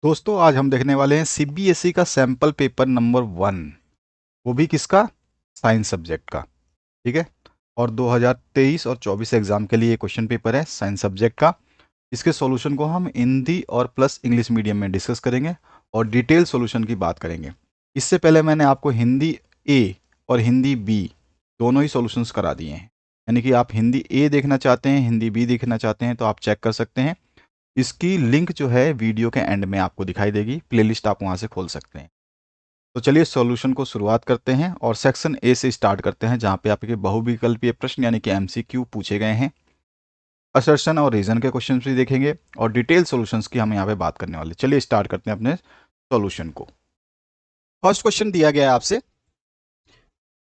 दोस्तों आज हम देखने वाले हैं सीबीएसई का सैंपल पेपर नंबर 1। वो भी किसका? साइंस सब्जेक्ट का। ठीक है। और 2023 और 24 एग्जाम के लिए ये क्वेश्चन पेपर है साइंस सब्जेक्ट का। इसके सॉल्यूशन को हम हिंदी और प्लस इंग्लिश मीडियम में डिस्कस करेंगे और डिटेल सॉल्यूशन की बात करेंगे। इससे पहले मैंने आपको हिंदी ए और हिंदी बी दोनों ही सॉल्यूशंस करा दिए हैं। यानी कि आप हिंदी ए देखना चाहते हैं, हिंदी बी देखना चाहते हैं तो आप चेक कर सकते हैं। इसकी लिंक जो है वीडियो के एंड में आपको दिखाई देगी, प्लेलिस्ट आप वहां से खोल सकते हैं। तो चलिए सॉल्यूशन को शुरुआत करते हैं और सेक्शन ए से स्टार्ट करते हैं जहां पे आपके बहुविकल्पीय प्रश्न यानी कि एमसीक्यू पूछे गए हैं। असर्शन और रीजन के क्वेश्चन भी देखेंगे और डिटेल सॉल्यूशंस की हम यहाँ पे बात करने वाले। चलिए स्टार्ट करते हैं अपने सॉल्यूशन को। फर्स्ट क्वेश्चन दिया गया है आपसे,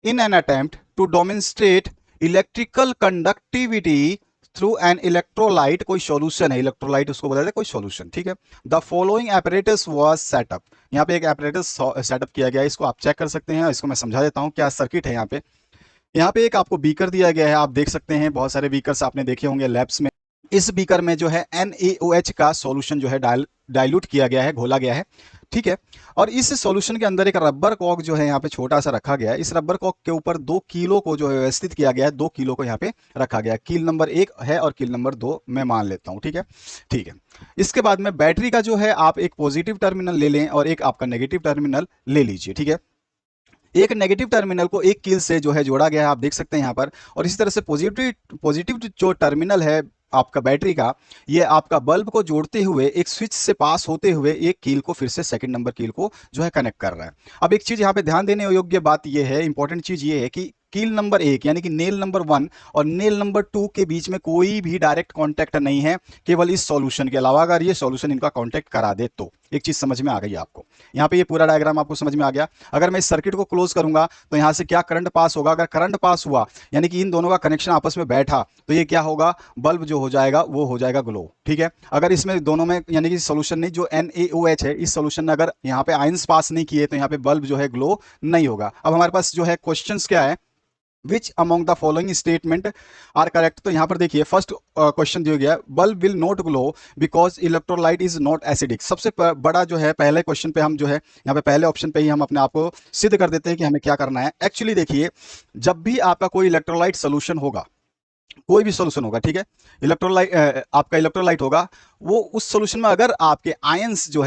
in an attempt to demonstrate electrical conductivity through an electrolyte, कोई सॉल्यूशन है, इलेक्ट्रोलाइट उसको बोला जाता है, कोई सॉल्यूशन। ठीक है। The following apparatus was set up, यहाँ पे एक एपरेटस सेटअप किया गया है, इसको आप चेक कर सकते हैं। इसको मैं समझा देता हूँ क्या सर्किट है। यहाँ पे एक आपको बीकर दिया गया है, आप देख सकते हैं बहुत सारे बीकर्स आपने देखे होंगे लैब्स में। इस बीकर में जो है NaOH का सॉल्यूशन जो है डाइल्यूट किया गया है, घोला गया है। ठीक है। और इस सॉल्यूशन के अंदर एक रबर कॉक जो है यहाँ पे छोटा सा रखा गया है। इस रबर कॉक के ऊपर 2 किलो को जो है व्यवस्थित किया गया है, 2 किलो को यहाँ पे रखा गया है। कील नंबर 1 है और कील नंबर 2 मैं मान लेता हूँ। ठीक है। ठीक है। इसके बाद में बैटरी का जो है आप एक पॉजिटिव टर्मिनल ले लें और एक आपका नेगेटिव टर्मिनल ले लीजिए। ठीक है। एक नेगेटिव टर्मिनल को एक कील से जो है जोड़ा गया है, आप देख सकते हैं यहाँ पर। और इसी तरह से पॉजिटिव पॉजिटिव जो टर्मिनल है आपका बैटरी का, ये आपका बल्ब को जोड़ते हुए एक स्विच से पास होते हुए एक कील को फिर से सेकंड नंबर कील को जो है कनेक्ट कर रहा है। अब एक चीज यहाँ पे ध्यान देने योग्य बात ये है, इंपॉर्टेंट चीज ये है कि कील नंबर 1 यानी कि नेल नंबर 1 और नेल नंबर 2 के बीच में कोई भी डायरेक्ट कांटेक्ट नहीं है, केवल इस सॉल्यूशन के अलावा। अगर ये सॉल्यूशन इनका कांटेक्ट करा दे तो एक चीज समझ में आ गई आपको। यहाँ पे ये पूरा डायग्राम आपको समझ में आ गया। अगर मैं इस सर्किट को क्लोज करूंगा तो यहाँ से क्या करंट पास होगा? अगर करंट पास हुआ यानी कि इन दोनों का कनेक्शन आपस में बैठा तो ये क्या होगा? बल्ब जो हो जाएगा वो हो जाएगा ग्लो। ठीक है। अगर इसमें दोनों में यानी कि सोल्यूशन नहीं, जो NaOH है, इस सोल्यूशन ने अगर यहाँ पे आयंस पास नहीं किए तो यहाँ पे बल्ब जो है ग्लो नहीं होगा। अब हमारे पास जो है क्वेश्चंस क्या है, which among the following statement are correct. तो यहाँ पर देखिए फर्स्ट क्वेश्चन दिया गया है, bulb will not glow because electrolyte is not acidic. सबसे बड़ा जो है पहले क्वेश्चन पे हम जो है यहाँ पे पहले ऑप्शन पे ही हम अपने आप को सिद्ध कर देते हैं कि हमें क्या करना है। एक्चुअली देखिए, जब भी आपका कोई इलेक्ट्रोलाइट सोल्यूशन होगा, कोई भी सोल्यूशन होगा, ठीक है, इलेक्ट्रोलाइट आपका इलेक्ट्रोलाइट होगा, वो उस सोल्यूशन में अगर आपके आयंस जो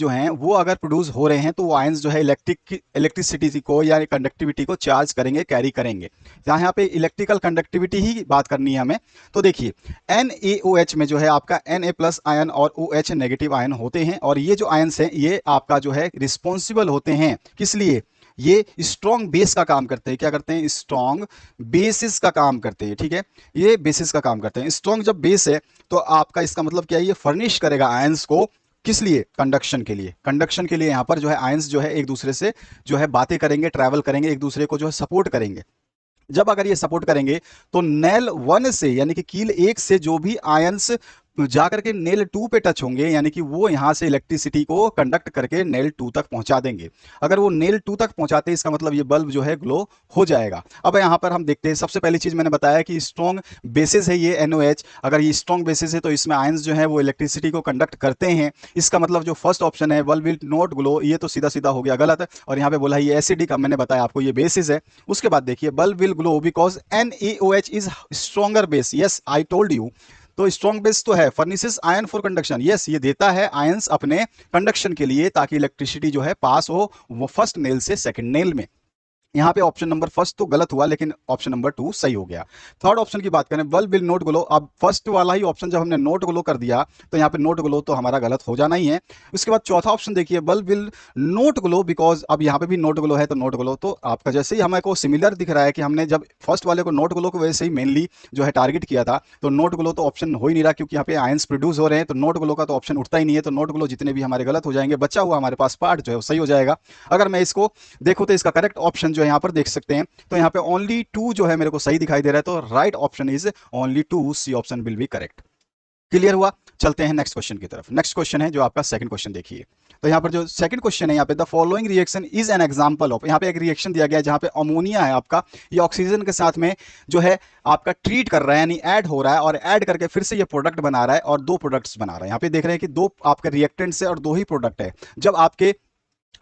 हैं वो अगर प्रोड्यूस हो रहे हैं तो वो आयंस जो है इलेक्ट्रिसिटी को या कंडक्टिविटी को चार्ज करेंगे, कैरी करेंगे। यहाँ पे इलेक्ट्रिकल कंडक्टिविटी ही बात करनी है हमें। तो देखिए NaOH में जो है आपका Na+ आयन और OH नेगेटिव आयन होते हैं, और ये जो आयंस हैं ये आपका जो है रिस्पॉन्सिबल होते हैं किस लिए? ये स्ट्रॉन्ग बेस का काम करते हैं। क्या करते हैं? स्ट्रॉन्ग बेसिस का काम करते हैं। ठीक है। ये बेसिस का काम करते हैं। स्ट्रॉन्ग जब बेस है तो आपका इसका मतलब क्या है? ये फर्निश करेगा आयंस को, किस लिए? कंडक्शन के लिए। कंडक्शन के लिए यहाँ पर जो है आयंस जो है एक दूसरे से जो है बातें करेंगे, ट्रैवल करेंगे, एक दूसरे को जो है सपोर्ट करेंगे। जब अगर ये सपोर्ट करेंगे तो नेल 1 से यानी कि कील 1 से जो भी आयंस जाकर के नेल 2 पे टच होंगे, यानी कि वो यहां से इलेक्ट्रिसिटी को कंडक्ट करके नेल 2 तक पहुंचा देंगे। अगर वो नेल 2 तक पहुंचाते हैं इसका मतलब ये बल्ब जो है ग्लो हो जाएगा। अब यहां पर हम देखते हैं, सबसे पहली चीज मैंने बताया कि स्ट्रॉन्ग बेसिस है ये NaOH। अगर ये स्ट्रॉन्ग बेसिस है तो इसमें आयंस जो है वो इलेक्ट्रिसिटी को कंडक्ट करते हैं। इसका मतलब जो फर्स्ट ऑप्शन है बल्ब विल नॉट ग्लो, ये तो सीधा सीधा हो गया गलत। और यहाँ पे बोला ये एसिडिक, मैंने बताया आपको ये बेसिस है। उसके बाद देखिए bulb will glow because NaOH is stronger base. Yes, I told you. तो स्ट्रॉन्ग बेस तो है, फर्निसेस आयन फॉर कंडक्शन। यस, ये देता है आयंस अपने कंडक्शन के लिए ताकि इलेक्ट्रिसिटी जो है पास हो वो फर्स्ट नेल से सेकंड नेल में। यहाँ पे ऑप्शन नंबर फर्स्ट तो गलत हुआ लेकिन ऑप्शन नंबर 2 सही हो गया। थर्ड ऑप्शन की बात करें, बल्ब विल नोट ग्लो। अब फर्स्ट वाला ही ऑप्शन जब हमने नोट ग्लो कर दिया तो यहाँ पे नोट ग्लो तो हमारा गलत हो जाना ही है। उसके बाद चौथा ऑप्शन देखिए, bulb will note glow because, अब यहाँ पे भी नोट ग्लो है तो नोट ग्लो तो आपका जैसे ही हमें को सिमिलर दिख रहा है कि हमने जब फर्स्ट वाले को नोट ग्लो को वैसे ही मेनली जो है टारगेट किया था, तो नोट ग्लो तो ऑप्शन हो ही नहीं रहा क्योंकि यहाँ पे आयंस प्रोड्यूस हो रहे हैं, तो नोट ग्लो का तो ऑप्शन उठता ही नहीं है। तो नोट ग्लो जितने भी हमारे गलत हो जाएंगे, बचा हुआ हमारे पास पार्ट जो है वो सही हो जाएगा। अगर मैं इसको देखो तो इसका करेक्ट ऑप्शन जो है यहाँ पर देख सकते हैं, तो यहाँ पे ओनली 2 जो है मेरे को सही दिखाई दे रहा है, तो right option is only 2, C option will be correct. Clear हुआ? चलते हैं नेक्स्ट क्वेश्चन की तरफ। नेक्स्ट क्वेश्चन है जो आपका सेकंड क्वेश्चन, देखिए। तो यहाँ पर जो सेकंड क्वेश्चन है, यहाँ पे the following reaction is an example of, यहाँ पे एक रिएक्शन दिया गया है जहाँ पे अमोनिया है आपका, ये ऑक्सीजन के साथ में जो है आपका ट्रीट कर रहा है, यानी ऐड हो रहा है, और ऐड करके फिर से ये प्रोडक्ट बना रहा है और दो प्रोडक्ट्स बना रहा है। यहाँ पे देख रहे हैं कि दो आपके रिएक्टेंट्स है और दो ही प्रोडक्ट है। जब आपके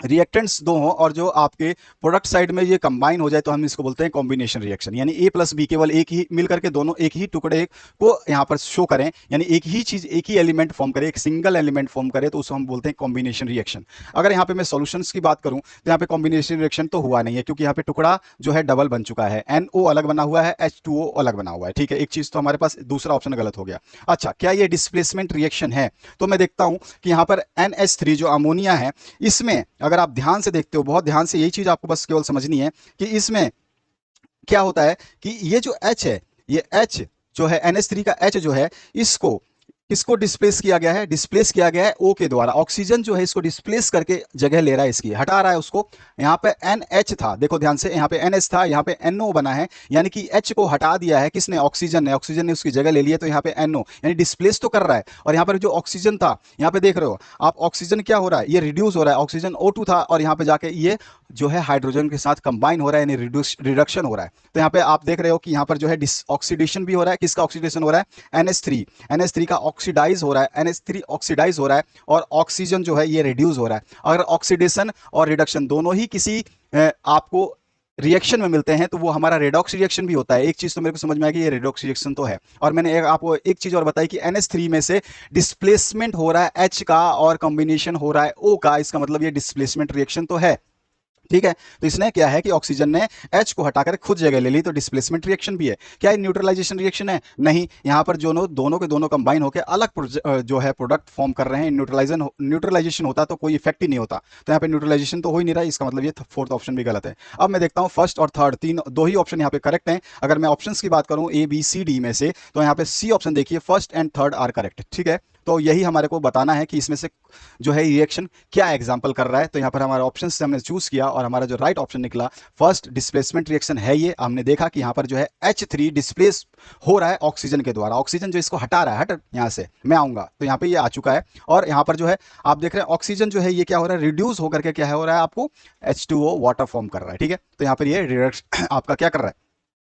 रिएक्टेंट्स दो हों और जो आपके प्रोडक्ट साइड में ये कंबाइन हो जाए तो हम इसको बोलते हैं कॉम्बिनेशन रिएक्शन, यानी ए प्लस बी केवल एक ही मिलकर के दोनों एक ही टुकड़े को यहाँ पर शो करें, यानी एक ही चीज एक ही एलिमेंट फॉर्म करे, एक सिंगल एलिमेंट फॉर्म करे, तो उसको हम बोलते हैं कॉम्बिनेशन रिएक्शन। अगर यहाँ पे मैं सॉल्यूशंस की बात करूं तो यहाँ पे कॉम्बिनेशन रिएक्शन तो हुआ नहीं है, क्योंकि यहाँ पे टुकड़ा जो है डबल बन चुका है, NO अलग बना हुआ है, H2O अलग बना हुआ है, ठीक है। एक चीज तो हमारे पास दूसरा ऑप्शन गलत हो गया। अच्छा, क्या ये डिस्प्लेसमेंट रिएक्शन है? तो मैं देखता हूं कि यहाँ पर NH3 जो अमोनिया है, इसमें अगर आप ध्यान से देखते हो, बहुत ध्यान से, यही चीज आपको बस केवल समझनी है कि इसमें क्या होता है कि ये जो H है, ये H जो है NH3 का H जो है, इसको किसको डिस्प्लेस किया गया है? डिस्प्लेस किया गया है O के द्वारा। ऑक्सीजन जो है इसको डिस्प्लेस करके जगह ले रहा है, इसकी हटा रहा है उसको। यहाँ पे NH था, देखो ध्यान से, यहाँ पे NH था, यहाँ पे NO बना है, यानी कि H को हटा दिया है किसने? ऑक्सीजन ने। ऑक्सीजन ने उसकी जगह ले ली है, तो यहाँ पे NO, यानी डिस्प्लेस तो कर रहा है। और यहाँ पर जो ऑक्सीजन था, यहाँ पे देख रहे हो आप, ऑक्सीजन क्या हो रहा है? ये रिड्यूस हो रहा है। ऑक्सीजन O2 था और यहाँ पे जाके ये जो है हाइड्रोजन के साथ कंबाइन हो रहा है, यानी रिडक्शन हो रहा है। तो यहाँ पे आप देख रहे हो कि यहाँ पर जो है ऑक्सीडेशन भी हो रहा है। किसका ऑक्सीडेशन हो रहा है? NH3 का ऑक्सीडाइज हो रहा है, NH3 ऑक्सीडाइज हो रहा है, और ऑक्सीजन जो है ये रिड्यूस हो रहा है। अगर ऑक्सीडेशन और रिडक्शन दोनों ही किसी आपको रिएक्शन में मिलते हैं तो वो हमारा रेडॉक्स रिएक्शन भी होता है। एक चीज तो मेरे को समझ में आएगी, ये रेडॉक्स रिएक्शन तो है। और मैंने आपको एक चीज और बताई कि NH3 में से डिस्प्लेसमेंट हो रहा है H का और कॉम्बिनेशन हो रहा है O का, इसका मतलब ये डिस्प्लेसमेंट रिएक्शन तो है, ठीक है। तो इसने क्या है कि ऑक्सीजन ने H को हटाकर खुद जगह ले ली, तो डिस्प्लेसमेंट रिएक्शन भी है। क्या ये न्यूट्रलाइजेशन रिएक्शन है? नहीं, यहां पर दोनों के दोनों कंबाइन होकर अलग जो है प्रोडक्ट फॉर्म कर रहे हैं। न्यूट्रलाइजेशन होता तो कोई इफेक्ट ही नहीं होता, तो यहाँ पे न्यूट्रलाइजेशन तो हो ही नहीं रहा, इसका मतलब ये फोर्थ ऑप्शन भी गलत है। अब मैं देखता हूँ फर्स्ट और थर्ड, दो ही ऑप्शन यहाँ पे करेक्ट हैं। अगर मैं ऑप्शन की बात करूँ ABCD में से, तो यहाँ पे C ऑप्शन देखिए, first and third are correct, ठीक है। तो यही हमारे को बताना है कि इसमें से जो है रिएक्शन क्या एग्जांपल कर रहा है। तो यहाँ पर हमारे ऑप्शन से हमने चूज किया और हमारा जो राइट ऑप्शन निकला फर्स्ट डिस्प्लेसमेंट रिएक्शन है ये। हमने देखा कि यहाँ पर जो है H3 डिस्प्लेस हो रहा है ऑक्सीजन के द्वारा, ऑक्सीजन जो इसको हटा रहा है, हट यहाँ से मैं आऊंगा, तो यहाँ पे ये आ चुका है। और यहाँ पर जो है आप देख रहे हैं ऑक्सीजन जो है ये क्या हो रहा है? रिड्यूस होकर के क्या हो रहा है? आपको H2O वाटर फॉर्म कर रहा है, ठीक है। तो यहाँ पर ये आपका क्या कर रहा है?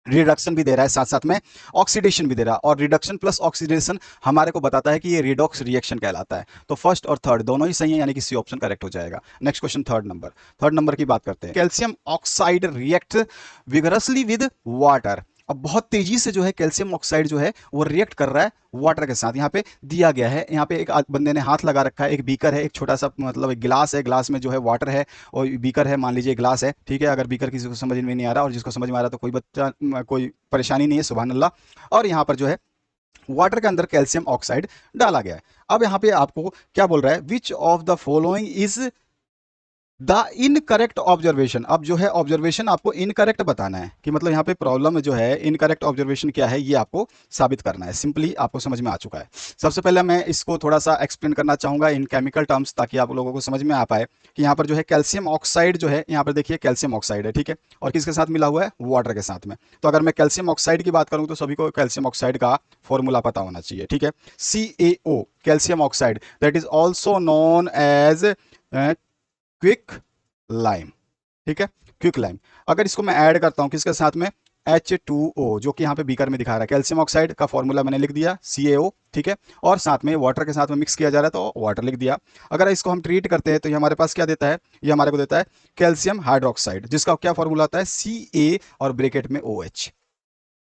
रिडक्शन भी दे रहा है, साथ साथ में ऑक्सीडेशन भी दे रहा है। और रिडक्शन प्लस ऑक्सीडेशन हमारे को बताता है कि ये रिडॉक्स रिएक्शन कहलाता है। तो फर्स्ट और थर्ड दोनों ही सही है, यानी कि सी ऑप्शन करेक्ट हो जाएगा। नेक्स्ट क्वेश्चन थर्ड नंबर की बात करते हैं। Calcium oxide react vigorously with water. अब बहुत तेजी से जो है कैल्शियम ऑक्साइड जो है वो रिएक्ट कर रहा है वाटर के साथ। यहाँ पे दिया गया है, यहाँ पे एक बंदे ने हाथ लगा रखा है, एक बीकर है, एक छोटा सा मतलब एक गिलास है, गिलास में जो है वाटर है और बीकर है, मान लीजिए ग्लास है, ठीक है। अगर बीकर किसी को समझ में नहीं आ रहा और जिसको समझ में आ रहा तो कोई बच्चा कोई परेशानी नहीं है, सुभान अल्लाह। और यहाँ पर जो है वाटर के अंदर कैल्शियम ऑक्साइड डाला गया है। अब यहाँ पे आपको क्या बोल रहा है? विच of the following is the incorrect observation. अब जो है ऑब्जर्वेशन आपको इनकरेक्ट बताना है, कि मतलब यहाँ पे प्रॉब्लम जो है इनकरेक्ट ऑब्जर्वेशन क्या है ये आपको साबित करना है। सिंपली आपको समझ में आ चुका है। सबसे पहले मैं इसको थोड़ा सा एक्सप्लेन करना चाहूंगा इन केमिकल टर्म्स, ताकि आप लोगों को समझ में आ पाए कि यहाँ पर जो है कैल्शियम ऑक्साइड जो है, यहाँ पर देखिए कैल्शियम ऑक्साइड है, ठीक है, और किसके साथ मिला हुआ है? वाटर के साथ में। तो अगर मैं कैल्शियम ऑक्साइड की बात करूँ तो सभी को कैल्शियम ऑक्साइड का फॉर्मूला पता होना चाहिए, ठीक है। CaO calcium oxide, that is also known as quick lime, ठीक है, क्विक लाइम। अगर इसको मैं ऐड करता हूं किसके साथ में? H2O, जो कि यहाँ पे बीकर में दिखा रहा है। कैल्शियम ऑक्साइड का फॉर्मूला मैंने लिख दिया CaO, ठीक है, और साथ में वाटर के साथ में मिक्स किया जा रहा है तो वाटर लिख दिया। अगर इसको हम ट्रीट करते हैं तो ये हमारे पास क्या देता है? ये हमारे को देता है कैल्शियम हाइड्रोक्साइड, जिसका क्या फॉर्मूला आता है? Ca और ब्रैकेट में OH।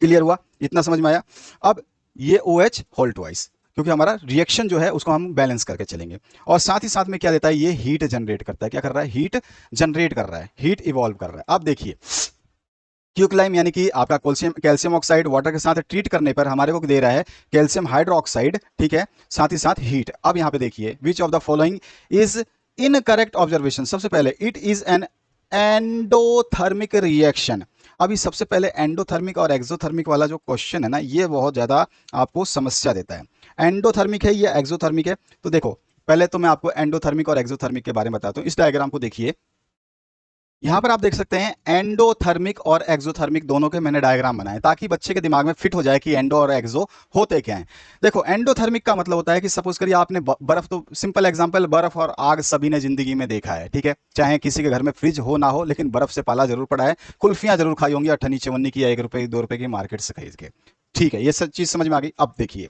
क्लियर हुआ? इतना समझ में आया? अब ये OH होल ट्वाइस, क्योंकि हमारा रिएक्शन जो है उसको हम बैलेंस करके चलेंगे। और साथ ही साथ में क्या देता है? ये हीट जनरेट करता है। क्या कर रहा है? हीट जनरेट कर रहा है, हीट इवॉल्व कर रहा है। अब देखिए क्विकलाइम यानी कि आपका कैल्शियम ऑक्साइड वाटर के साथ ट्रीट करने पर हमारे को दे रहा है कैल्शियम हाइड्रोक्साइड, ठीक है, साथ ही साथ हीट। अब यहाँ पे देखिए विच of the following is incorrect observation. सबसे पहले it is an endothermic reaction. अभी सबसे पहले एंडोथर्मिक और एक्सोथर्मिक वाला जो क्वेश्चन है ना, ये बहुत ज्यादा आपको समस्या देता है। एंडोथर्मिक है या एक्सोथर्मिक है? तो देखो पहले तो मैं आपको एंडोथर्मिक और एक्सोथर्मिक के बारे में बताता हूँ। इस डायग्राम को देखिए, यहाँ पर आप देख सकते हैं एंडोथर्मिक और एक्सोथर्मिक दोनों के मैंने डायग्राम बनाए ताकि बच्चे के दिमाग में फिट हो जाए कि एंडो और एक्सो होते क्या हैं। देखो एंडोथर्मिक का मतलब होता है कि सपोज करिए आपने बर्फ, तो सिंपल एग्जांपल, बर्फ और आग सभी ने जिंदगी में देखा है, ठीक है, चाहे किसी के घर में फ्रिज हो ना हो लेकिन बर्फ से पाला जरूर पड़ा है, कुल्फियां जरूर खाई होंगी अठन्नी चवन्नी की या 1 रुपए 2 रुपए की मार्केट से खरीद के। ठीक है, ये सब चीज समझ में आ गई। अब देखिए,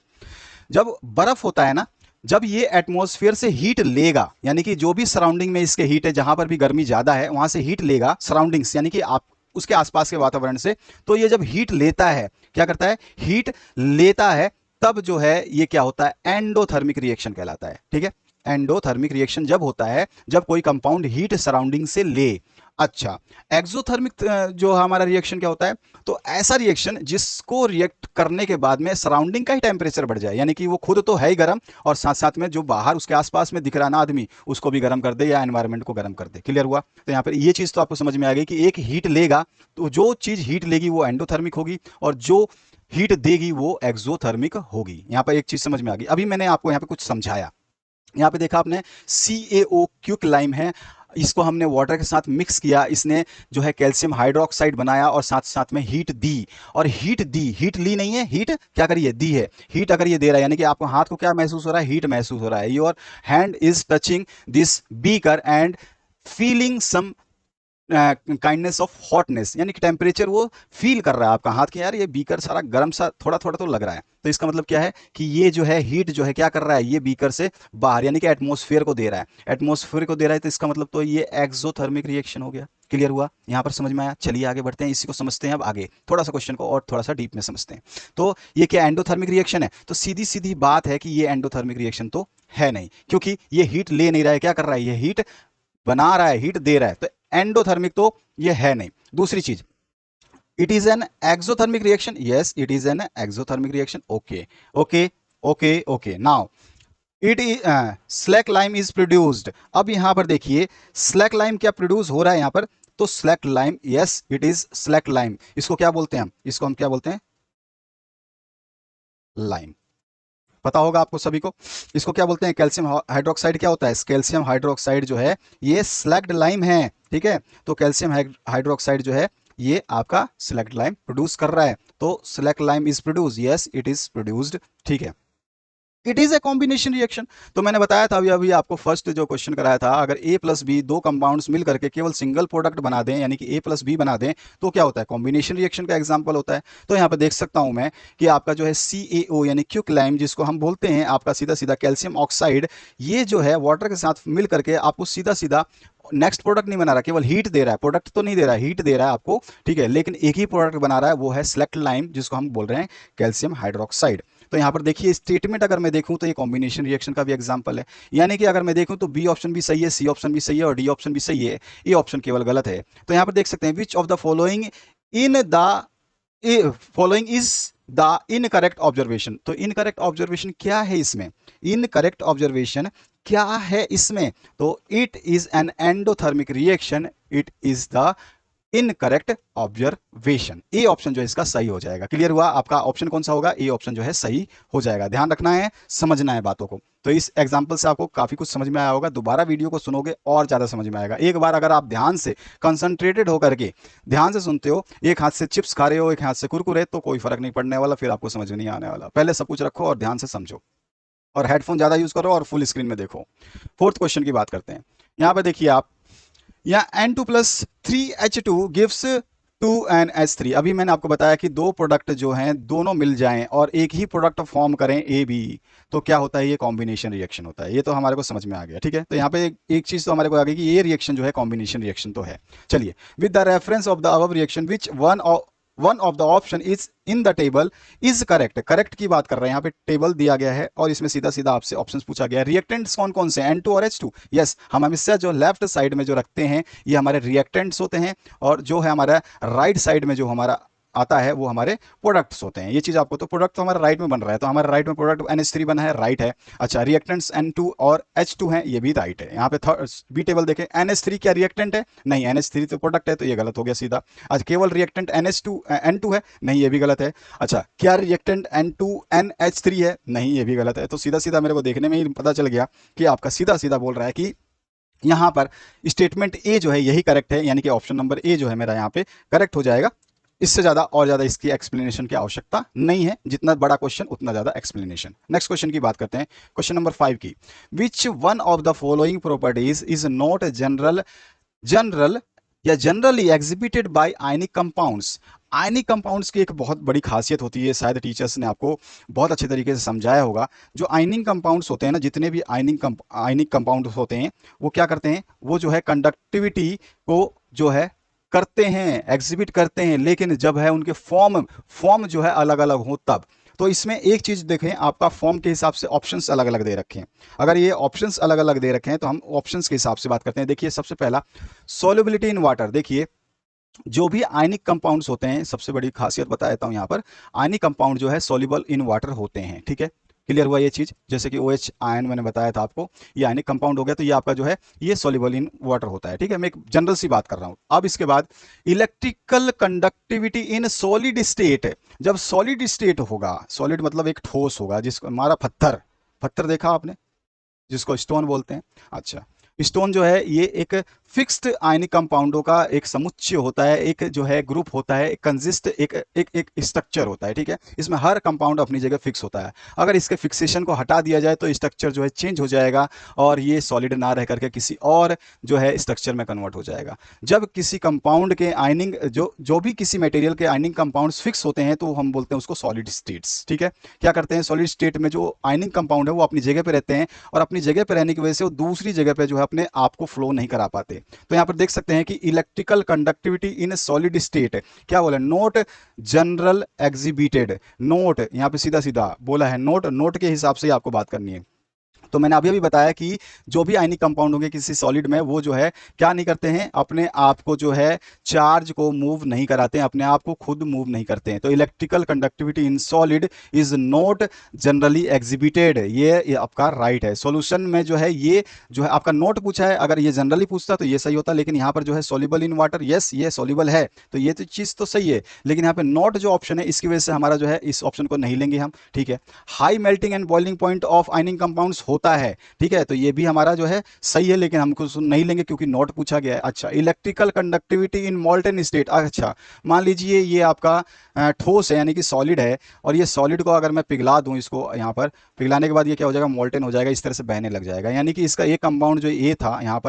जब बर्फ होता है ना, जब ये एटमॉस्फेयर से हीट लेगा, यानी कि जो भी सराउंडिंग में इसके हीट है, जहां पर भी गर्मी ज्यादा है वहां से हीट लेगा सराउंडिंग्स, यानी कि आप उसके आसपास के वातावरण से, तो ये जब हीट लेता है, क्या करता है, हीट लेता है, तब जो है ये क्या होता है, एंडोथर्मिक रिएक्शन कहलाता है। ठीक है, एंडोथर्मिक रिएक्शन जब होता है जब कोई कंपाउंड हीट सराउंडिंग से ले। अच्छा, एक्सोथर्मिक जो हमारा रिएक्शन क्या होता है, तो ऐसा रिएक्शन जिसको रिएक्ट करने के बाद में सराउंडिंग का ही टेम्परेचर बढ़ जाए, यानी कि वो खुद तो है ही गर्म और साथ साथ में जो बाहर उसके आसपास में दिख रहा ना आदमी, उसको भी गर्म कर दे या एनवायरनमेंट को गर्म कर दे। क्लियर हुआ? तो यहाँ पर ये चीज तो आपको समझ में आ गई कि एक हीट लेगा, तो जो चीज हीट लेगी वो एंडोथर्मिक होगी और जो हीट देगी वो एक्सोथर्मिक होगी। यहाँ पर एक चीज समझ में आ गई। अभी मैंने आपको यहाँ पे कुछ समझाया, यहाँ पे देखा आपने CaO क्विक लाइम है, इसको हमने वाटर के साथ मिक्स किया, इसने जो है कैल्शियम हाइड्रोक्साइड बनाया और साथ साथ में हीट दी, और हीट दी, हीट ली नहीं है, हीट क्या करिए, दी है। हीट अगर ये दे रहा है यानी कि आपको हाथ को क्या महसूस हो रहा है, हीट महसूस हो रहा है। Your hand is touching this beaker and feeling some kindness of hotness, यानी कि टेम्परेचर वो फील कर रहा है आपका हाथ के, यार ये बीकर सारा गर्म सा थोड़ा थोड़ा तो लग रहा है। तो इसका मतलब क्या है कि ये जो है हीट जो है क्या कर रहा है, ये बीकर से बाहर यानी कि एटमॉस्फेयर को दे रहा है, एटमॉस्फेयर को दे रहा है, तो इसका मतलब तो ये एक्सोथर्मिक रिएक्शन हो गया। क्लियर हुआ? यहाँ पर समझ में आया? चलिए आगे बढ़ते हैं, इसी को समझते हैं अब आगे, थोड़ा सा क्वेश्चन को और थोड़ा सा डीप में समझते हैं। तो ये क्या एंडोथर्मिक रिएक्शन है? तो सीधी सीधी बात है कि ये एंडोथर्मिक रिएक्शन तो है नहीं, क्योंकि ये हीट ले नहीं रहा है, क्या कर रहा है, ये हीट बना रहा है, हीट दे रहा है, तो एंडोथर्मिक तो ये है नहीं। दूसरी चीज, it is an exothermic reaction, yes it is an exothermic reaction. Okay okay okay okay, now it is slack lime is produced. अब यहां पर देखिए स्लैक लाइम क्या प्रोड्यूस हो रहा है यहां पर, तो slack lime, yes it is slack lime. इसको क्या बोलते हैं हम, इसको हम क्या बोलते हैं, लाइम। पता होगा आपको सभी को, इसको क्या बोलते हैं, कैल्शियम हाइड्रोक्साइड। क्या होता है, कैल्शियम हाइड्रोक्साइड जो है ये स्लैक्ड लाइम है। ठीक है, तो कैल्शियम हाइड्रोक्साइड जो है ये आपका स्लैक्ड लाइम प्रोड्यूस कर रहा है, तो slaked lime is produce, yes it is produced. ठीक है, it is a combination reaction. तो मैंने बताया था अभी अभी आपको, फर्स्ट जो क्वेश्चन कराया था, अगर ए प्लस बी दो कंपाउंड्स मिल करके केवल सिंगल प्रोडक्ट बना दें, यानी कि ए प्लस बी बना दें, तो क्या होता है, कॉम्बिनेशन रिएक्शन का एग्जांपल होता है। तो यहाँ पर देख सकता हूं मैं कि आपका जो है CaO यानी क्विक लाइम, जिसको हम बोलते हैं आपका सीधा सीधा कैल्शियम ऑक्साइड, ये जो है वाटर के साथ मिल करके आपको सीधा सीधा नेक्स्ट प्रोडक्ट नहीं बना रहा, केवल हीट दे रहा है, प्रोडक्ट तो नहीं दे रहा है, हीट दे रहा है आपको। ठीक है, लेकिन एक ही प्रोडक्ट बना रहा है, वो है सेलेक्ट लाइम, जिसको हम बोल रहे हैं कैल्शियम हाइड्रोक्साइड। तो यहाँ पर देखिए स्टेटमेंट अगर मैं देखूं तो ये कॉम्बिनेशन रिएक्शन का भी एग्जांपल है, यानी कि अगर मैं देखूं तो बी ऑप्शन भी सही है, सी ऑप्शन भी सही है और डी ऑप्शन भी सही है, ए ऑप्शन केवल गलत है। तो यहाँ पर देख सकते हैं विच of the following in the following is the incorrect observation. तो इनकरेक्ट ऑब्जर्वेशन क्या है इसमें, इनकरेक्ट ऑब्जर्वेशन क्या है इसमें, तो it is an endothermic reaction, it is the incorrect observation. A option जो है इसका सही हो जाएगा। क्लियर हुआ? आपका ऑप्शन कौन सा होगा, ए ऑप्शन जो है सही हो जाएगा। ध्यान रखना है, समझना है बातों को। तो इस एग्जाम्पल से आपको काफी कुछ समझ में आया होगा, दोबारा वीडियो को सुनोगे और ज्यादा समझ में आएगा। एक बार अगर आप ध्यान से कंसंट्रेटेड होकर के ध्यान से सुनते हो, एक हाथ से चिप्स खा रहे हो एक हाथ से कुरकुरे, तो कोई फर्क नहीं पड़ने वाला, फिर आपको समझ में नहीं आने वाला। पहले सब कुछ रखो और ध्यान से समझो, और हेडफोन ज्यादा यूज करो और फुल स्क्रीन में देखो। फोर्थ क्वेश्चन की बात करते हैं। यहाँ पे देखिए आप, या N2 plus 3H2 gives 2NH3। अभी मैंने आपको बताया कि दो प्रोडक्ट जो हैं दोनों मिल जाएं और एक ही प्रोडक्ट फॉर्म करें AB, तो क्या होता है, ये कॉम्बिनेशन रिएक्शन होता है। ये तो हमारे को समझ में आ गया। ठीक है, तो यहाँ पे एक चीज तो हमारे को आ गई कि ये रिएक्शन जो है कॉम्बिनेशन रिएक्शन तो है। चलिए, with the reference of the above reaction which one of the option is in the table is correct. Correct की बात कर रहे हैं, यहाँ पे टेबल दिया गया है और इसमें सीधा सीधा आपसे ऑप्शंस पूछा गया है। रिएक्टेंट्स कौन कौन से, N2 और H2। यस, हम हमेशा जो लेफ्ट साइड में जो रखते हैं ये हमारे रिएक्टेंट्स होते हैं, और जो है हमारा राइट साइड में जो हमारा आता है वो हमारे प्रोडक्ट्स होते हैं। ये चीज आपको, तो प्रोडक्ट तो हमारा राइट में बन रहा है, तो हमारा राइट में प्रोडक्ट NH3 बना है, राइट है। अच्छा, रिएक्टेंट्स N2 और H2 हैं, ये भी राइट है। यहाँ पे बी टेबल देखें, NH3 क्या रिएक्टेंट है, नहीं, NH3 तो प्रोडक्ट है, तो ये गलत हो गया सीधा। आज केवल रिएक्टेंट N2 है, नहीं ये भी गलत है। अच्छा, क्या रिएक्टेंट N2NH3 है, नहीं ये भी गलत है। तो सीधा सीधा मेरे को देखने में ही पता चल गया कि आपका सीधा सीधा बोल रहा है कि यहाँ पर स्टेटमेंट ए जो है यही करेक्ट है, यानी कि ऑप्शन नंबर ए जो है मेरा यहाँ पे करेक्ट हो जाएगा। इससे ज़्यादा और ज़्यादा इसकी एक्सप्लेनेशन की आवश्यकता नहीं है, जितना बड़ा क्वेश्चन उतना ज़्यादा एक्सप्लेनेशन। नेक्स्ट क्वेश्चन की बात करते हैं, क्वेश्चन नंबर 5 की। Which one of the following properties is not general या generally exhibited by ionic compounds. Ionic compounds की एक बहुत बड़ी खासियत होती है, शायद टीचर्स ने आपको बहुत अच्छे तरीके से समझाया होगा। जो आयनिक कंपाउंड्स होते हैं ना, जितने भी आयनिक कंपाउंड्स होते हैं, वो क्या करते हैं, वो जो है कंडक्टिविटी को जो है करते हैं, एग्जिबिट करते हैं, लेकिन जब है उनके फॉर्म जो है अलग अलग हो तब। तो इसमें एक चीज देखें, आपका फॉर्म के हिसाब से ऑप्शंस अलग अलग दे रखे हैं। अगर ये ऑप्शंस अलग अलग दे रखे हैं तो हम ऑप्शंस के हिसाब से बात करते हैं। देखिए सबसे पहला सोल्युबिलिटी इन वाटर। देखिए जो भी आयनिक कंपाउंड्स होते हैं, सबसे बड़ी खासियत बता देता हूं यहाँ पर, आयनिक कंपाउंड जो है सॉल्युबल इन वाटर होते हैं। ठीक है, क्लियर हुआ ये चीज। जैसे कि OH आयन मैंने बताया था आपको, ये आयनिक कंपाउंड हो गया, तो ये आपका जो है ये सॉल्युबल इन वाटर होता है। ठीक है, मैं एक जनरल सी बात कर रहा हूं। अब इसके बाद electrical conductivity in solid state. जब सॉलिड स्टेट होगा, सॉलिड मतलब एक ठोस होगा, जिसको हमारा पत्थर, पत्थर देखा आपने, जिसको स्टोन बोलते हैं। अच्छा, स्टोन जो है ये एक फिक्स्ड आयनिक कंपाउंडों का एक समुच्चय होता है, एक जो है ग्रुप होता है, एक कंजिस्ट एक एक एक स्ट्रक्चर होता है। ठीक है, इसमें हर कंपाउंड अपनी जगह फिक्स होता है। अगर इसके फिक्सेशन को हटा दिया जाए तो स्ट्रक्चर जो है चेंज हो जाएगा और ये सॉलिड ना रह करके किसी और जो है स्ट्रक्चर में कन्वर्ट हो जाएगा। जब किसी कंपाउंड के आयनिंग जो जो भी किसी मटेरियल के आयनिंग कंपाउंड्स फिक्स होते हैं तो हम बोलते हैं उसको सॉलिड स्टेट्स। ठीक है, क्या करते हैं, सॉलिड स्टेट में जो आयनिंग कंपाउंड है वो अपनी जगह पे रहते हैं, और अपनी जगह पे रहने की वजह से वो दूसरी जगह पे जो है अपने आप को फ्लो नहीं करा पाते। तो यहां पर देख सकते हैं कि electrical conductivity in solid state क्या बोला, नोट जनरल एग्जिबिटेड। नोट यहां पे सीधा सीधा बोला है, नोट, नोट के हिसाब से आपको बात करनी है। तो मैंने अभी अभी बताया कि जो भी आयनिक कंपाउंड होंगे किसी सॉलिड में, वो जो है क्या नहीं करते हैं, अपने आप को जो है चार्ज को मूव नहीं कराते हैं, अपने आप को खुद मूव नहीं करते हैं। तो electrical conductivity in solid is not generally exhibited, ये आपका राइट है। सॉल्यूशन में जो है ये जो है आपका नोट पूछा है, अगर ये जनरली पूछता तो ये सही होता, लेकिन यहाँ पर जो है सॉल्युबल इन वाटर, यस ये सॉल्युबल है, तो ये तो चीज़ तो सही है, लेकिन यहाँ पे नॉट जो ऑप्शन है इसकी वजह से हमारा जो है इस ऑप्शन को नहीं लेंगे हम। ठीक है, high melting and boiling point of ionic compounds होता है। ठीक है, तो ये भी हमारा जो है सही है, लेकिन हमको नहीं लेंगे क्योंकि नोट पूछा गया है। अच्छा, इलेक्ट्रिकल कंडक्टिविटी इन मोल्टेन स्टेट। अच्छा, मान लीजिए ये आपका ठोस है, यानी कि सॉलिड है, और ये सॉलिड को अगर मैं पिघला दूं, इसको यहाँ पर पिघलाने के बाद ये क्या हो जाएगा, मोल्टेन हो जाएगा, इस तरह से बहने लग जाएगा। यानी कि इसका एक कंपाउंड जो ए था यहाँ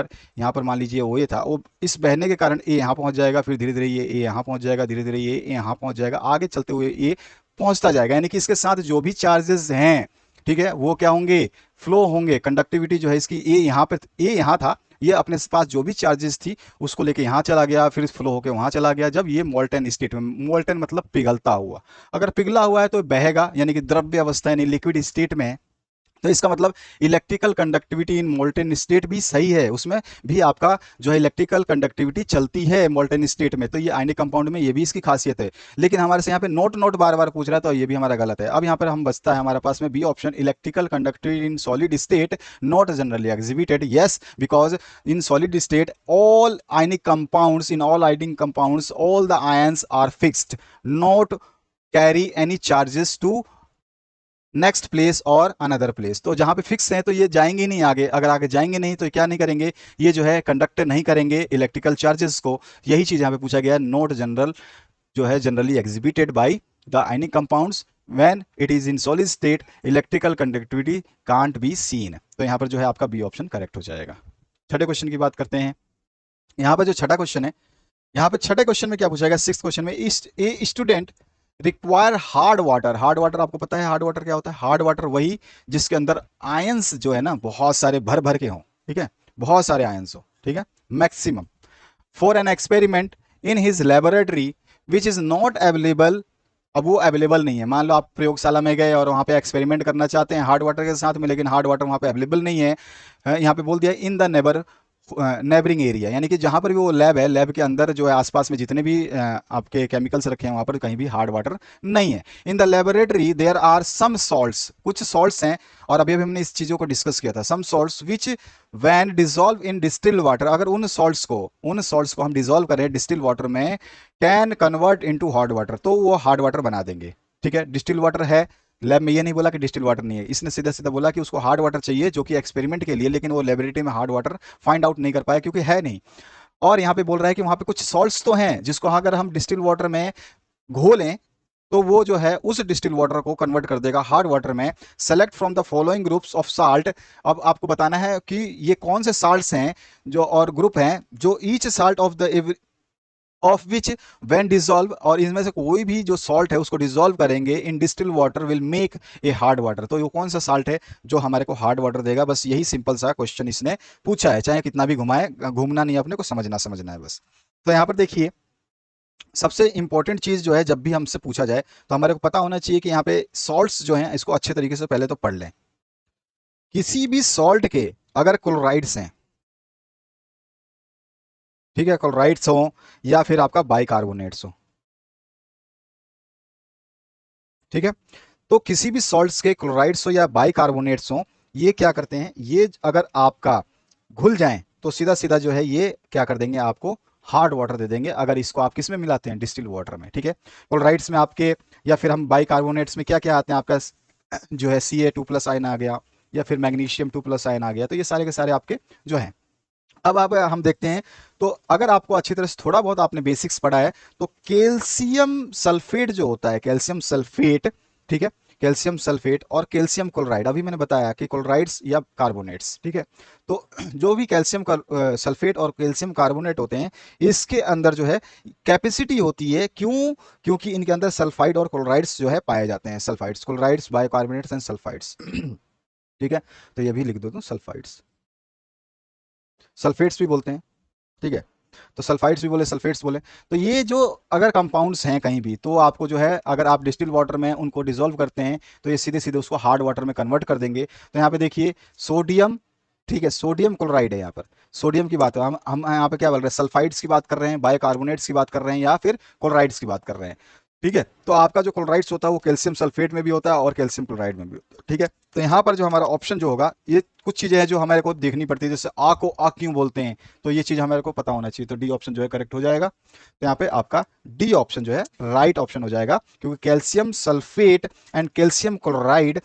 पर मान लीजिए वो ए था, वो इस बहने के कारण ए यहाँ पहुंच जाएगा, फिर धीरे धीरे ये ए यहाँ पहुंच जाएगा, धीरे धीरे ये ए यहाँ पहुंच जाएगा, आगे चलते हुए ए पहुंचता जाएगा। यानी कि इसके साथ जो भी चार्जेस हैं, ठीक है, वो क्या होंगे, फ्लो होंगे। कंडक्टिविटी जो है इसकी ए यहाँ था, ये अपने पास जो भी चार्जेस थी उसको लेके यहाँ चला गया, फिर फ्लो होके वहां चला गया। जब ये मोल्टेन स्टेट में, मोल्टेन मतलब पिघलता हुआ, अगर पिघला हुआ है तो बहेगा, यानी कि द्रव्य अवस्था यानी लिक्विड स्टेट में है, तो इसका मतलब इलेक्ट्रिकल कंडक्टिविटी इन मोल्टेन स्टेट भी सही है, उसमें भी आपका जो है इलेक्ट्रिकल कंडक्टिविटी चलती है मोल्टेन स्टेट में। तो ये आयनिक कंपाउंड में ये भी इसकी खासियत है, लेकिन हमारे से यहाँ पे नोट नोट बार बार पूछ रहा है, तो ये भी हमारा गलत है। अब यहाँ पर हम बचता है हमारे पास में B option, electrical conductivity in solid state not generally exhibited. Yes, because in solid state all ionic compounds, in all ionic compounds all the ions are fixed, not carry any charges to next place और another place. तो जहां पे fix है तो ये जाएंगे नहीं आगे, अगर आगे जाएंगे नहीं तो क्या नहीं करेंगे, ये जो है कंडक्ट नहीं करेंगे इलेक्ट्रिकल चार्जेस को। यही चीज यहां पे पूछा गया है, नोट जनरल जो है generally exhibited by the ionic compounds when it is in solid state, electrical conductivity can't be seen. तो यहां पर जो है आपका बी ऑप्शन करेक्ट हो जाएगा। छठे क्वेश्चन की बात करते हैं। यहाँ पर जो छठा क्वेश्चन है, यहाँ पे छठे क्वेश्चन में क्या पूछा गया, सिक्स क्वेश्चन में, a student require hard water. Hard water आपको पता है हार्ड वाटर क्या होता है, हार्ड वाटर वही जिसके अंदर आयंस जो है ना बहुत सारे भर भर के हों, ठीक है, बहुत सारे आयंस हो, ठीक है, maximum, for an experiment in his laboratory which is not available. अब वो अवेलेबल नहीं है, मान लो आप प्रयोगशाला में गए और वहां पे एक्सपेरिमेंट करना चाहते हैं हार्ड वाटर के साथ में, लेकिन हार्ड वाटर वहां पे अवेलेबल नहीं है। यहाँ पे बोल दिया इन द नेबरिंग एरिया, यानी कि जहां पर भी वो लैब है, लैब के अंदर जो है आसपास में जितने भी आपके केमिकल्स रखे हैं वहां पर कहीं भी हार्ड वाटर नहीं है। In the laboratory there are some salts, कुछ सॉल्ट्स हैं, और अभी अभी हमने इस चीजों को डिस्कस किया था, some salts which when dissolve in distilled water, अगर उन सॉल्ट्स को हम डिसॉल्व करें डिस्टिल्ड वाटर में, can convert into hard water, तो वो हार्ड वाटर बना देंगे। ठीक है, डिस्टिल्ड वाटर है लैब में ये नहीं बोला कि डिस्टिल वाटर नहीं है, इसने सीधा सीधा बोला कि उसको हार्ड वाटर चाहिए जो कि एक्सपेरिमेंट के लिए, लेकिन वो लेबोरेटरी में हार्ड वाटर फाइंड आउट नहीं कर पाया क्योंकि है नहीं। और यहाँ पे बोल रहा है कि वहां पे कुछ सॉल्ट्स तो हैं जिसको अगर हम डिस्टिल वाटर में घोलें तो वो जो है उस डिस्टिल वाटर को कन्वर्ट कर देगा हार्ड वाटर में। Select from the following groups of salt. अब आपको बताना है कि ये कौन से साल्ट्स हैं जो और ग्रुप हैं जो each salt of which when dissolve, और इनमें से कोई भी जो सॉल्ट है उसको डिसॉल्व करेंगे in distil water will make a hard water. तो ये कौन सा साल्ट है जो हमारे को हार्ड वाटर देगा? बस यही सिंपल सा क्वेश्चन इसने पूछा है, चाहे कितना भी घुमाए, घूमना नहीं, अपने को समझना है बस। तो यहाँ पर देखिए, सबसे इंपॉर्टेंट चीज जो है जब भी हमसे पूछा जाए तो हमारे को पता होना चाहिए कि यहाँ पे सॉल्ट्स जो हैं इसको अच्छे तरीके से पहले तो पढ़ लें। किसी भी सॉल्ट के अगर क्लोराइड्स हैं, ठीक है, क्लोराइड्स हो या फिर आपका बाइकार्बोनेट्स हो, ठीक है, तो किसी भी सॉल्ट्स के क्लोराइड्स हो या बाइकार्बोनेट्स हो, ये क्या करते हैं, ये अगर आपका घुल जाएं तो सीधा सीधा जो है ये क्या कर देंगे, आपको हार्ड वाटर दे देंगे अगर इसको आप किस में मिलाते हैं, डिस्टिल वाटर में, ठीक है। क्लोराइड्स में आपके, या फिर हम बाइकार्बोनेट्स में क्या क्या आते हैं, आपका जो है Ca2+ आयन आ गया, या फिर मैग्नीशियम 2+ आयन आ गया, तो ये सारे के सारे आपके जो हैं। अब आप हम देखते हैं, तो अगर आपको अच्छी तरह से थोड़ा बहुत आपने बेसिक्स पढ़ा है तो कैल्शियम सल्फेट जो होता है, कैल्शियम सल्फेट, ठीक है, कैल्शियम सल्फेट और कैल्शियम क्लोराइड, अभी मैंने बताया कि क्लोराइड्स या कार्बोनेट्स, ठीक है, तो जो भी कैल्शियम सल्फेट और कैल्शियम कार्बोनेट होते हैं इसके अंदर जो है कैपेसिटी होती है, क्यों, क्योंकि इनके अंदर सल्फाइड और क्लोराइड्स जो है पाए जाते हैं, सल्फाइड्स, क्लोराइड्स, बायोकार्बोनेट्स एंड सल्फाइड्स ठीक है, तो ये भी लिख दो, सल्फाइड्स, सल्फेट्स भी बोलते हैं, ठीक है, तो सल्फाइड्स भी बोले, सल्फेट्स बोले। तो ये जो अगर कंपाउंड्स हैं कहीं भी, तो आपको जो है अगर आप डिस्टिल वाटर में उनको डिसॉल्व करते हैं तो ये सीधे सीधे उसको हार्ड वाटर में कन्वर्ट कर देंगे। तो यहाँ पे देखिए सोडियम, ठीक है, सोडियम क्लोराइड है यहाँ पर, सोडियम की बात है, हम यहाँ पे क्या बोल रहे हैं, सल्फाइड्स की बात कर रहे हैं, बाइकार्बोनेट्स की बात कर रहे हैं, या फिर क्लोराइड्स की बात कर रहे हैं, ठीक है। तो आपका जो क्लोराइड्स होता है वो कैल्शियम सल्फेट में भी होता है और कैल्शियम क्लोराइड में भी होता है, ठीक है। तो यहाँ पर जो हमारा ऑप्शन जो होगा, ये कुछ चीजें हैं जो हमारे को देखनी पड़ती है, जैसे आ को आ क्यों बोलते हैं, तो ये चीज हमारे को पता होना चाहिए, तो डी ऑप्शन जो है करेक्ट हो जाएगा। तो यहाँ पे आपका डी ऑप्शन जो है राइट ऑप्शन हो जाएगा, क्योंकि calcium sulphate and calcium chloride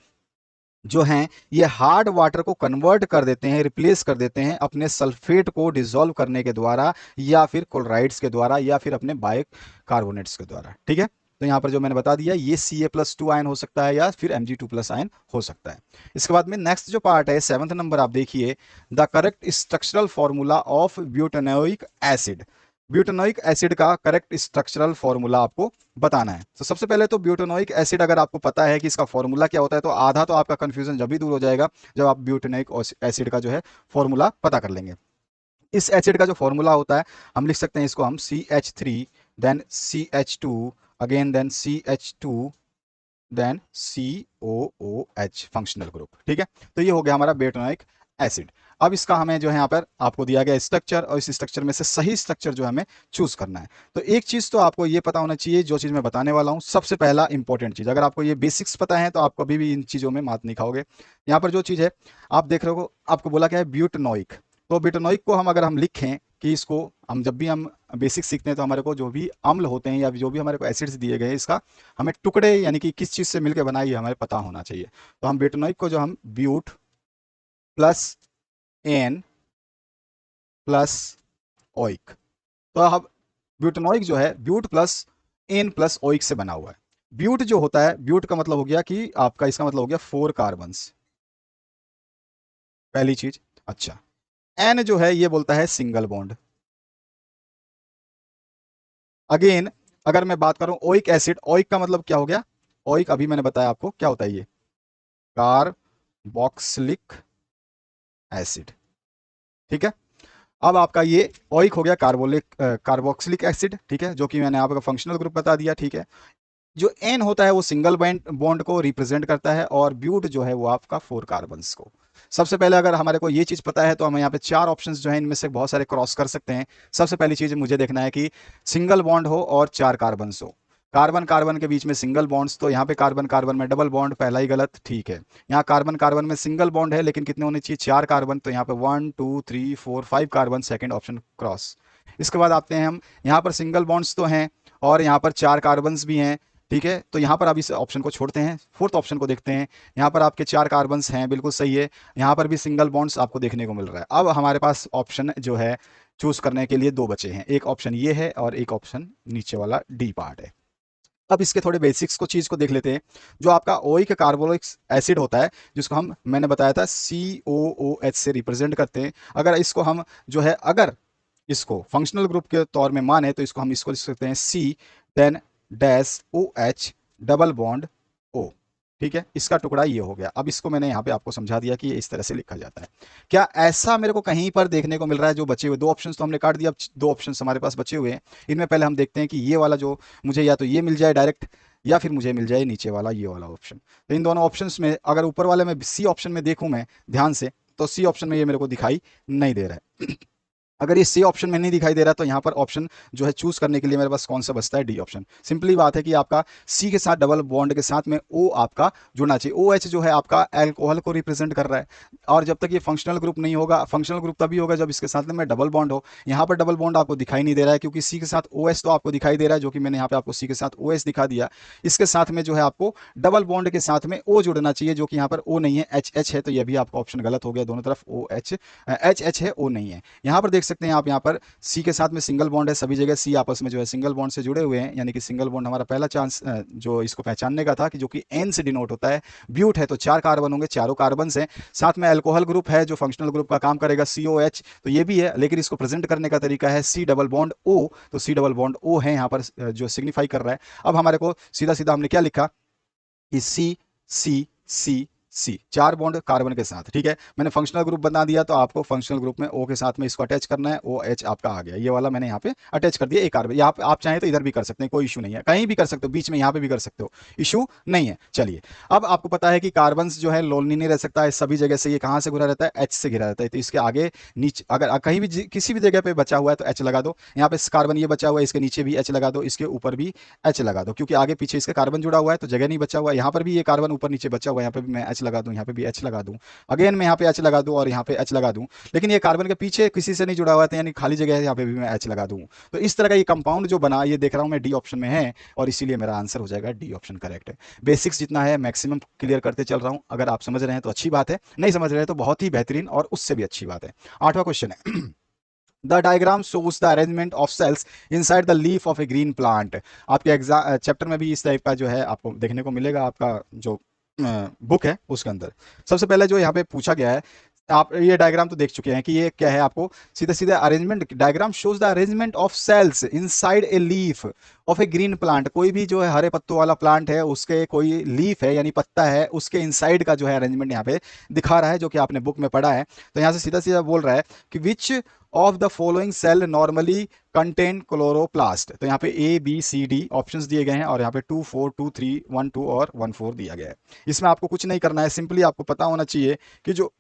जो हैं ये हार्ड वाटर को कन्वर्ट कर देते हैं, रिप्लेस कर देते हैं अपने सल्फेट को डिसॉल्व करने के द्वारा, या फिर क्लोराइड्स के द्वारा, या फिर अपने बाइकार्बोनेट्स के द्वारा, ठीक है। तो यहाँ पर जो मैंने बता दिया, ये Ca+2 आयन हो सकता है या फिर Mg2+ आयन हो सकता है। इसके बाद में नेक्स्ट जो पार्ट है 7th नंबर, आप देखिए, the correct structural formula of butanoic acid. Butanoic acid का करेक्ट स्ट्रक्चरल फॉर्मूला आपको बताना है। तो सबसे पहले तो ब्यूटेनोइक एसिड अगर आपको पता है कि इसका फॉर्मूला क्या होता है, तो आधा तो आपका कंफ्यूजन जब भी दूर हो जाएगा जब आप ब्यूटेनोइक एसिड का जो है फॉर्मूला पता कर लेंगे। इस एसिड का जो फॉर्मूला होता है, हम लिख सकते हैं इसको हम CH3 then CH2 again then CH2 then COOH functional group, ठीक है। तो ये हो गया हमारा ब्यूटेनोइक एसिड। अब इसका हमें जो है यहाँ पर आपको दिया गया स्ट्रक्चर, और इस स्ट्रक्चर में से सही स्ट्रक्चर जो हमें चूज करना है। तो एक चीज तो आपको ये पता होना चाहिए, जो चीज मैं बताने वाला हूँ सबसे पहला इंपॉर्टेंट चीज, अगर आपको ये बेसिक्स पता है तो आप कभी भी इन चीजों में मात नहीं खाओगे। यहाँ पर जो चीज है आप देख रहे हो, आपको बोला क्या है, ब्यूटेनोइक, तो ब्यूटेनोइक को हम अगर हम लिखें कि इसको हम जब भी हम बेसिक सीखते हैं तो हमारे को जो भी अम्ल होते हैं या जो भी हमारे को एसिड्स दिए गए हैं, इसका हमें टुकड़े यानी कि किस चीज से मिलकर बना ये हमें पता होना चाहिए। तो हम ब्यूटेनोइक को जो हम but plus ane plus oic, तो अब ब्यूटेनोइक जो है but plus ane plus oic से बना हुआ है। ब्यूट जो होता है, ब्यूट का मतलब हो गया कि आपका, इसका मतलब हो गया 4 कार्बन्स, पहली चीज। अच्छा, एन जो है ये बोलता है सिंगल बॉन्ड। अगेन अगर मैं बात करूं ओइक एसिड, ओइक का मतलब क्या हो गया, ओइक अभी मैंने बताया आपको क्या होता है, ये कार्बोक्सिलिक एसिड, ठीक है। अब आपका ये ओइक हो गया कार्बोक्सिलिक एसिड, ठीक है, जो कि मैंने आपका फंक्शनल ग्रुप बता दिया, ठीक है। जो एन होता है वो सिंगल बॉन्ड को रिप्रेजेंट करता है, और ब्यूट जो है वो आपका 4 कार्बन्स को। सबसे पहले अगर हमारे को ये चीज पता है तो हम यहाँ पे 4 ऑप्शंस जो है इनमें से बहुत सारे क्रॉस कर सकते हैं। सबसे पहली चीज मुझे देखना है कि सिंगल बॉन्ड हो और 4 कार्बन्स हो, कार्बन कार्बन के बीच में सिंगल बॉन्ड्स, तो यहाँ पे कार्बन कार्बन में डबल बॉन्ड, पहला ही गलत, ठीक है। यहाँ कार्बन कार्बन में सिंगल बॉन्ड है लेकिन कितने होने चाहिए, 4 कार्बन, तो यहाँ पे 1 2 3 4 5 कार्बन, सेकेंड ऑप्शन क्रॉस। इसके बाद आते हैं हम, यहाँ पर सिंगल बॉन्ड्स तो हैं और यहाँ पर 4 कार्बन्स भी हैं, ठीक है, तो यहाँ पर आप इस ऑप्शन को छोड़ते हैं, फोर्थ ऑप्शन को देखते हैं। यहाँ पर आपके 4 कार्बन्स हैं, बिल्कुल सही है। यहाँ पर भी सिंगल बॉन्ड्स आपको देखने को मिल रहा है। अब हमारे पास ऑप्शन जो है चूज करने के लिए 2 बचे हैं, एक ऑप्शन ये है और एक ऑप्शन नीचे वाला डी पार्ट है। अब इसके थोड़े बेसिक्स को चीज को देख लेते हैं। जो आपका ओइक कार्बोनिक एसिड होता है, जिसको हम मैंने बताया था COOH से रिप्रेजेंट करते हैं। अगर इसको हम जो है अगर इसको फंक्शनल ग्रुप के तौर में माने तो इसको हम इसको लिख सकते हैं C10-OH डबल बॉन्ड O। ठीक है, इसका टुकड़ा ये हो गया। अब इसको मैंने यहाँ पे आपको समझा दिया कि ये इस तरह से लिखा जाता है। क्या ऐसा मेरे को कहीं पर देखने को मिल रहा है? जो बचे हुए 2 ऑप्शंस तो हमने काट दिया, अब 2 ऑप्शंस हमारे पास बचे हुए हैं। इनमें पहले हम देखते हैं कि ये वाला जो मुझे या तो ये मिल जाए डायरेक्ट, या फिर मुझे मिल जाए नीचे वाला ये वाला ऑप्शन। तो इन दोनों ऑप्शंस में अगर ऊपर वाले में सी ऑप्शन में देखूं मैं ध्यान से, तो सी ऑप्शन में ये मेरे को दिखाई नहीं दे रहा है। अगर ये सी ऑप्शन में नहीं दिखाई दे रहा तो यहाँ पर ऑप्शन जो है चूज करने के लिए मेरे पास कौन सा बचता है? D option. सिंपली बात है कि आपका सी के साथ डबल बॉन्ड के साथ में ओ आपका जुड़ना चाहिए। ओ एच जो है आपका अल्कोहल को रिप्रेजेंट कर रहा है, और जब तक ये फंक्शनल ग्रुप नहीं होगा, फंक्शनल ग्रुप तभी होगा जब इसके साथ में डबल बॉन्ड हो। यहाँ पर डबल बॉन्ड आपको दिखाई नहीं दे रहा है, क्योंकि सी के साथ ओ एच तो आपको दिखाई दे रहा है, जो कि मैंने यहाँ पे आपको सी के साथ ओ एच दिखा दिया। इसके साथ में जो है आपको डबल बॉन्ड के साथ में ओ जुड़ना चाहिए, जो कि यहाँ पर ओ नहीं है, एच एच है। तो यह भी आपका ऑप्शन गलत हो गया, दोनों तरफ ओ एच एच है, ओ नहीं है। यहाँ पर देख सकते हैं आप, यहाँ पर सी के साथ में सिंगल बॉन्ड है, सभी जगह सी आपस में जो है सिंगल बॉन्ड से जुड़े हुए हैं, यानी कि सिंगल बॉन्ड हमारा पहला चांस जो इसको पहचानने का था, कि जो कि एन से डिनोट होता है। ब्यूट है तो 4 कार्बन होंगे, चारों कार्बन से। साथ में अल्कोहल ग्रुप है जो फंक्शनल ग्रुप का काम करेगा, COH, तो ये भी है, लेकिन इसको प्रेजेंट करने का तरीका है सी डबल बॉन्ड ओ। तो सी डबल बॉन्ड ओ है यहाँ पर जो सिग्निफाई कर रहा है। अब हमारे को सीधा सीधा हमने क्या लिखा कि सी सी सी सी 4 बॉन्ड कार्बन के साथ। ठीक है, मैंने फंक्शनल ग्रुप बना दिया, तो आपको फंक्शनल ग्रुप में ओ के साथ में इसको अटैच करना है। OH आपका आ गया, ये वाला मैंने यहाँ पे अटैच कर दिया एक कार्बन। यहाँ पे आप चाहें तो इधर भी कर सकते हैं, कोई इशू नहीं है, कहीं भी कर सकते हो, बीच में यहाँ पे भी कर सकते हो, इशू नहीं है। चलिए, अब आपको पता है कि कार्बन जो है लोनली नहीं रह सकता है, सभी जगह से ये कहाँ से घिरा रहता है? H से घिरा रहता है। तो इसके आगे नीचे अगर कहीं भी किसी भी जगह पे बचा हुआ है तो H लगा दो। यहाँ पे कार्बन ये बचा हुआ है, इसके नीचे भी H लगा दो, इसके ऊपर भी H लगा दो, क्योंकि आगे पीछे इसका कार्बन जुड़ा हुआ है तो जगह नहीं बचा हुआ है। यहाँ पर भी ये कार्बन ऊपर नीचे बचा हुआ है, यहाँ पे भी मैं H लगा दूं, यहाँ पे भी H लगा दूं, अगेन मैं यहाँ पे H लगा दूं और यहाँ पे H लगा दूं। लेकिन ये कार्बन के पीछे किसी से नहीं जुड़ा हुआ था, यानी खाली जगह है, यहाँ पे भी मैं H लगा दूं। तो इस तरह का ये कंपाउंड जो बना, ये देख रहा हूं मैं डी ऑप्शन में है, और इसीलिए मेरा आंसर हो जाएगा डी ऑप्शन करेक्ट है। बेसिक्स जितना है मैक्सिमम क्लियर करते चल रहा हूं, अगर आप समझ रहे हैं तो अच्छी बात है, नहीं समझ रहे हैं तो बहुत ही बेहतरीन और उससे भी अच्छी बात है। 8वां क्वेश्चन है The diagram shows the arrangement of cells inside the leaf of a green plant। आपके एग्जाम चैप्टर में भी इस टाइप का जो है आपको देखने को मिलेगा, आपका जो बुक है उसके अंदर। सबसे पहले जो यहाँ पे पूछा गया है, आप ये डायग्राम तो देख चुके हैं कि ये क्या है, आपको सीधा सीधा arrangement diagram shows the arrangement of cells inside a leaf of a green plant. कोई भी जो है हरे पत्तों वाला प्लांट है, उसके कोई लीफ है यानी पत्ता है, उसके इनसाइड का जो है अरेंजमेंट यहाँ पे दिखा रहा है, जो कि आपने बुक में पढ़ा है। तो यहाँ से सीधा सीधा बोल रहा है कि which of the following cell normally contain chloroplast. तो यहाँ पे ABCD ऑप्शंस दिए गए हैं, और यहाँ पे 2 4 2 3 1 2 और 1 4 दिया गया है। इसमें आपको कुछ नहीं करना है, सिंपली आपको पता होना चाहिए कि जो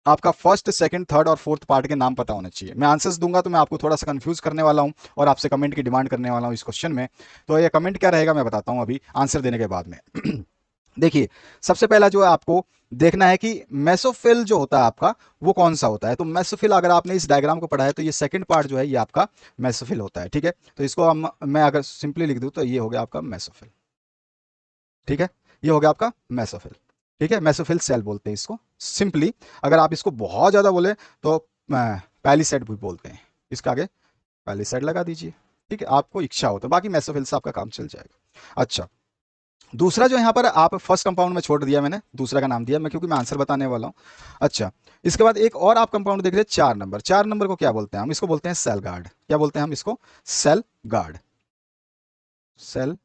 आपका फर्स्ट, सेकंड, थर्ड और फोर्थ पार्ट के नाम पता होना चाहिए। मैं आंसर्स दूंगा तो मैं आपको थोड़ा सा कंफ्यूज करने वाला हूं, और आपसे कमेंट की डिमांड करने वाला हूं इस क्वेश्चन में। तो ये कमेंट क्या रहेगा मैं बताता हूं अभी आंसर देने के बाद में। देखिए, सबसे पहला जो है आपको देखना है कि मेसोफिल जो होता है आपका वो कौन सा होता है। तो मेसोफिल अगर आपने इस डायग्राम को पढ़ा है तो ये सेकंड पार्ट जो है ये आपका मेसोफिल होता है। ठीक है, तो इसको मैं अगर सिंपली लिख दूं तो ये हो गया आपका मेसोफिल। ठीक है, ये हो गया आपका मेसोफिल। ठीक है, मेसोफिल सेल बोलते हैं इसको सिंपली। अगर आप इसको बहुत ज्यादा बोले तो पैलिसेड भी बोलते हैं, इसके आगे पैलिसेड लगा दीजिए। ठीक है, आपको इच्छा हो तो, बाकी मेसोफिल से आपका काम चल जाएगा। अच्छा, दूसरा जो यहाँ पर आप फर्स्ट कंपाउंड में छोड़ दिया मैंने, दूसरा का नाम दिया मैं क्योंकि मैं आंसर बताने वाला हूँ। अच्छा, इसके बाद एक और आप कंपाउंड देख रहे हैं 4 नंबर। 4 नंबर को क्या बोलते हैं हम? इसको बोलते हैं सेल गार्ड। क्या बोलते हैं हम इसको? Cell guard. Cell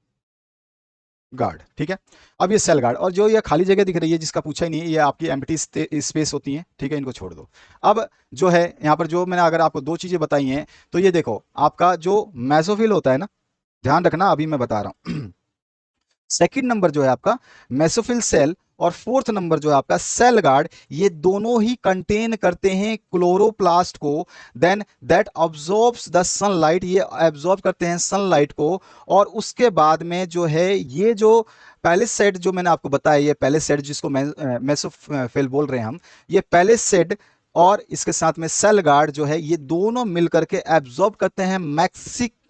guard. ठीक है, अब ये सेल गार्ड, और जो ये खाली जगह दिख रही है जिसका पूछा ही नहीं, ये आपकी एम्प्टी स्पेस होती है। ठीक है, इनको छोड़ दो। अब जो है यहाँ पर जो मैंने अगर आपको 2 चीजें बताई हैं, तो ये देखो आपका जो मेसोफिल होता है ना, ध्यान रखना अभी मैं बता रहा हूँ। सेकंड नंबर जो है आपका मेसोफिल सेल, और फोर्थ नंबर जो है आपका सेल गार्ड, ये दोनों ही कंटेन करते हैं क्लोरोप्लास्ट को। Then that absorbs the sunlight, ये एब्जॉर्ब करते हैं सनलाइट को। और उसके बाद में जो है ये जो पैलिसेड जो मैंने आपको बताया, ये पैलिसेड जिसको मेसोफिल बोल रहे हैं हम, ये पैलिसेड और इसके साथ में सेल गार्ड जो है, ये दोनों मिलकर के एब्जॉर्ब करते हैं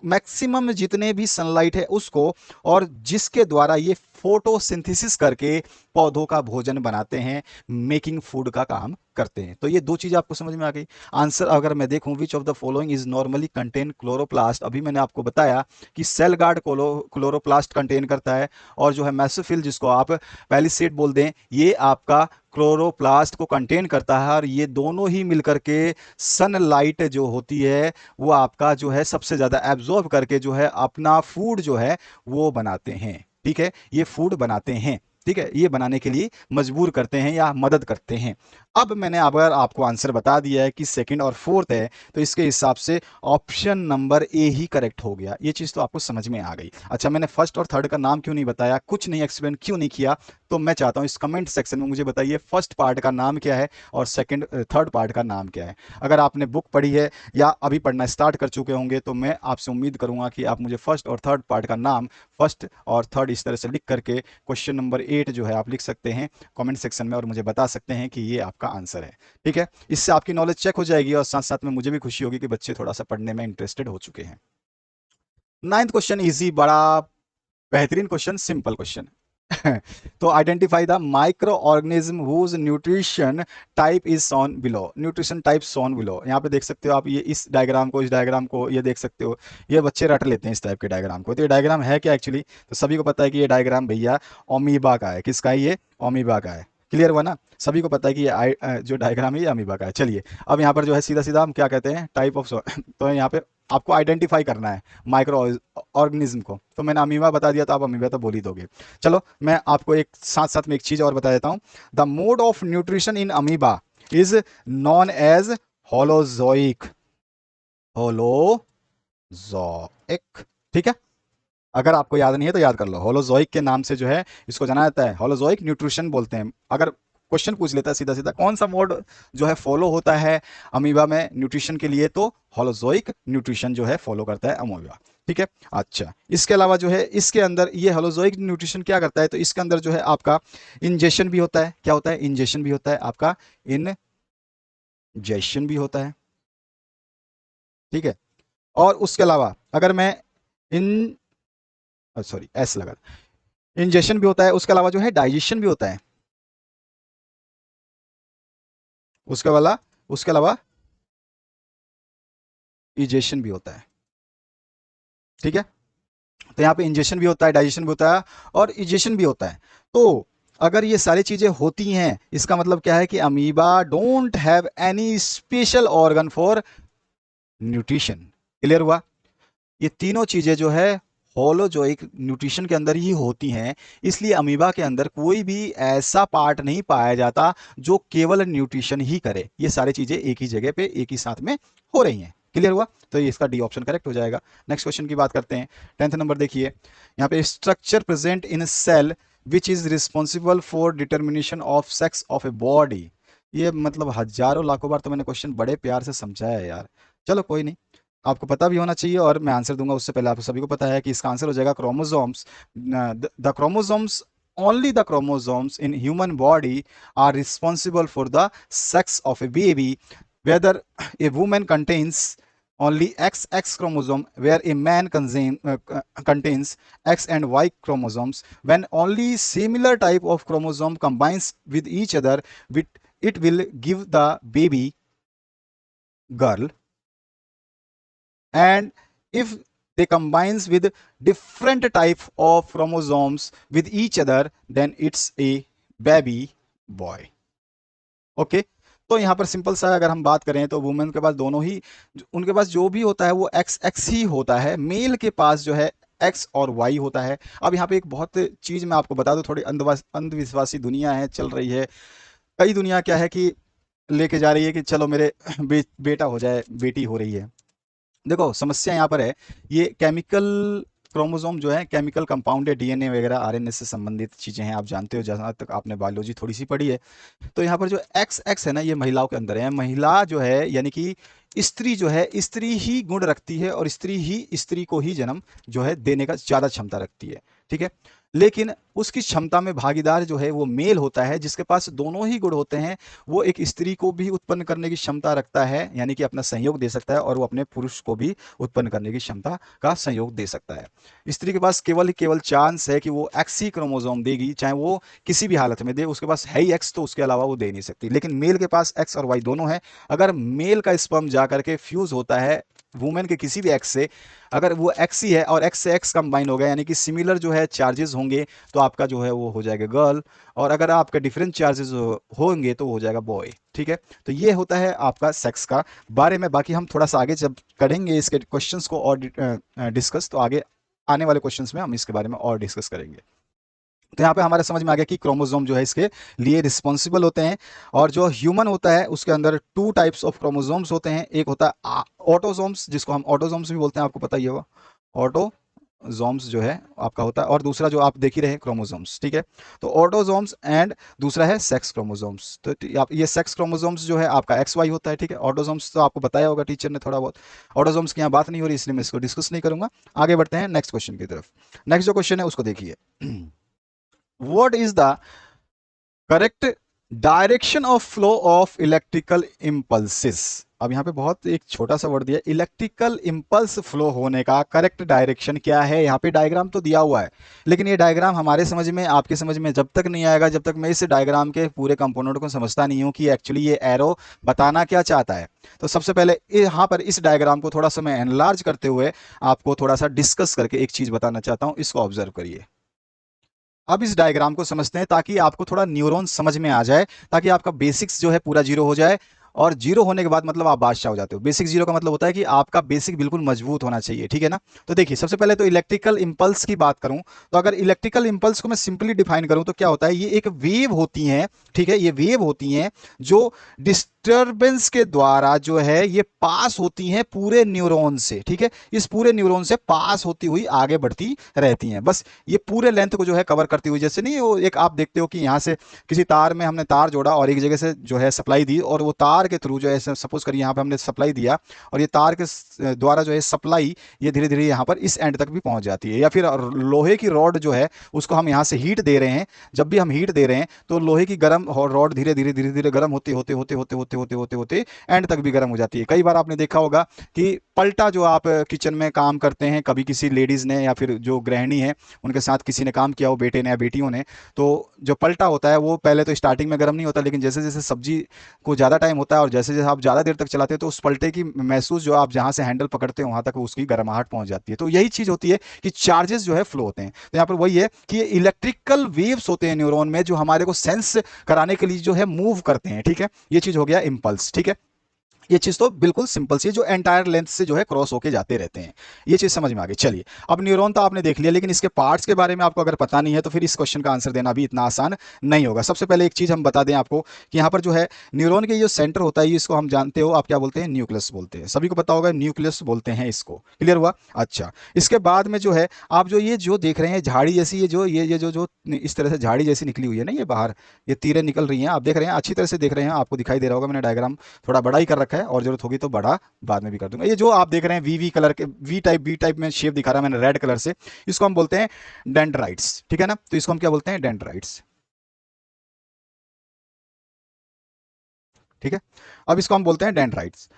मैक्सिमम जितने भी सनलाइट है उसको, और जिसके द्वारा ये फोटोसिंथेसिस करके पौधों का भोजन बनाते हैं, मेकिंग फूड का काम करते हैं। तो ये दो चीज़ आपको समझ में आ गई। आंसर अगर मैं देखूं, विच of the following is normally contain chloroplast, अभी मैंने आपको बताया कि सेल गार्ड क्लोरोप्लास्ट कंटेन करता है, और जो है मैसोफिल जिसको आप पैलिसेड बोल दें, ये आपका क्लोरोप्लास्ट को कंटेन करता है, और ये दोनों ही मिलकर के सनलाइट जो होती है वो आपका जो है सबसे ज़्यादा एब्जॉर्ब करके जो है अपना फूड जो है वो बनाते हैं। ठीक है, ये फूड बनाते हैं, ठीक है, ये बनाने के लिए मजबूर करते हैं या मदद करते हैं। अब मैंने अगर आपको आंसर बता दिया है कि सेकंड और फोर्थ है, तो इसके हिसाब से option number A he correct हो गया। ये चीज़ तो आपको समझ में आ गई। अच्छा, मैंने फर्स्ट और थर्ड का नाम क्यों नहीं बताया, कुछ नहीं एक्सप्लेन क्यों नहीं किया, तो मैं चाहता हूं इस कमेंट सेक्शन में मुझे बताइए फर्स्ट पार्ट का नाम क्या है और सेकंड थर्ड पार्ट का नाम क्या है। अगर आपने बुक पढ़ी है या अभी पढ़ना स्टार्ट कर चुके होंगे तो मैं आपसे उम्मीद करूंगा कि आप मुझे फर्स्ट और थर्ड पार्ट का नाम, फर्स्ट और थर्ड इस तरह से लिख करके क्वेश्चन नंबर 8 जो है आप लिख सकते हैं कमेंट सेक्शन में, और मुझे बता सकते हैं कि ये आपका आंसर है। ठीक है, इससे आपकी नॉलेज चेक हो जाएगी और साथ साथ में मुझे भी खुशी होगी कि बच्चे थोड़ा सा पढ़ने में इंटरेस्टेड हो चुके हैं। 9th क्वेश्चन इजी, बड़ा बेहतरीन क्वेश्चन, सिंपल क्वेश्चन। तो identify the microorganism whose nutrition type is shown below. Nutrition type shown below, यहाँ पे देख सकते हो आप, ये इस डायग्राम को ये देख सकते हो। ये बच्चे रट लेते हैं इस टाइप के डायग्राम को। तो ये डायग्राम है क्या एक्चुअली, तो सभी को पता है कि ये डायग्राम भैया अमीबा का है। किसका है ये, अमीबा का है। क्लियर हुआ ना, सभी को पता है कि ये जो डायग्राम है ये अमीबा का है। चलिए अब यहाँ पर जो है सीधा सीधा हम क्या कहते हैं, टाइप ऑफ तो यहाँ पे आपको आइडेंटिफाई करना है माइक्रो ऑर्गेनिज्म को। तो मैंने अमीबा बता दिया तो आप अमीबा तो बोल ही दोगे। चलो मैं आपको एक साथ साथ में एक चीज और बता देता हूं। The mode of nutrition in amoeba is known as holozoic. Holozoic, ठीक है, अगर आपको याद नहीं है तो याद कर लो। होलोजोइक के नाम से जो है इसको जाना जाता है, होलोजोइक न्यूट्रिशन बोलते हैं। अगर क्वेश्चन पूछ लेता है सीधा सीधा कौन सा मोड जो है फॉलो होता है अमीबा में न्यूट्रिशन के लिए, तो होलोजोइक न्यूट्रिशन जो है फॉलो करता है अमीबा। ठीक है, अच्छा, इसके अलावा जो है इसके अंदर ये होलोजोइक न्यूट्रिशन क्या करता है, तो इसके अंदर जो है आपका इंजेशन भी होता है। क्या होता है, इंजेशन भी होता है, आपका इंजेशन भी होता है। ठीक है, और उसके अलावा अगर मैं इन सॉरी एस लगा, इंजेशन भी होता है, उसके अलावा जो है डाइजेशन भी होता है। उसके अलावा इजेशन भी होता है। ठीक है, तो यहाँ पे इंजेशन भी होता है, डाइजेशन भी होता है और इजेशन भी होता है। तो अगर ये सारी चीजें होती हैं, इसका मतलब क्या है कि amoeba don't have any special organ for nutrition. Clear हुआ, ये तीनों चीजें जो है होलोजोइक न्यूट्रिशन के अंदर ही होती हैं। इसलिए अमीबा के अंदर कोई भी ऐसा पार्ट नहीं पाया जाता जो केवल न्यूट्रिशन ही करे। ये सारी चीजें एक ही जगह पे एक ही साथ में हो रही हैं। क्लियर हुआ, तो ये इसका डी ऑप्शन करेक्ट हो जाएगा। नेक्स्ट क्वेश्चन की बात करते हैं। 10th नंबर देखिए, यहाँ पे structure present in cell which is responsible for determination of sex of a body. ये मतलब हजारों लाखों बार तो मैंने क्वेश्चन बड़े प्यार से समझाया है यार। चलो कोई नहीं, आपको पता भी होना चाहिए और मैं आंसर दूंगा उससे पहले आप सभी को पता है कि इसका आंसर हो जाएगा chromosomes. The chromosomes, only the chromosomes in human body are responsible for the sex of a baby, whether a woman contains only XX chromosome where a man contains X and Y chromosomes. When only similar type of chromosome combines with each other, it will give the baby girl, and if they combines with different type of chromosomes with each other, then it's a baby boy. Okay, तो यहाँ पर simple सा अगर हम बात करें तो women के पास दोनों ही, उनके पास जो भी होता है वो एक्स एक्स ही होता है। मेल के पास जो है एक्स और वाई होता है। अब यहाँ पे एक बहुत चीज मैं आपको बता दूं, थोड़ी अंधविश्वासी दुनिया है चल रही है। कई दुनिया क्या है कि लेके जा रही है कि चलो मेरे बेटा हो जाए, बेटी हो रही है। देखो समस्या यहाँ पर है, ये केमिकल क्रोमोसोम जो है केमिकल कंपाउंड है, डीएनए वगैरह आरएनए से संबंधित चीजें हैं, आप जानते हो जहां तक आपने बायोलॉजी थोड़ी सी पढ़ी है। तो यहाँ पर जो एक्स एक्स है ना, ये महिलाओं के अंदर है। महिला जो है यानी कि स्त्री जो है, स्त्री ही गुण रखती है और स्त्री ही स्त्री को ही जन्म जो है देने का ज्यादा क्षमता रखती है। ठीक है। लेकिन उसकी क्षमता में भागीदार जो है वो मेल होता है, जिसके पास दोनों ही गुण होते हैं। वो एक स्त्री को भी उत्पन्न करने की क्षमता रखता है, यानी कि अपना सहयोग दे सकता है, और वो अपने पुरुष को भी उत्पन्न करने की क्षमता का सहयोग दे सकता है। स्त्री के पास केवल चांस है कि वो एक्स ही क्रोमोसोम देगी, चाहे वो किसी भी हालत में दे, उसके पास है ही एक्स, तो उसके अलावा वो दे नहीं सकती। लेकिन मेल के पास एक्स और वाई दोनों है। अगर मेल का स्पर्म जा करके फ्यूज होता है वुमेन के किसी भी एक्स से, अगर वो एक्स ही है और एक्स से एक्स कंबाइन हो गया, यानी कि सिमिलर जो है चार्जेस होंगे, तो आपका जो है वो हो जाएगा गर्ल। और अगर आपका डिफरेंट चार्जेस होंगे तो वो हो जाएगा बॉय। ठीक है। तो ये होता है आपका सेक्स का बारे में। बाकी हम थोड़ा सा आगे जब करेंगे इसके क्वेश्चंस को और डिस्कस, तो आगे आने वाले क्वेश्चंस में हम इसके बारे में और डिस्कस करेंगे। तो यहाँ पे हमारे समझ में आ गया कि क्रोमोसोम जो है इसके लिए रिस्पॉन्सिबल होते हैं। और जो ह्यूमन होता है उसके अंदर टू टाइप्स ऑफ क्रोमोसोम्स होते हैं। एक होता है ऑटोसोम्स, जिसको हम ऑटोसोम्स भी बोलते हैं, आपको पता ही होगा। ऑटोजोम्स जो है आपका होता है, और दूसरा जो आप देख ही रहे हैं क्रोमोसोम्स। ठीक है। तो ऑटोजोम्स एंड दूसरा है सेक्स क्रोमोसोम्स। तो आप ये सेक्स क्रोमोसोम्स जो है आपका एक्स वाई होता है। ठीक है। ऑटोजोम्स तो आपको बताया होगा टीचर ने थोड़ा बहुत। ऑटोजोम्स की यहाँ बात नहीं हो रही, इसलिए मैं इसको डिस्कस नहीं करूंगा। आगे बढ़ते हैं नेक्स्ट क्वेश्चन की तरफ। नेक्स्ट जो क्वेश्चन है उसको देखिए। What is the correct direction of flow of electrical impulses? अब यहाँ पे बहुत एक छोटा सा वर्ड दिया, इलेक्ट्रिकल इम्पल्स फ्लो होने का करेक्ट डायरेक्शन क्या है। यहाँ पे डायग्राम तो दिया हुआ है, लेकिन ये डायग्राम हमारे समझ में, आपके समझ में जब तक नहीं आएगा, जब तक मैं इस डायग्राम के पूरे कंपोनेंट को समझता नहीं हूँ कि एक्चुअली ये एरो बताना क्या चाहता है। तो सबसे पहले यहाँ पर इस डायग्राम को थोड़ा सा मैं एनलार्ज करते हुए आपको थोड़ा सा डिस्कस करके एक चीज बताना चाहता हूँ। इसको ऑब्जर्व करिए। अब इस डायग्राम को समझते हैं ताकि आपको थोड़ा न्यूरॉन समझ में आ जाए, ताकि आपका बेसिक्स जो है पूरा जीरो हो जाए। और जीरो होने के बाद मतलब आप बादशाह हो जाते हो। बेसिक जीरो का मतलब होता है कि आपका बेसिक बिल्कुल मजबूत होना चाहिए। ठीक है ना। तो देखिए, सबसे पहले तो इलेक्ट्रिकल इंपल्स की बात करूं, तो अगर इलेक्ट्रिकल इंपल्स को मैं सिंपली डिफाइन करूं तो क्या होता है, ये एक वेव होती है। ठीक है। ये वेव होती हैं जो डिस्टरबेंस के द्वारा जो है ये पास होती हैं पूरे न्यूरॉन से। ठीक है। इस पूरे न्यूरॉन से पास होती हुई आगे बढ़ती रहती हैं। बस ये पूरे लेंथ को जो है कवर करती हुई, जैसे नहीं वो एक आप देखते हो कि यहाँ से किसी तार में हमने तार जोड़ा और एक जगह से जो है सप्लाई दी, और वो तार के थ्रू जो है सपोज करिए यहाँ पे हमने सप्लाई दिया, और ये तार के द्वारा जो है सप्लाई ये धीरे धीरे यहाँ पर इस एंड तक भी पहुंच जाती है। या फिर लोहे की रॉड जो है उसको हम यहाँ से हीट दे रहे हैं, जब भी हम हीट दे रहे हैं तो लोहे की गर्म रॉड धीरे धीरे धीरे धीरे गर्म होते होते होते होते होते होते होते होते एंड तक भी गर्म हो जाती है। कई बार आपने देखा होगा कि पलटा जो आप किचन में काम करते हैं, कभी किसी लेडीज ने या फिर जो गृहिणी है उनके साथ किसी ने काम किया हो, बेटे ने या बेटियों ने, तो जो पलटा होता है वो पहले तो स्टार्टिंग में गर्म नहीं होता, लेकिन जैसे जैसे सब्जी को ज़्यादा टाइम होता है और जैसे जैसे आप ज़्यादा देर तक चलाते हो तो उस पलटे की महसूस जो आप जहाँ से हैंडल पकड़ते हो वहाँ तक उसकी गर्माहट पहुँच जाती है। तो यही चीज़ होती है कि चार्जेस जो है फ्लो होते हैं। तो यहाँ पर वही है कि ये इलेक्ट्रिकल वेव्स होते हैं न्यूरॉन में, जो हमारे को सेंस कराने के लिए जो है मूव करते हैं। ठीक है। ये चीज़ हो गया इम्पल्स। ठीक है। ये चीज तो बिल्कुल सिंपल सी है, जो एंटायर लेंथ से जो है क्रॉस होके जाते रहते हैं। ये चीज समझ में आ गई। चलिए, अब न्यूरॉन तो आपने देख लिया, लेकिन इसके पार्ट्स के बारे में आपको अगर पता नहीं है तो फिर इस क्वेश्चन का आंसर देना भी इतना आसान नहीं होगा। सबसे पहले एक चीज हम बता दें आपको कि यहाँ पर जो है न्यूरॉन के जो सेंटर होता है, इसको हम जानते हो, आप क्या बोलते हैं, न्यूक्लियस बोलते हैं। सभी को पता होगा न्यूक्लियस बोलते हैं इसको। क्लियर हुआ। अच्छा, इसके बाद में जो है आप जो ये जो देख रहे हैं झाड़ी जैसी, ये जो जो इस तरह से झाड़ी जैसी निकली हुई है ना, ये बाहर ये तीरें निकल रही हैं, आप देख रहे हैं, अच्छी तरह से देख रहे हैं, आपको दिखाई दे रहा होगा। मैंने डायग्राम थोड़ा बड़ा ही कर रखा है, और जरूरत होगी तो बड़ा बाद में भी कर दूंगा। ये जो आप देख रहे हैं वी वी कलर के, वी टाइप में शेप दिखा रहा है मैंने रेड कलर से, इसको हम बोलते हैं डेंड्राइट्स। ठीक है ना। तो इसको हम क्या बोलते हैं, डेंड्राइट्स। ठीक है। अब इसको हम बोलते हैं डेंड्राइट्स।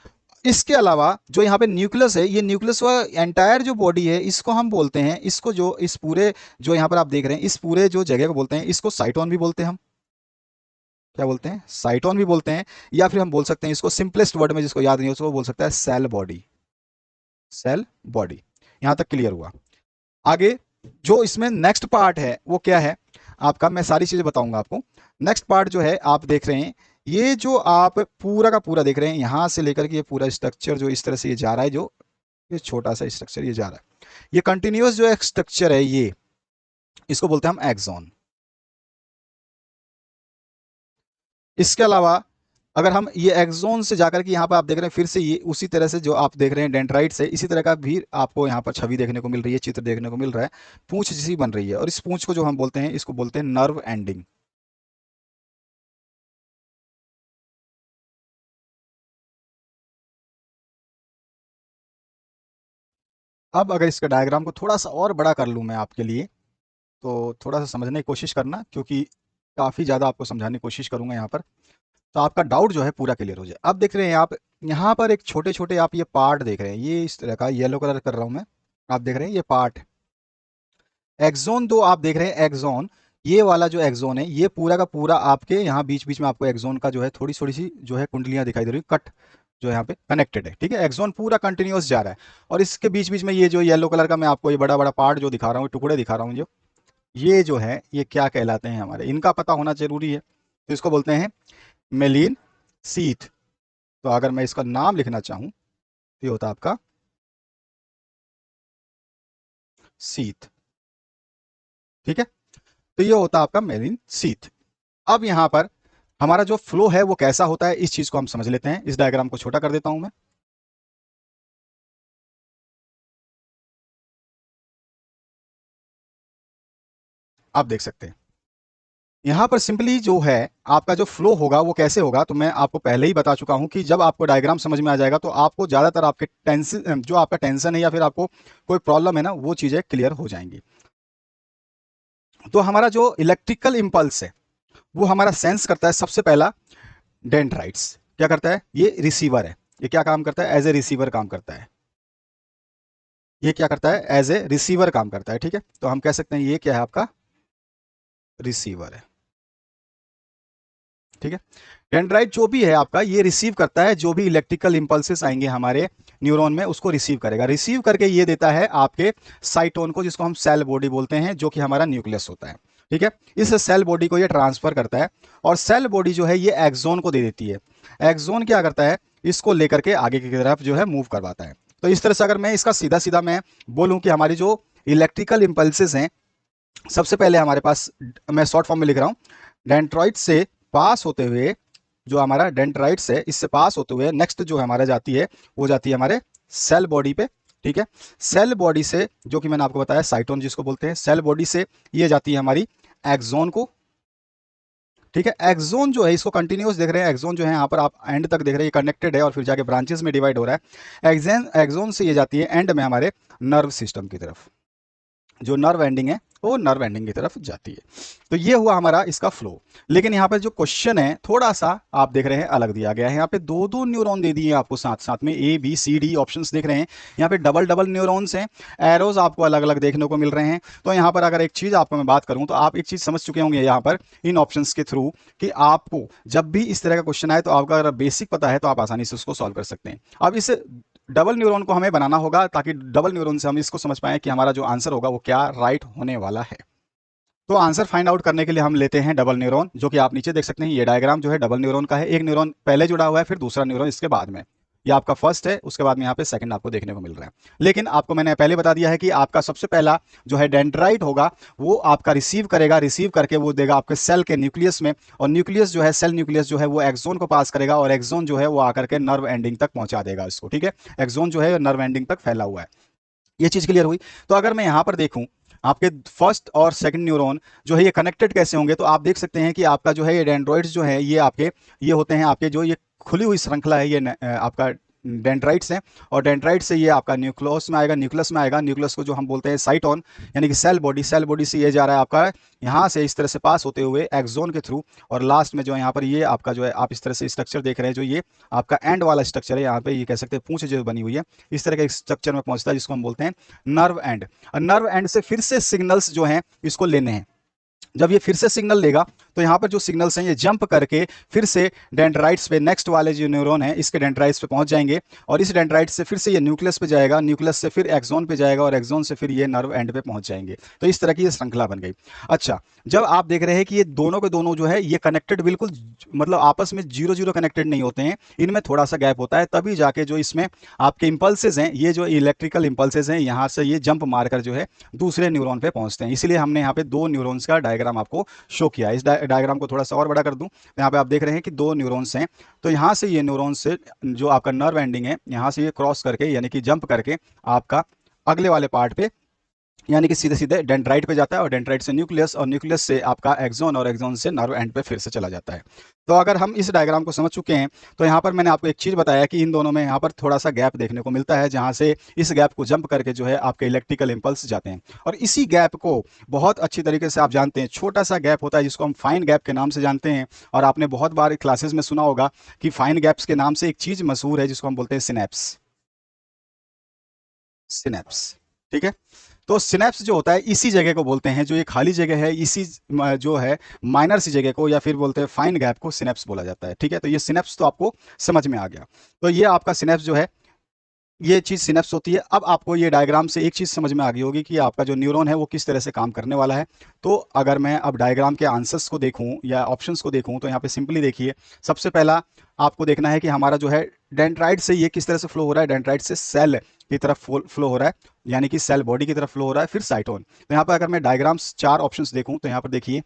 इसके अलावा जो यहाँ पे न्यूक्लियस है, ये न्यूक्लियस व एंटायर जो बॉडी है, इसको हम बोलते हैं, इसको जो इस पूरे जो यहाँ पर आप देख रहे हैं इस पूरे जो जगह को बोलते हैं, इसको साइटोन भी बोलते हैं हम। क्या बोलते हैं, साइटोन भी बोलते हैं। या फिर हम बोल सकते हैं इसको सिंपलेस्ट वर्ड में जिसको याद नहीं हो उसको बोल सकता है सेल बॉडी। Cell body. यहां तक क्लियर हुआ। आगे जो इसमें नेक्स्ट पार्ट है वो क्या है आपका, मैं सारी चीजें बताऊंगा आपको। नेक्स्ट पार्ट जो है आप देख रहे हैं, ये जो आप पूरा का पूरा देख रहे हैं, यहां से लेकर के ये पूरा स्ट्रक्चर जो इस तरह से ये जा रहा है, जो ये छोटा सा स्ट्रक्चर ये जा रहा है, ये कंटिन्यूअस जो स्ट्रक्चर है, ये इसको बोलते हैं हम एक्सॉन। इसके अलावा अगर हम ये एक्सोन से जाकर के यहाँ पर आप देख रहे हैं फिर से ये उसी तरह से जो आप देख रहे हैं डेंड्राइट से, इसी तरह का भी आपको यहाँ पर छवि देखने को मिल रही है, चित्र देखने को मिल रहा है। पूंछ जैसी बन रही है, और इस पूंछ को जो हम बोलते हैं इसको बोलते हैं नर्व एंडिंग। अब अगर इसका डायग्राम को थोड़ा सा और बड़ा कर लूं मैं आपके लिए, तो थोड़ा सा समझने की कोशिश करना, क्योंकि काफ़ी ज़्यादा आपको समझाने की कोशिश करूँगा यहाँ पर, तो आपका डाउट जो है पूरा क्लियर हो जाए। अब देख रहे हैं आप यहाँ पर एक छोटे छोटे आप ये पार्ट देख रहे हैं, ये इस तरह का येलो कलर कर रहा हूँ मैं, आप देख रहे हैं ये पार्ट एक्सोन 2 आप देख रहे हैं। एक्सोन, ये वाला जो एक्सोन है ये पूरा का पूरा आपके यहाँ बीच बीच में आपको एक्सोन का जो है थोड़ी थोड़ी सी जो है कुंडलियां दिखाई दे रही है, कट जो यहाँ पे कनेक्टेड है, ठीक है। एक्सोन पूरा कंटिन्यूअस जा रहा है, और इसके बीच बीच में ये जो येलो कलर का मैं आपको ये बड़ा बड़ा पार्ट जो दिखा रहा हूँ, टुकड़े दिखा रहा हूँ, जो ये जो है ये क्या कहलाते हैं हमारे, इनका पता होना जरूरी है। तो इसको बोलते हैं मेलिन सीथ। तो अगर मैं इसका नाम लिखना चाहूँ तो ये होता है आपका सीथ, ठीक है। तो ये होता है आपका मेलिन सीथ। अब यहां पर हमारा जो फ्लो है वो कैसा होता है, इस चीज को हम समझ लेते हैं। इस डायग्राम को छोटा कर देता हूं मैं, आप देख सकते हैं यहां पर सिंपली जो है आपका जो फ्लो होगा वो कैसे होगा, तो मैं आपको पहले ही बता चुका हूं कि जब आपको डायग्राम समझ में आ जाएगा तो आपको ज्यादातर आपके टेंशन, जो आपका टेंशन है या फिर आपको कोई प्रॉब्लम है ना, वो चीजें क्लियर हो जाएंगी। तो हमारा जो इलेक्ट्रिकल इंपल्स है वो हमारा सेंस करता है सबसे पहला डेंड्राइट्स। क्या करता है, ये रिसीवर है, ये क्या काम करता है, एज ए रिसीवर काम करता है। ये क्या करता है, एज ए रिसीवर काम करता है, ठीक है। तो हम कह सकते हैं ये क्या है, आपका रिसीवर है, ठीक है। डेंड्राइट जो भी है आपका, ये रिसीव करता है जो भी इलेक्ट्रिकल इंपल्सेस आएंगे हमारे न्यूरॉन में, उसको रिसीव करेगा। रिसीव करके ये देता है आपके साइटोन को, जिसको हम सेल बॉडी बोलते हैं, जो कि हमारा न्यूक्लियस होता है, ठीक है। इस सेल बॉडी को ये ट्रांसफर करता है, और सेल बॉडी जो है ये एक्सोन को दे देती है। एक्सोन क्या करता है, इसको लेकर के आगे की तरफ जो है मूव करवाता है। तो इस तरह से अगर मैं इसका सीधा सीधा मैं बोलूं कि हमारी जो इलेक्ट्रिकल इंपल्सेस हैं, सबसे पहले हमारे पास, मैं शॉर्ट फॉर्म में लिख रहा हूं, डेंड्राइट से पास होते हुए, जो हमारा डेंड्राइट्स है इससे पास होते हुए नेक्स्ट जो हमारे जाती है, वो जाती है हमारे सेल बॉडी पे, ठीक है। सेल बॉडी से, जो कि मैंने आपको बताया साइटोन जिसको बोलते हैं, सेल बॉडी से ये जाती है हमारी एक्सोन को, ठीक है। एक्सोन जो है इसको कंटिन्यूस देख रहे हैं, एक्सोन जो है यहाँ पर आप एंड तक देख रहे हैं, ये कनेक्टेड है और फिर जाके ब्रांचेस में डिवाइड हो रहा है। एक्सोन से ये जाती है एंड में हमारे नर्व सिस्टम की तरफ, जो नर्व एंडिंग है वो नर्व एंडिंग की तरफ जाती है। तो ये हुआ हमारा इसका फ्लो। लेकिन यहाँ पे जो क्वेश्चन है थोड़ा सा आप देख रहे हैं अलग दिया गया है। यहाँ पे दो दो न्यूरॉन दे दिए आपको साथ साथ में, A B C D options देख रहे हैं। यहाँ पे डबल डबल न्यूरॉन्स हैं, एरोज आपको अलग अलग देखने को मिल रहे हैं। तो यहाँ पर अगर एक चीज आपको मैं बात करूं, तो आप एक चीज समझ चुके होंगे यहाँ पर इन ऑप्शंस के थ्रू, कि आपको जब भी इस तरह का क्वेश्चन आए तो आपका अगर बेसिक पता है तो आप आसानी से उसको सॉल्व कर सकते हैं। अब इस डबल न्यूरॉन को हमें बनाना होगा, ताकि डबल न्यूरॉन से हम इसको समझ पाए कि हमारा जो आंसर होगा वो क्या राइट होने वाला है। तो आंसर फाइंड आउट करने के लिए हम लेते हैं डबल न्यूरॉन, जो कि आप नीचे देख सकते हैं। ये डायग्राम जो है डबल न्यूरॉन का है, एक न्यूरॉन पहले जुड़ा हुआ है, फिर दूसरा न्यूरॉन इसके बाद में। ये आपका फर्स्ट है, उसके बाद में यहाँ पे सेकंड आपको देखने को मिल रहा है। लेकिन आपको मैंने पहले बता दिया है कि आपका सबसे पहला जो है डेंड्राइट होगा, वो आपका रिसीव करेगा, रिसीव करके वो देगा आपके सेल के न्यूक्लियस में, और न्यूक्लियस जो है, सेल न्यूक्लियस जो है वो एक्सोन को पास करेगा, और एक्सोन जो है वो आकर के नर्व एंडिंग तक पहुंचा देगा इसको, ठीक है। एक्सोन जो है नर्व एंडिंग तक फैला हुआ है। ये चीज क्लियर हुई। तो अगर मैं यहां पर देखूं आपके फर्स्ट और सेकंड न्यूरॉन जो है ये कनेक्टेड कैसे होंगे, तो आप देख सकते हैं कि आपका जो है ये डेंड्रॉइड्स जो है ये आपके ये होते हैं, आपके जो ये खुली हुई श्रृंखला है, ये आपका डेंड्राइट्स हैं। और डेंड्राइट से ये आपका न्यूक्लियस में आएगा, न्यूक्लियस में आएगा, न्यूक्लियस को जो हम बोलते हैं साइटोन, यानी कि सेल बॉडी, सेल बॉडी से ये जा रहा है आपका यहाँ से इस तरह से पास होते हुए एक्सोन के थ्रू, और लास्ट में जो है यहाँ पर ये आपका जो है, आप इस तरह से स्ट्रक्चर देख रहे हैं, जो ये आपका एंड वाला स्ट्रक्चर है, यहाँ पे ये कह सकते हैं पूंछ जो बनी हुई है, इस तरह के स्ट्रक्चर में पहुंचता है, जिसको हम बोलते हैं नर्व एंड। नर्व एंड से फिर से सिग्नल्स जो हैं इसको लेने हैं। जब ये फिर से सिग्नल लेगा तो यहाँ पर जो सिग्नल्स हैं ये जंप करके फिर से डेंड्राइट्स पे, नेक्स्ट वाले जो न्यूरॉन है इसके डेंड्राइट्स पे पहुंच जाएंगे, और इस डेंड्राइट से फिर से ये न्यूक्लियस पे जाएगा, न्यूक्लियस से फिर एक्सोन पे जाएगा, और एक्सोन से फिर ये नर्व एंड पे पहुंच जाएंगे। तो इस तरह की ये श्रृंखला बन गई। अच्छा, जब आप देख रहे हैं कि ये दोनों के दोनों जो है ये कनेक्टेड बिल्कुल, मतलब आपस में जीरो जीरो कनेक्टेड नहीं होते हैं, इनमें थोड़ा सा गैप होता है, तभी जाके जो इसमें आपके इंपल्सेज हैं, ये जो इलेक्ट्रिकल इंपल्सेज हैं, यहाँ से ये जंप मारकर जो है दूसरे न्यूरॉन पे पहुंचते हैं। इसलिए हमने यहाँ पे दो न्यूरॉन्स का डायग्राम आपको शो किया। इस डायग्राम को थोड़ा सा और बड़ा कर दूं, तो यहाँ पे आप देख रहे हैं कि दो न्यूरॉन्स हैं। तो यहाँ से ये न्यूरॉन्स से जो आपका नर्व एंडिंग है, यहाँ से ये क्रॉस करके, यानी कि जंप करके आपका अगले वाले पार्ट पे यानी कि सीधे सीधे डेंड्राइट पे जाता है और डेंड्राइट से न्यूक्लियस और न्यूक्लियस से आपका एक्सोन और एक्सोन से नर्व एंड पे फिर से चला जाता है। तो अगर हम इस डायग्राम को समझ चुके हैं तो यहाँ पर मैंने आपको एक चीज़ बताया कि इन दोनों में यहाँ पर थोड़ा सा गैप देखने को मिलता है, जहाँ से इस गैप को जंप करके जो है आपके इलेक्ट्रिकल इंपल्स जाते हैं। और इसी गैप को बहुत अच्छी तरीके से आप जानते हैं, छोटा सा गैप होता है जिसको हम फाइन गैप के नाम से जानते हैं। और आपने बहुत बार क्लासेस में सुना होगा कि फाइन गैप्स के नाम से एक चीज़ मशहूर है जिसको हम बोलते हैं सिनेप्स। सिनेप्स, ठीक है। तो सिनेप्स जो होता है इसी जगह को बोलते हैं, जो ये खाली जगह है इसी जो है माइनर सी जगह को या फिर बोलते हैं फाइन गैप को सिनेप्स बोला जाता है, ठीक है। तो ये सिनेप्स तो आपको समझ में आ गया। तो ये आपका सिनेप्स जो है ये चीज़ सिनेप्स होती है। अब आपको ये डायग्राम से एक चीज़ समझ में आ गई होगी कि आपका जो न्यूरॉन है वो किस तरह से काम करने वाला है। तो अगर मैं अब डायग्राम के आंसर्स को देखूं या ऑप्शंस को देखूं तो यहाँ पे सिंपली देखिए, सबसे पहला आपको देखना है कि हमारा जो है डेंड्राइट से ये किस तरह से फ्लो हो रहा है। डेंड्राइट से सेल की तरफ फ्लो हो रहा है, यानी कि सेल बॉडी की तरफ फ्लो हो रहा है, फिर साइटोन। तो यहाँ पर अगर मैं डायग्राम्स 4 ऑप्शंस देखूं तो यहाँ पर देखिए,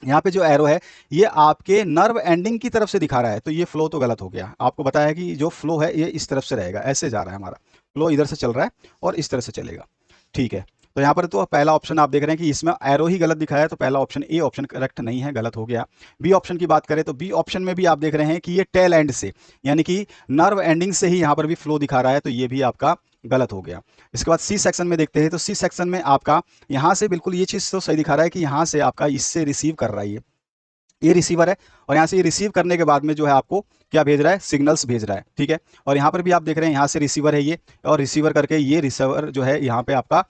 यहाँ पे जो एरो है ये आपके नर्व एंडिंग की तरफ से दिखा रहा है, तो ये फ्लो तो गलत हो गया। आपको बताया है कि जो फ्लो है ये इस तरफ से रहेगा, ऐसे जा रहा है हमारा फ्लो, इधर से चल रहा है और इस तरह से चलेगा, ठीक है। तो यहाँ पर तो पहला ऑप्शन आप देख रहे हैं कि इसमें एरो ही गलत दिखाया है, तो पहला ऑप्शन ए ऑप्शन करेक्ट नहीं है, गलत हो गया। बी ऑप्शन की बात करें तो बी ऑप्शन में भी आप देख रहे हैं कि ये टेल एंड से, यानी कि नर्व एंडिंग से ही यहाँ पर भी फ्लो दिखा रहा है, तो ये भी आपका गलत हो गया। इसके बाद सी सेक्शन में देखते हैं, तो सी सेक्शन में आपका यहाँ से बिल्कुल ये चीज़ तो सही दिखा रहा है कि यहाँ से आपका इससे रिसीव कर रहा है, ये रिसीवर है। और यहाँ से ये रिसीव करने के बाद में जो है आपको क्या भेज रहा है, सिग्नल्स भेज रहा है, ठीक है। और यहाँ पर भी आप देख रहे हैं यहाँ से रिसीवर है ये, और रिसीवर करके ये रिसीवर जो है यहाँ पे आपका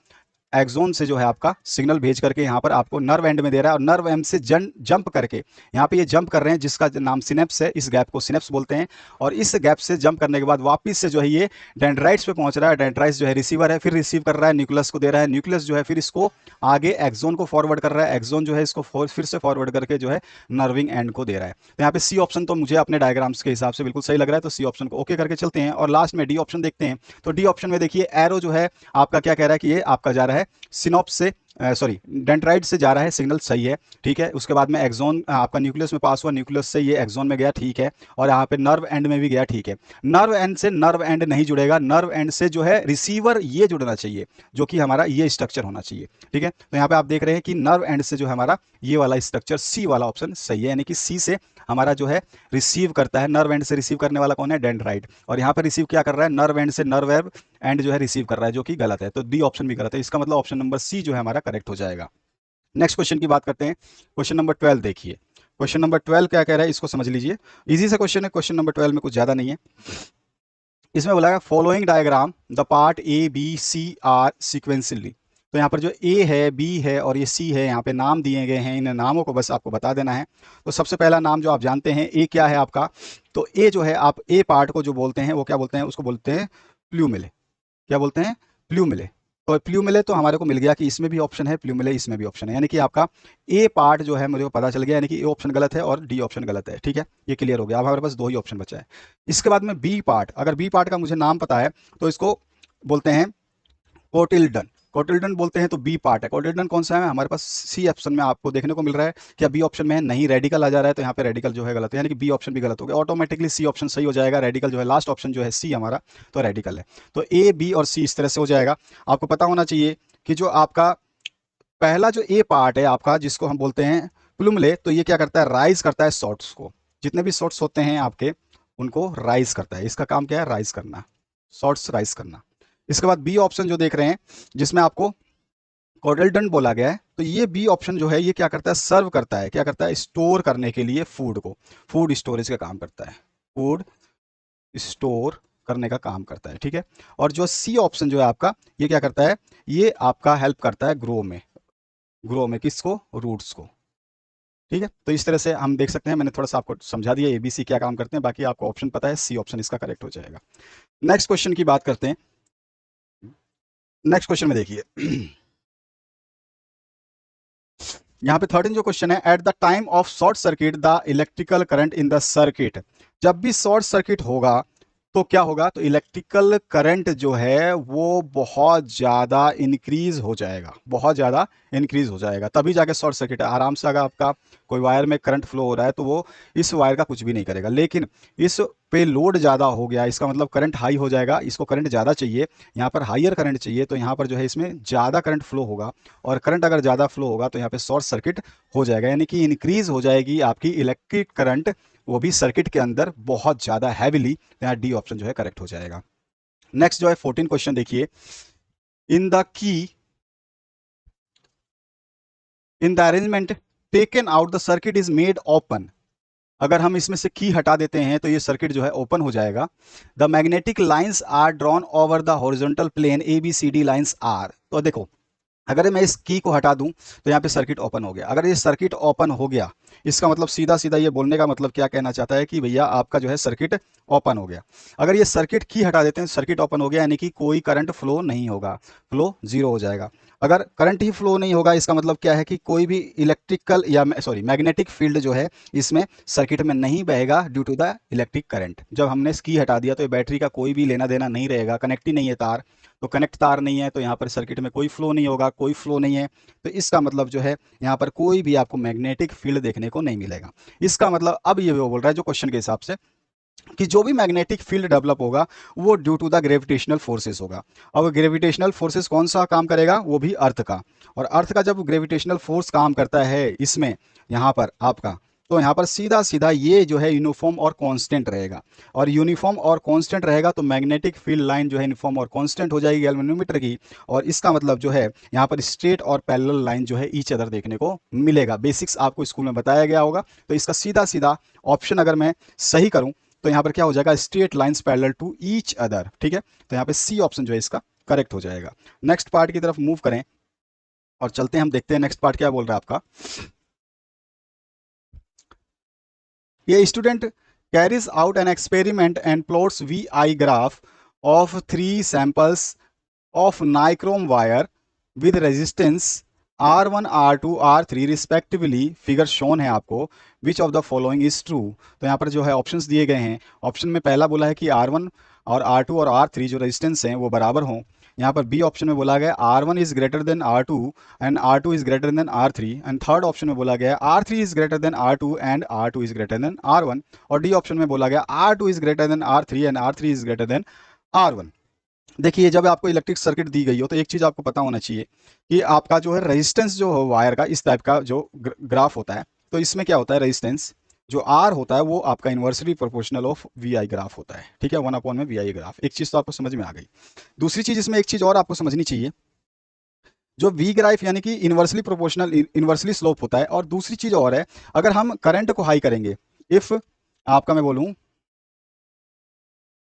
एक्सोन से जो है आपका सिग्नल भेज करके यहाँ पर आपको नर्व एंड में दे रहा है, और नर्व एंड से जंप करके यहाँ पे ये जंप कर रहे हैं जिसका नाम सिनेप्स है, इस गैप को सिनेप्स बोलते हैं। और इस गैप से जंप करने के बाद वापस से जो है ये डेंड्राइट्स पे पहुंच रहा है, डेंड्राइट्स जो है रिसीवर है, फिर रिसीव कर रहा है, न्यूक्लियस को दे रहा है, न्यूक्लियस जो है फिर इसको आगे एक्सोन को फॉरवर्ड कर रहा है, एक्सोन जो है इसको फिर से फॉरवर्ड करके जो है नर्विंग एंड को दे रहा है। तो यहाँ पे सी ऑप्शन तो मुझे अपने डायग्राम्स के हिसाब से बिल्कुल सही लग रहा है, तो सी ऑप्शन को ओके करके चलते हैं। और लास्ट में डी ऑप्शन देखते हैं, तो डी ऑप्शन में देखिए एरो जो है आपका क्या कह रहा है कि ये आपका जा रहा है सिनॉप्स से, सॉरी डेंड्राइट से जा रहा है, सिग्नल सही है, ठीक है। उसके बाद में एक्सोन आपका न्यूक्लियस में पास हुआ, न्यूक्लियस से ये एक्सोन में गया, ठीक है। और यहाँ पे नर्व एंड में भी गया, ठीक है। नर्व एंड से नर्व एंड नहीं जुड़ेगा, नर्व एंड से जो है रिसीवर ये जुड़ना चाहिए, जो कि हमारा ये स्ट्रक्चर होना चाहिए, ठीक है। तो यहाँ पे आप देख रहे हैं कि नर्व एंड से जो है हमारा ये वाला स्ट्रक्चर सी वाला ऑप्शन सही है, यानी कि सी से हमारा जो है रिसीव करता है, नर्व एंड से रिसीव करने वाला कौन है, डेंड्राइट। और यहाँ पर रिसीव क्या कर रहा है, नर्व एंड से नर्व एंड जो है रिसीव कर रहा है, जो कि गलत है। तो डी ऑप्शन भी गलत है, इसका मतलब ऑप्शन नंबर सी जो है हमारा करेक्ट हो जाएगा। नेक्स्ट क्वेश्चन की बात करते हैं, क्वेश्चन नंबर 12 देखिए। क्वेश्चन नंबर 12 क्या कह रहा है इसको समझ लीजिए, इजी सा क्वेश्चन है, क्वेश्चन नंबर 12 में कुछ ज्यादा नहीं है। इसमें बोला है following diagram the part A B C are sequentially. तो यहाँ पर जो ए है, बी है और ये सी है, यहाँ पे नाम दिए गए हैं, इन नामों को बस आपको बता देना है। तो सबसे पहला नाम जो आप जानते हैं, ए क्या है आपका, तो ए जो है आप ए पार्ट को जो बोलते हैं वो क्या बोलते हैं, उसको बोलते हैं प्लूमिले। क्या बोलते हैं, प्लूमिले। और प्लूमिले तो हमारे को मिल गया कि इसमें भी ऑप्शन है, प्लूमिले इसमें भी ऑप्शन है, यानी कि आपका ए पार्ट जो है मुझे को पता चल गया, यानी कि ए ऑप्शन गलत है और डी ऑप्शन गलत है, ठीक है। ये क्लियर हो गया, अब हमारे पास दो ही ऑप्शन बचा है। इसके बाद में बी पार्ट, अगर बी पार्ट का मुझे नाम पता है तो इसको बोलते हैं कोटिल्डन। कोटिल्डन बोलते हैं, तो बी पार्ट है। कोटिल्डन कौन सा है, हमारे पास सी ऑप्शन में आपको देखने को मिल रहा है। क्या बी ऑप्शन में है, नहीं, रेडिकल आ जा रहा है, तो यहाँ पे रेडिकल जो है गलत है, यानी कि बी ऑप्शन भी गलत हो गया। ऑटोमेटिकली सी ऑप्शन सही हो जाएगा, रेडिकल जो है लास्ट ऑप्शन जो है सी हमारा, तो रेडिकल है। तो ए बी और सी इस तरह से हो जाएगा। आपको पता होना चाहिए कि जो आपका पहला जो ए पार्ट है आपका, जिसको हम बोलते हैं प्लुमले, तो ये क्या करता है, राइज करता है शॉर्ट्स को। जितने भी शॉर्ट्स होते हैं आपके उनको राइज करता है, इसका काम क्या है, राइज करना, शॉर्ट्स राइज करना। इसके बाद बी ऑप्शन जो देख रहे हैं जिसमें आपको कोटिल्डन बोला गया है, तो ये बी ऑप्शन जो है ये क्या करता है, सर्व करता है, क्या करता है, स्टोर करने के लिए फूड को, फूड स्टोरेज का काम करता है, फूड स्टोर करने का काम करता है, ठीक है। और जो सी ऑप्शन जो है आपका, ये क्या करता है, ये आपका हेल्प करता है ग्रो में, ग्रो में किसको, रूट्स को, ठीक है। तो इस तरह से हम देख सकते हैं, मैंने थोड़ा सा आपको समझा दिया एबीसी क्या काम करते हैं, बाकी आपको ऑप्शन पता है, सी ऑप्शन इसका करेक्ट हो जाएगा। नेक्स्ट क्वेश्चन की बात करते हैं। नेक्स्ट क्वेश्चन में देखिए यहाँ पे 13 जो क्वेश्चन है, at the time of short circuit the electrical current in the circuit. जब भी शॉर्ट सर्किट होगा तो क्या होगा, तो इलेक्ट्रिकल करंट जो है वो बहुत ज़्यादा इंक्रीज हो जाएगा, बहुत ज़्यादा इंक्रीज हो जाएगा, तभी जाके शॉर्ट सर्किट है। आराम से अगर आपका कोई वायर में करंट फ्लो हो रहा है तो वो इस वायर का कुछ भी नहीं करेगा, लेकिन इस पे लोड ज़्यादा हो गया, इसका मतलब करंट हाई हो जाएगा, इसको करंट ज़्यादा चाहिए, यहाँ पर हाइयर करंट चाहिए, तो यहाँ पर जो है इसमें ज़्यादा करंट फ्लो होगा, और करंट अगर ज़्यादा फ्लो होगा तो यहाँ पे शॉर्ट सर्किट हो जाएगा, यानी कि इंक्रीज हो जाएगी आपकी इलेक्ट्रिक करंट, वो भी सर्किट के अंदर बहुत ज़्यादा हैविली। तो यहाँ डी ऑप्शन जो है करेक्ट हो जाएगा। नेक्स्ट जो है 14 क्वेश्चन देखिए, in the key in the arrangement taken out the circuit is made open. अगर हम इसमें से की हटा देते हैं तो ये सर्किट जो है ओपन हो जाएगा। The magnetic lines are drawn over the horizontal plane, A B C D lines are. तो देखो, अगर मैं इस की को हटा दूं तो यहाँ पे सर्किट ओपन हो गया। अगर ये सर्किट ओपन हो गया, इसका मतलब सीधा सीधा ये बोलने का मतलब क्या कहना चाहता है कि भैया आपका जो है सर्किट ओपन हो गया। अगर ये सर्किट की हटा देते हैं, सर्किट ओपन हो गया, यानी कि कोई करंट फ्लो नहीं होगा, फ्लो जीरो हो जाएगा। अगर करंट ही फ्लो नहीं होगा, इसका मतलब क्या है कि कोई भी इलेक्ट्रिकल या सॉरी मैग्नेटिक फील्ड जो है इसमें सर्किट में नहीं बहेगा due to the electric current. जब हमने की हटा दिया तो ये बैटरी का कोई भी लेना देना नहीं रहेगा, कनेक्ट ही नहीं है तार, तो कनेक्ट तार नहीं है तो यहाँ पर सर्किट में कोई फ्लो नहीं होगा, कोई फ्लो नहीं है, तो इसका मतलब जो है यहाँ पर कोई भी आपको मैग्नेटिक फील्ड देखने को नहीं मिलेगा। इसका मतलब अब ये वो बोल रहा है जो क्वेश्चन के हिसाब से कि जो भी मैग्नेटिक फील्ड डेवलप होगा वो due to the gravitational forces होगा। अब ग्रेविटेशनल फोर्सेस कौन सा काम करेगा, वो भी अर्थ का। और अर्थ का जब ग्रेविटेशनल फोर्स काम करता है इसमें यहाँ पर आपका, तो यहाँ पर सीधा सीधा ये जो है यूनिफॉर्म और कांस्टेंट रहेगा, और यूनिफॉर्म और कांस्टेंट रहेगा तो मैग्नेटिक फील्ड लाइन जो है यूनिफॉर्म और कांस्टेंट हो जाएगी गैल्वेनोमीटर की, और इसका मतलब जो है यहाँ पर स्ट्रेट और पैरेलल लाइन जो है ईच अदर देखने को मिलेगा। बेसिक्स आपको स्कूल में बताया गया होगा, तो इसका सीधा सीधा ऑप्शन अगर मैं सही करूं तो यहाँ पर क्या हो जाएगा, straight lines parallel to each other. ठीक है, तो यहाँ पे सी ऑप्शन जो है इसका करेक्ट हो जाएगा। नेक्स्ट पार्ट की तरफ मूव करें और चलते हैं, हम देखते हैं नेक्स्ट पार्ट क्या बोल रहा है आपका। ये student carries out an experiment and plots V I graph of 3 samples of nichrome wire with resistance R1 R2 R3 respectively. Figure shown है आपको, which of the following is true. तो यहाँ पर जो है ऑप्शंस दिए गए हैं। ऑप्शन में पहला बोला है कि R1 और R2 और R3 जो रेजिस्टेंस हैं वो बराबर हों। यहाँ पर बी ऑप्शन में बोला गया R1 is greater than R2 and R2 is greater than R3, and third option में बोला गया R3 is greater than R2 and R2 is greater than R1, और डी ऑप्शन में बोला गया R2 is greater than R3 and R3 is greater than R1। देखिए, जब आपको इलेक्ट्रिक सर्किट दी गई हो तो एक चीज़ आपको पता होना चाहिए कि आपका जो है रेजिस्टेंस जो हो वायर का, इस टाइप का जो ग्राफ होता है, तो इसमें क्या होता है, रेजिस्टेंस जो आर होता है वो आपका inversely proportional of V I graph होता है। ठीक है, 1 में वी आई ग्राफ। एक चीज़ तो आपको समझ में आ गई। दूसरी चीज़ इसमें एक चीज़ और आपको समझनी चाहिए, जो वी ग्राफ यानी कि इन्वर्सली प्रोपोर्शनल, इन्वर्सली स्लोप होता है। और दूसरी चीज़ और है, अगर हम करंट को हाई करेंगे, इफ़ आपका मैं बोलूँ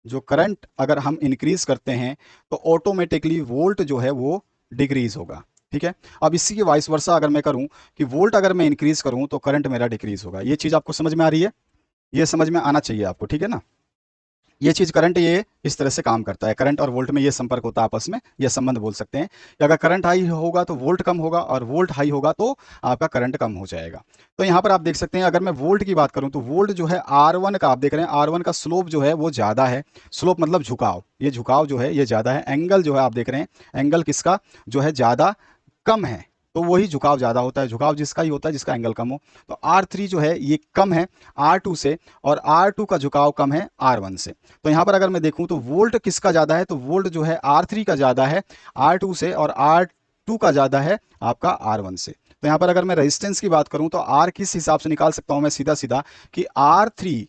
जो करंट अगर हम इंक्रीज करते हैं तो ऑटोमेटिकली वोल्ट जो है वो डिक्रीज होगा। ठीक है, अब इसी के वाइस वर्सा अगर मैं करूं कि वोल्ट अगर मैं इंक्रीज करूं तो करंट मेरा डिक्रीज होगा। ये चीज़ आपको समझ में आ रही है, ये समझ में आना चाहिए आपको। ठीक है ना, ये चीज़ करंट ये इस तरह से काम करता है, करंट और वोल्ट में ये संपर्क होता है आपस में, ये संबंध बोल सकते हैं कि अगर करंट हाई होगा तो वोल्ट कम होगा, और वोल्ट हाई होगा तो आपका करंट कम हो जाएगा। तो यहाँ पर आप देख सकते हैं, अगर मैं वोल्ट की बात करूँ तो वोल्ट जो है R1 का, आप देख रहे हैं R1 का स्लोप जो है वो ज़्यादा है। स्लोप मतलब झुकाव, ये झुकाव जो है ये ज़्यादा है। एंगल जो है आप देख रहे हैं, एंगल किसका जो है ज़्यादा कम है, तो वही झुकाव ज़्यादा होता है। झुकाव जिसका ही होता है जिसका एंगल कम हो। तो R3 जो है ये कम है R2 से, और R2 का झुकाव कम है R1 से। तो यहाँ पर अगर मैं देखूँ तो वोल्ट किसका ज़्यादा है, तो वोल्ट जो है R3 का ज़्यादा है R2 से, और R2 का ज़्यादा है आपका R1 से। तो यहाँ पर अगर मैं रेजिस्टेंस की बात करूँ तो R किस हिसाब से निकाल सकता हूँ मैं, सीधा सीधा कि R3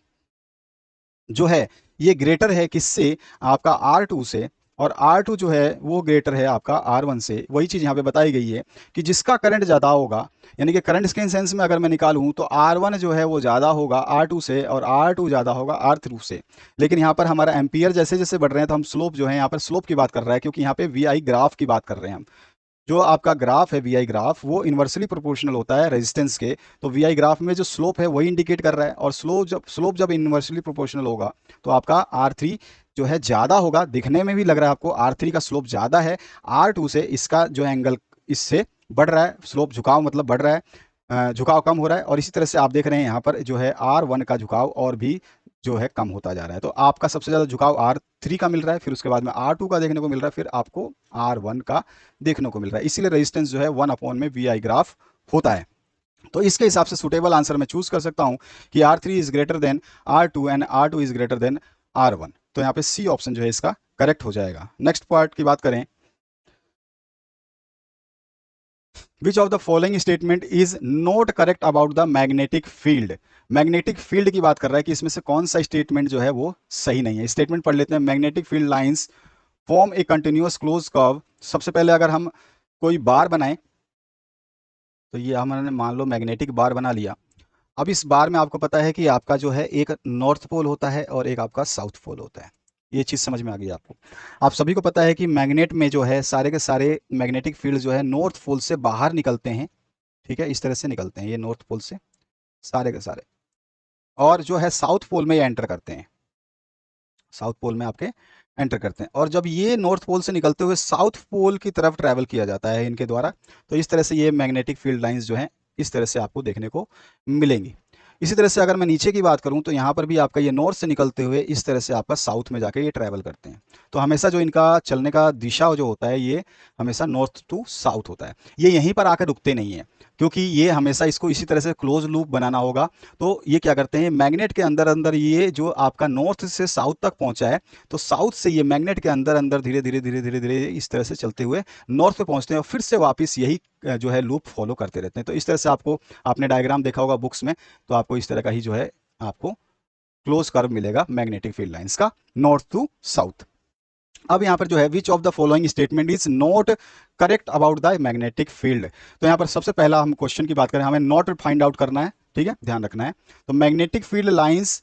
जो है ये ग्रेटर है किससे, आपका R2 से, और R2 जो है वो ग्रेटर है आपका R1 से। वही चीज़ यहाँ पे बताई गई है कि जिसका करंट ज़्यादा होगा, यानी कि करंट के सेंस में अगर मैं निकालूँ तो R1 जो है वो ज़्यादा होगा R2 से, और R2 ज़्यादा होगा R3 से। लेकिन यहाँ पर हमारा एम्पियर जैसे जैसे बढ़ रहे हैं तो हम स्लोप जो है यहाँ पर स्लोप की बात कर रहा है, क्योंकि यहाँ पे वी आई ग्राफ की बात कर रहे हैं हम। जो आपका ग्राफ है वी आई ग्राफ वो इन्वर्सली प्रोपोर्शनल होता है रेजिस्टेंस के, तो वी आई ग्राफ में जो स्लोप है वही इंडिकेट कर रहा है। और स्लोप जब इन्वर्सली प्रोपोर्शनल होगा तो आपका R3 जो है ज़्यादा होगा, दिखने में भी लग रहा है आपको R3 का स्लोप ज़्यादा है R2 से, इसका जो एंगल इससे बढ़ रहा है, स्लोप झुकाव मतलब बढ़ रहा है, झुकाव कम हो रहा है, और इसी तरह से आप देख रहे हैं यहाँ पर जो है R1 का झुकाव और भी जो है कम होता जा रहा है। तो आपका सबसे ज़्यादा झुकाव R3 का मिल रहा है, फिर उसके बाद में R2 का देखने को मिल रहा है, फिर आपको R1 का देखने को मिल रहा है। इसीलिए रेजिस्टेंस जो है 1/VI ग्राफ होता है। तो इसके हिसाब से सुटेबल आंसर मैं चूज कर सकता हूं कि R3 is greater than R2 and R2 is greater than R1। तो यहाँ पे सी ऑप्शन जो है इसका करेक्ट हो जाएगा। नेक्स्ट पार्ट की बात करें, विच of the following statement is not correct about the magnetic field. Magnetic field की बात कर रहा है कि इसमें से कौन सा स्टेटमेंट जो है वो सही नहीं है। स्टेटमेंट पढ़ लेते हैं। मैग्नेटिक फील्ड लाइंस फॉर्म ए कंटिन्यूअस क्लोज कर्व। सबसे पहले अगर हम कोई बार बनाएं, तो ये हमने मान लो मैग्नेटिक बार बना लिया। अब इस बार में आपको पता है कि आपका जो है एक नॉर्थ पोल होता है और एक आपका साउथ पोल होता है। ये चीज़ समझ में आ गई आपको। आप सभी को पता है कि मैग्नेट में जो है सारे के सारे मैग्नेटिक फील्ड जो है नॉर्थ पोल से बाहर निकलते हैं। ठीक है, इस तरह से निकलते हैं ये नॉर्थ पोल से सारे के सारे, और जो है साउथ पोल में ये एंटर करते हैं। साउथ पोल में आपके एंटर करते हैं, और जब ये नॉर्थ पोल से निकलते हुए साउथ पोल की तरफ ट्रैवल किया जाता है इनके द्वारा, तो इस तरह से ये मैग्नेटिक फील्ड लाइंस जो हैं इस तरह से आपको देखने को मिलेंगी। इसी तरह से अगर मैं नीचे की बात करूं तो यहाँ पर भी आपका ये नॉर्थ से निकलते हुए इस तरह से आपका साउथ में जाके ये ट्रैवल करते हैं। तो हमेशा जो इनका चलने का दिशा जो होता है ये हमेशा नॉर्थ टू साउथ होता है। ये यहीं पर आकर रुकते नहीं है, क्योंकि ये हमेशा इसको इसी तरह से क्लोज लूप बनाना होगा। तो ये क्या करते हैं, मैग्नेट के अंदर अंदर ये जो आपका नॉर्थ से साउथ तक पहुंचा है, तो साउथ से ये मैग्नेट के अंदर अंदर धीरे धीरे धीरे धीरे धीरे इस तरह से चलते हुए नॉर्थ पे पहुंचते हैं, और फिर से वापस यही जो है लूप फॉलो करते रहते हैं। तो इस तरह से आपको, आपने डायग्राम देखा होगा बुक्स में, तो आपको इस तरह का ही जो है आपको क्लोज कर्व मिलेगा मैग्नेटिक फील्ड लाइंस का, नॉर्थ टू साउथ। अब यहाँ पर जो है विच of the following statement is not correct about the magnetic field. तो यहाँ पर सबसे पहला हम क्वेश्चन की बात करें, हमें नॉट फाइंड आउट करना है, ठीक है, ध्यान रखना है। तो मैग्नेटिक फील्ड लाइंस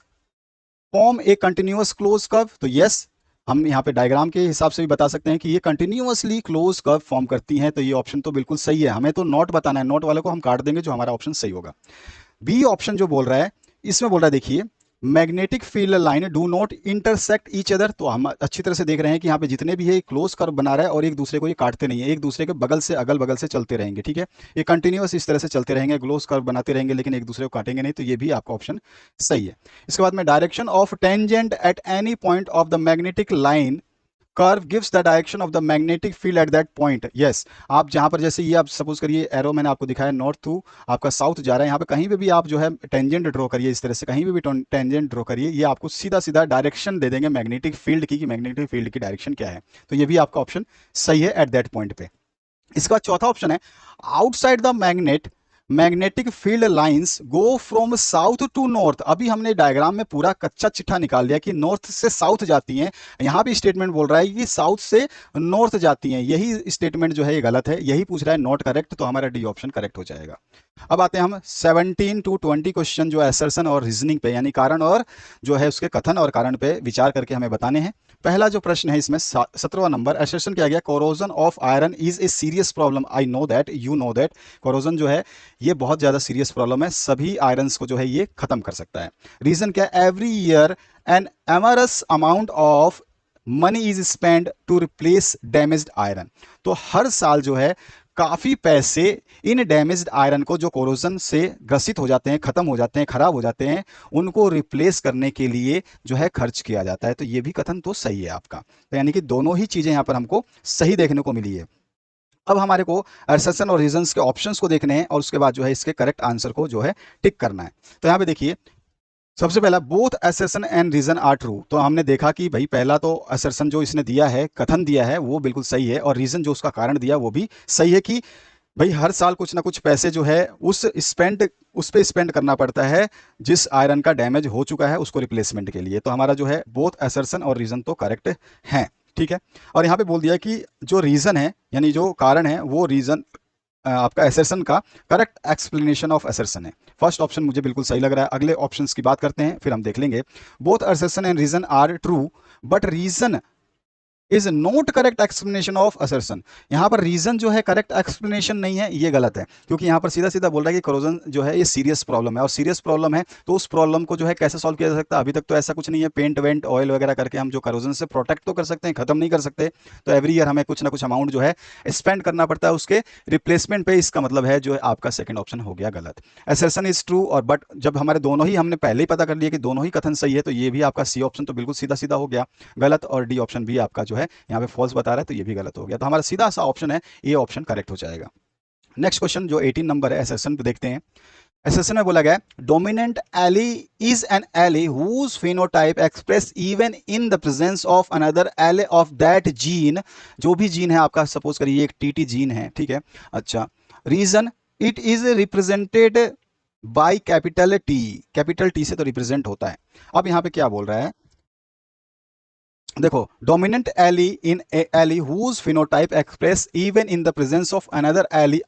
फॉर्म ए कंटिन्यूअस क्लोज कर्व, तो यस, हम यहाँ पे डायग्राम के हिसाब से भी बता सकते हैं कि ये कंटिन्यूअसली क्लोज कर्व फॉर्म करती हैं। तो ये ऑप्शन तो बिल्कुल सही है। हमें तो नॉट बताना है, नॉट वाले को हम काट देंगे, जो हमारा ऑप्शन सही होगा। बी ऑप्शन जो बोल रहा है, इसमें बोल रहा है देखिए, magnetic field line do not intersect each other. तो हम अच्छी तरह से देख रहे हैं कि यहाँ पे जितने भी है क्लोज कर्व बना रहा है और एक दूसरे को ये काटते नहीं है, एक दूसरे के बगल से अगल बगल से चलते रहेंगे। ठीक है, ये कंटिन्यूअस इस तरह से चलते रहेंगे, क्लोज कर्व बनाते रहेंगे, लेकिन एक दूसरे को काटेंगे नहीं। तो ये भी आपका ऑप्शन सही है। इसके बाद में direction of tangent at any point of the magnetic line curve gives the direction of the magnetic field at that point. Yes, आप जहां पर जैसे ये आप सपोज करिए एरो मैंने आपको दिखाया नॉर्थ टू आपका साउथ जा रहा है, यहाँ पे कहीं पे भी आप जो है टेंजेंट ड्रॉ करिए, इस तरह से कहीं पे भी टेंजेंट ड्रॉ करिए, ये आपको सीधा सीधा डायरेक्शन दे देंगे मैग्नेटिक फील्ड की, कि मैग्नेटिक फील्ड की डायरेक्शन क्या है। तो ये भी आपका ऑप्शन सही है एट दैट पॉइंट पे। इसका चौथा ऑप्शन है outside the magnet magnetic field lines go from south to north. अभी हमने डायग्राम में पूरा कच्चा चिट्ठा निकाल लिया कि नॉर्थ से साउथ जाती हैं, यहां भी स्टेटमेंट बोल रहा है कि साउथ से नॉर्थ जाती हैं। यही स्टेटमेंट जो है ये गलत है, यही पूछ रहा है नॉट करेक्ट, तो हमारा डी ऑप्शन करेक्ट हो जाएगा। अब आते हैं हम 17 to 20 क्वेश्चन जो असर्शन और रीजनिंग पे, यानी कारण और जो है उसके कथन और कारण पे विचार करके हमें बताने हैं। पहला जो प्रश्न है इसमें 17वां नंबर, असर्शन किया गया corrosion of iron is a serious problem. I know that, you know that, corrosion जो है ये बहुत ज़्यादा सीरियस प्रॉब्लम है, सभी आयरन्स को जो है ये खत्म कर सकता है। रीजन क्या है, every year an enormous amount of money is spend to replace damaged iron. तो हर साल जो है काफ़ी पैसे इन डैमेज्ड आयरन को, जो कोरोजन से ग्रसित हो जाते हैं, खत्म हो जाते हैं, खराब हो जाते हैं, उनको रिप्लेस करने के लिए जो है खर्च किया जाता है। तो ये भी कथन तो सही है आपका। तो यानी कि दोनों ही चीज़ें यहाँ पर हमको सही देखने को मिली है। अब हमारे को असर्शन और रीजंस के ऑप्शंस को देखने हैं और उसके बाद जो है इसके करेक्ट आंसर को जो है टिक करना है। तो यहाँ पे देखिए, सबसे पहला both assertion and reason are true. तो हमने देखा कि भाई पहला तो असर्शन जो इसने दिया है, कथन दिया है, वो बिल्कुल सही है, और रीजन जो उसका कारण दिया वो भी सही है कि भाई हर साल कुछ ना कुछ पैसे जो है उस पे स्पेंड करना पड़ता है जिस आयरन का डैमेज हो चुका है उसको रिप्लेसमेंट के लिए। तो हमारा जो है बोथ असर्शन और रीजन तो करेक्ट है। ठीक है, और यहाँ पे बोल दिया कि जो रीजन है यानी जो कारण है वो रीजन आपका असर्शन का करेक्ट एक्सप्लेनेशन ऑफ असर्शन है। फर्स्ट ऑप्शन मुझे बिल्कुल सही लग रहा है। अगले ऑप्शंस की बात करते हैं, फिर हम देख लेंगे। Both assertion and reason are true but reason is not correct explanation of assertion. यहाँ पर रीजन जो है करेक्ट एक्सप्लेनेशन नहीं है, ये गलत है, क्योंकि यहाँ पर सीधा सीधा बोल रहा है कि करोजन जो है ये सीरियस प्रॉब्लम है, और सीरियस प्रॉब्लम है तो उस प्रॉब्लम को जो है कैसे सॉल्व किया जा सकता है, अभी तक तो ऐसा कुछ नहीं है। पेंट वेंट ऑयल वगैरह करके हम जो करोजन से प्रोटेक्ट तो कर सकते हैं, खत्म नहीं कर सकते। तो एवरी ईयर हमें कुछ ना कुछ अमाउंट जो है स्पेंड करना पड़ता है उसके रिप्लेसमेंट पे। इसका मतलब है जो है आपका सेकंड ऑप्शन हो गया गलत। असर्शन इज ट्रू, और बट जब हमारे दोनों ही हमने पहले ही पता कर लिया कि दोनों ही कथन सही है, तो ये भी आपका सी ऑप्शन तो बिल्कुल सीधा सीधा हो गया गलत, और डी ऑप्शन भी आपका जो है यहाँ पे फॉल्स बता रहा है, तो ये भी गलत हो गया। तो हमारा सीधा सा ऑप्शन है ए ऑप्शन करेक्ट हो जाएगा। नेक्स्ट क्वेश्चन जो 18 नंबर है असर्शन पे देखते हैं। असर्शन में बोला गया dominant allele is an allele whose phenotype express even in the presence of another allele of that gene. जो भी जीन है आपका, सपोज करिए एक टीटी जीन है, ठीक है। अच्छा, reason it is represented by capital T. Capital T से तो रिप्रेजेंट होता है। अब यहां पे क्या बोल रहा है, देखो, dominant allele in allele whose phenotype express even in the presence of another allele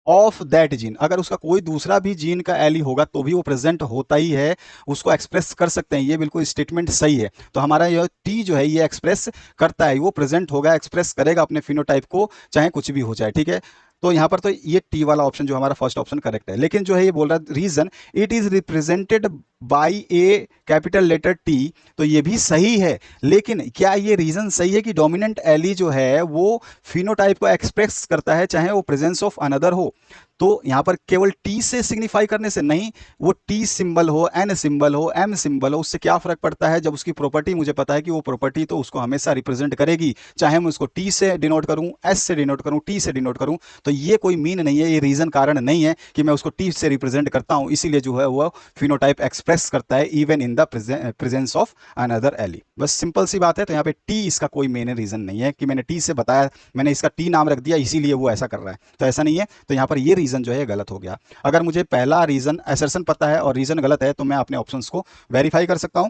of that gene. अगर उसका कोई दूसरा भी जीन का एली होगा तो भी वो प्रेजेंट होता ही है, उसको एक्सप्रेस कर सकते हैं, ये बिल्कुल स्टेटमेंट सही है। तो हमारा ये टी जो है ये एक्सप्रेस करता है, वो प्रेजेंट होगा, एक्सप्रेस करेगा अपने फिनोटाइप को, चाहे कुछ भी हो जाए, ठीक है। तो यहाँ पर तो ये टी वाला ऑप्शन जो हमारा फर्स्ट ऑप्शन करेक्ट है। लेकिन जो है ये बोल रहा है reason it is represented by a capital letter T, तो ये भी सही है। लेकिन क्या ये रीजन सही है कि डोमिनेंट एली जो है वो फिनोटाइप को एक्सप्रेस करता है चाहे वो प्रेजेंस ऑफ अनदर हो? तो यहां पर केवल टी से सिग्निफाई करने से नहीं, वो टी सिंबल हो, एन सिंबल हो, एम सिंबल हो, उससे क्या फर्क पड़ता है जब उसकी प्रॉपर्टी मुझे पता है कि वो प्रॉपर्टी तो उसको हमेशा रिप्रेजेंट करेगी, चाहे मैं उसको टी से डिनोट करूं, एस से डिनोट करूं, टी से डिनोट करूं। तो ये कोई मीन नहीं है, ये रीजन कारण नहीं है कि मैं उसको टी से रिप्रेजेंट करता हूं, इसीलिए जो है वो फिनोटाइप एक्सप्रेस करता है even in the presence of another allele. बस सिंपल सी बात है। तो यहाँ पे टी इसका कोई मेन रीजन नहीं है कि मैंने टी से बताया, मैंने इसका टी नाम रख दिया इसीलिए वो ऐसा कर रहा है, तो ऐसा नहीं है। तो यहाँ पर ये रीजन जो है गलत हो गया। अगर मुझे पहला रीजन असर्शन पता है और रीजन गलत है तो मैं अपने ऑप्शंस को वेरीफाई कर सकता हूं।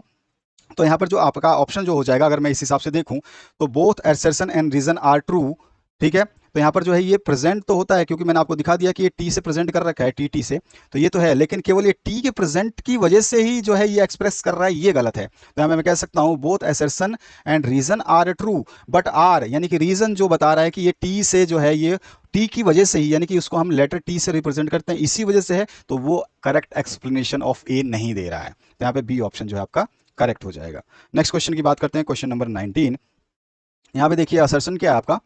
तो यहाँ पर जो आपका ऑप्शन जो हो जाएगा, अगर मैं इस हिसाब से देखूं तो both assertion and reason are true, ठीक है। तो यहाँ पर जो है ये प्रेजेंट तो होता है, क्योंकि मैंने आपको दिखा दिया कि ये टी से प्रेजेंट कर रखा है, टी से, तो ये तो है। लेकिन केवल ये टी के प्रेजेंट की वजह से ही जो है ये एक्सप्रेस कर रहा है, ये गलत है। तो यहाँ मैं कह सकता हूँ both assertion and reason are true, but R यानी कि रीजन जो बता रहा है कि ये टी से जो है ये टी की वजह से ही, यानी कि उसको हम लेटर टी से रिप्रेजेंट करते हैं, इसी वजह से है, तो वो करेक्ट एक्सप्लेनेशन ऑफ ए नहीं दे रहा है। तो यहाँ पे बी ऑप्शन जो है आपका करेक्ट हो जाएगा। नेक्स्ट क्वेश्चन की बात करते हैं, क्वेश्चन नंबर 19। यहाँ पे देखिए असर्शन क्या है आपका,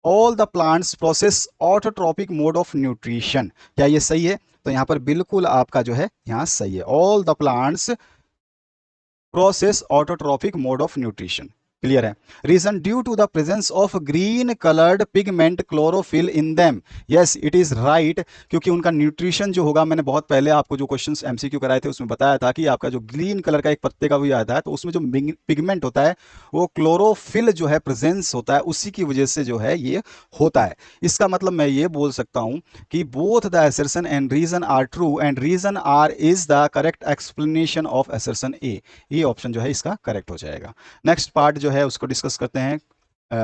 all the plants process autotrophic mode of nutrition. क्या ये सही है? तो यहाँ पर बिल्कुल आपका जो है यहाँ सही है, all the plants process autotrophic mode of nutrition. Clear है। Reason due to the presence of green coloured pigment chlorophyll in them. Yes it is right, क्योंकि उनका न्यूट्रिशन जो होगा, मैंने बहुत पहले आपको जो क्वेश्चंस एमसीक्यू कराए थे उसमें बताया था कि आपका जो ग्रीन कलर का एक पत्ते का भी आता है, तो उसमें जो पिगमेंट होता है वो क्लोरोफिल जो है प्रेजेंस होता है, उसी की वजह से जो है ये होता है। इसका मतलब मैं ये बोल सकता हूं कि both the assertion and reason are true and reason R is the correct explanation of assertion A. ये ऑप्शन जो है इसका करेक्ट हो जाएगा। नेक्स्ट पार्ट जो है उसको डिस्कस करते हैं,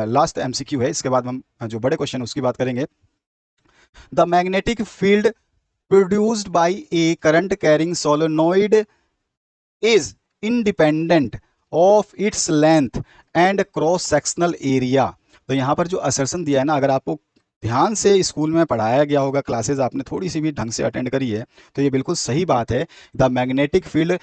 लास्ट एमसीक्यू है, इसके बाद हम जो बड़े क्वेश्चन उसकी बात करेंगे। The magnetic field produced by A current carrying solenoid is independent of its length and cross sectional area. तो यहां पर जो असर्शन दिया है ना, अगर आपको ध्यान से स्कूल में पढ़ाया गया होगा, क्लासेस आपने थोड़ी सी भी ढंग से अटेंड करी है, तो ये बिल्कुल सही बात है। The magnetic field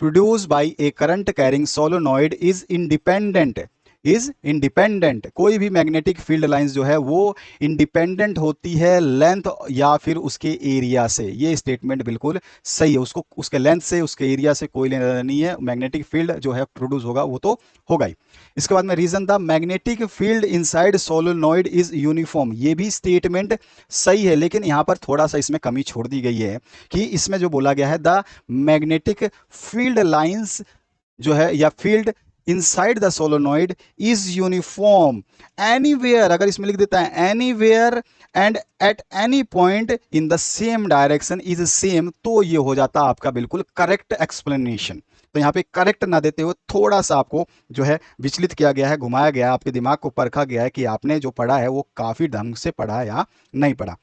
produced by a current carrying solenoid is independent, is independent. कोई भी मैग्नेटिक फील्ड लाइंस जो है वो इंडिपेंडेंट होती है लेंथ या फिर उसके एरिया से। ये स्टेटमेंट बिल्कुल सही है, उसको उसके लेंथ से उसके एरिया से कोई लेना देना नहीं है, मैग्नेटिक फील्ड जो है प्रोड्यूस होगा वो तो होगा ही। इसके बाद में reason the magnetic field inside solenoid is uniform, ये भी स्टेटमेंट सही है, लेकिन यहां पर थोड़ा सा इसमें कमी छोड़ दी गई है कि इसमें जो बोला गया है द मैग्नेटिक फील्ड लाइंस जो है या field inside the solenoid is uniform anywhere. अगर इसमें लिख देता है anywhere and at any point in the same direction is same, तो ये हो जाता आपका बिल्कुल करेक्ट एक्सप्लेनेशन। तो यहाँ पे करेक्ट ना देते हुए थोड़ा सा आपको जो है विचलित किया गया है, घुमाया गया है, आपके दिमाग को परखा गया है कि आपने जो पढ़ा है वो काफी ढंग से पढ़ा या नहीं पढ़ा।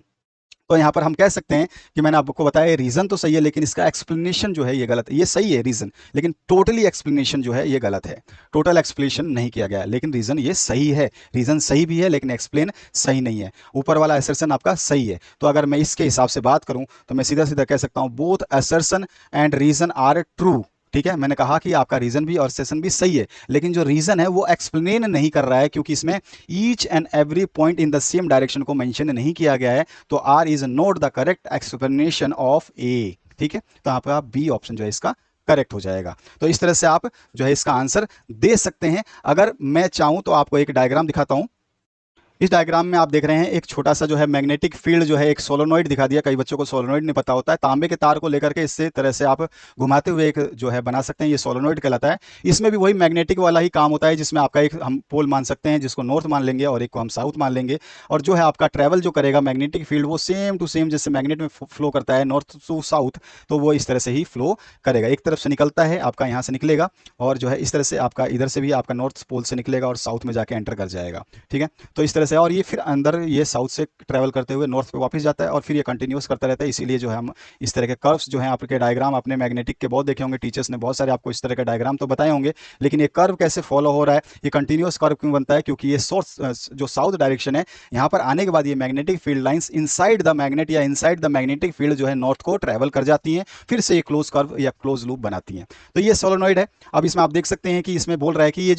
तो यहाँ पर हम कह सकते हैं कि मैंने आपको बताया रीजन तो सही है, लेकिन इसका एक्सप्लेनेशन जो है ये गलत है। ये सही है रीजन, लेकिन टोटली एक्सप्लेनेशन जो है ये गलत है। टोटल एक्सप्लेनेशन नहीं किया गया है, लेकिन रीजन ये सही है। रीजन सही भी है लेकिन एक्सप्लेन सही नहीं है। ऊपर वाला असर्शन आपका सही है। तो अगर मैं इसके हिसाब से बात करूं तो मैं सीधा सीधा कह सकता हूं both assertion and reason are true. ठीक है, मैंने कहा कि आपका रीजन भी और सेशन भी सही है, लेकिन जो रीजन है वो एक्सप्लेन नहीं कर रहा है, क्योंकि इसमें each and every point in the same direction को मेंशन नहीं किया गया है। तो R is not the correct explanation of A. ठीक है, तो आपका बी ऑप्शन जो है इसका करेक्ट हो जाएगा। तो इस तरह से आप जो है इसका आंसर दे सकते हैं। अगर मैं चाहूं तो आपको एक डायग्राम दिखाता हूं। इस डायग्राम में आप देख रहे हैं एक छोटा सा जो है मैग्नेटिक फील्ड जो है, एक सोलोनॉइड दिखा दिया। कई बच्चों को सोलोनॉइड नहीं पता होता है। तांबे के तार को लेकर के इससे तरह से आप घुमाते हुए एक जो है बना सकते हैं, ये सोलोनॉइड कहलाता है। इसमें भी वही मैग्नेटिक वाला ही काम होता है, जिसमें आपका एक हम पोल मान सकते हैं जिसको नॉर्थ मान लेंगे और एक को हम साउथ मान लेंगे। और जो है आपका ट्रैवल जो करेगा मैग्नेटिक फील्ड वो सेम टू सेम जैसे मैग्नेट में फ्लो करता है नॉर्थ टू साउथ, तो वो इस तरह से ही फ्लो करेगा। एक तरफ से निकलता है आपका, यहाँ से निकलेगा, और जो है इस तरह से आपका इधर से भी आपका नॉर्थ पोल से निकलेगा और साउथ में जाके एंटर कर जाएगा। ठीक है, तो इस तरह से, और ये फिर अंदर ये साउथ से ट्रैवल करते हुए नॉर्थ पे वापस जाता है और फिर ये कंटिन्यूस करता रहता है। इसीलिए जो है हम इस तरह के कर्व्स जो हैं आपके डायग्राम आपने मैग्नेटिक के बहुत देखे होंगे, टीचर्स ने बहुत सारे आपको इस तरह के डायग्राम तो बताए होंगे, लेकिन ये कर्व कैसे फॉलो हो रहा है, ये कंटिन्यूस कर्व क्यों बनता है, क्योंकि ये सोर्स जो साउथ डायरेक्शन है, यहाँ पर आने के बाद ये magnetic field lines inside the magnet या इनसाइड द मैग्नेटिक फील्ड जो है नॉर्थ को ट्रैवल कर जाती हैं, फिर से ये क्लोज कर्व या क्लोज लूप बनाती हैं। तो ये सोलोनॉइड है। अब इसमें आप देख सकते हैं कि इसमें बोल रहा है कि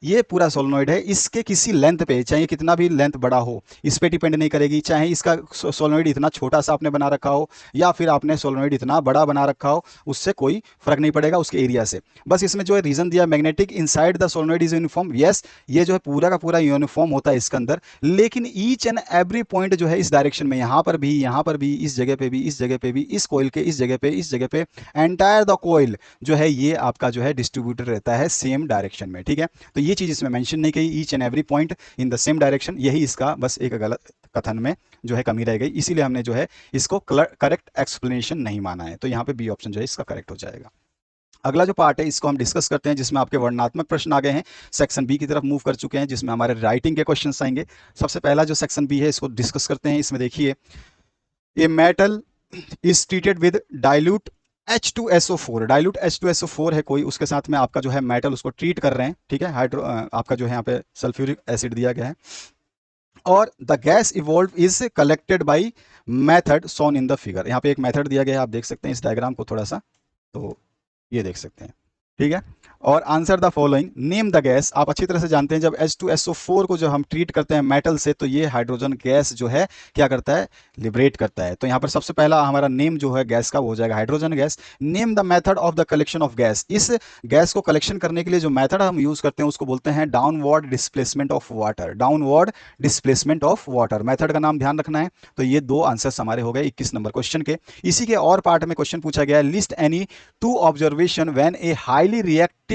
ये पूरा सोलोनॉइड है, इसके किसी लेंथ पे, चाहे कितना भी लेंथ बड़ा हो, इस पे डिपेंड नहीं करेगी। चाहे इसका सोलोनॉइड इतना छोटा सा आपने बना रखा हो या फिर आपने सोलोनॉइड इतना बड़ा बना रखा हो, उससे कोई फर्क नहीं पड़ेगा उसके एरिया से। बस इसमें जो है रीजन दिया magnetic inside the solenoid is uniform. Yes, ये जो है पूरा का पूरा यूनिफॉर्म होता है इसके अंदर, लेकिन ईच एंड एवरी पॉइंट जो है इस डायरेक्शन में, यहाँ पर भी, यहाँ पर भी, इस जगह पे भी, इस जगह पे भी, इस कोयल के इस जगह पे, इस जगह पे, एंटायर द कोयल जो है ये आपका जो है डिस्ट्रीब्यूटर रहता है सेम डायरेक्शन में। ठीक है, तो ये चीज इसमें मेंशन नहीं की, each and every point in the same direction, यही इसका बस एक गलत कथन में जो है कमी रह गई। इसीलिए हमने जो है इसको करेक्ट एक्सप्लेनेशन नहीं माना है। तो यहाँ पे बी ऑप्शन जो है इसका करेक्ट हो जाएगा। अगला जो पार्ट है इसको हम डिस्कस करते हैं, जिसमें आपके वर्णनात्मक प्रश्न आ गए हैं। सेक्शन बी की तरफ मूव कर चुके हैं, जिसमें हमारे राइटिंग के क्वेश्चंस आएंगे। सबसे पहला जो सेक्शन बी है इसको डिस्कस करते हैं। इसमें देखिए, a metal is treated with dilute H2SO4। Dilute H2SO4 है कोई, उसके साथ में आपका जो है मेटल उसको ट्रीट कर रहे हैं। ठीक है, हाइड्रो आपका जो है यहाँ पे सल्फ्यूरिक एसिड दिया गया है, और the gas evolve is collected by method shown in the figure. यहाँ पे एक मेथड दिया गया है, आप देख सकते हैं इस डायग्राम को थोड़ा सा, तो ये देख सकते हैं। ठीक है, और answer the following, name the gas. आप अच्छी तरह से जानते हैं जब H2SO4 को जो हम ट्रीट करते हैं मेटल से, तो ये हाइड्रोजन गैस जो है क्या करता है, लिबरेट करता है। तो यहाँ पर सबसे पहला हमारा नेम जो है गैस का वो हो जाएगा hydrogen gas. Name the method of the collection of gas. इस गैस को कलेक्शन करने के लिए जो मेथड हम यूज करते हैं उसको बोलते हैं downward displacement of water. Downward displacement of water, method का नाम ध्यान रखना है। तो ये दो आंसर्स हमारे हो गए 21 नंबर क्वेश्चन के। इसी के और पार्ट में क्वेश्चन पूछा गया है, list any two observation when a highly reactive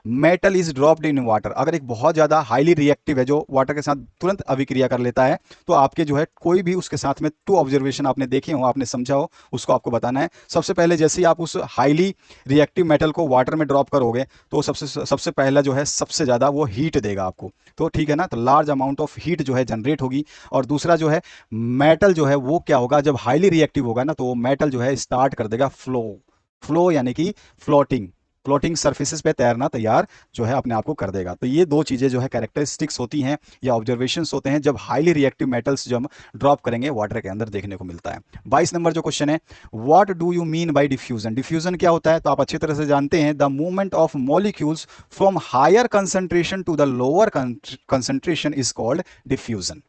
metal is dropped in water. अगर एक बहुत ज्यादा हाईली रिएक्टिव है जो वाटर के साथ तुरंत अभिक्रिया कर लेता है, तो आपके जो है कोई भी उसके साथ में टू ऑब्जर्वेशन आपने देखे हो, आपने समझा हो, उसको आपको बताना है। सबसे पहले जैसे ही आप उस हाईली रिएक्टिव मेटल को वाटर में ड्रॉप करोगे तो सबसे पहला जो है सबसे ज्यादा वो हीट देगा आपको। तो ठीक है ना, तो लार्ज अमाउंट ऑफ हीट जो है जनरेट होगी। और दूसरा जो है मेटल जो है वो क्या होगा, जब हाईली रिएक्टिव होगा ना, तो वो मेटल जो है स्टार्ट कर देगा फ्लो यानी कि फ्लोटिंग सरफेसेस पे तैरना तैयार जो है अपने आप को कर देगा। तो ये दो चीजें जो है कैरेक्टरिस्टिक्स होती हैं या ऑब्जर्वेशंस होते हैं जब हाईली रिएक्टिव मेटल्स जो हम ड्रॉप करेंगे वाटर के अंदर देखने को मिलता है। 22 नंबर जो क्वेश्चन है, what do you mean by diffusion. Diffusion क्या होता है, तो आप अच्छी तरह से जानते हैं, the movement of molecules from higher concentration to the lower concentration is called diffusion.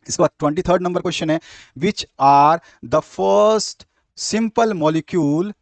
इसके बाद 23rd नंबर क्वेश्चन है, which are the first simple molecule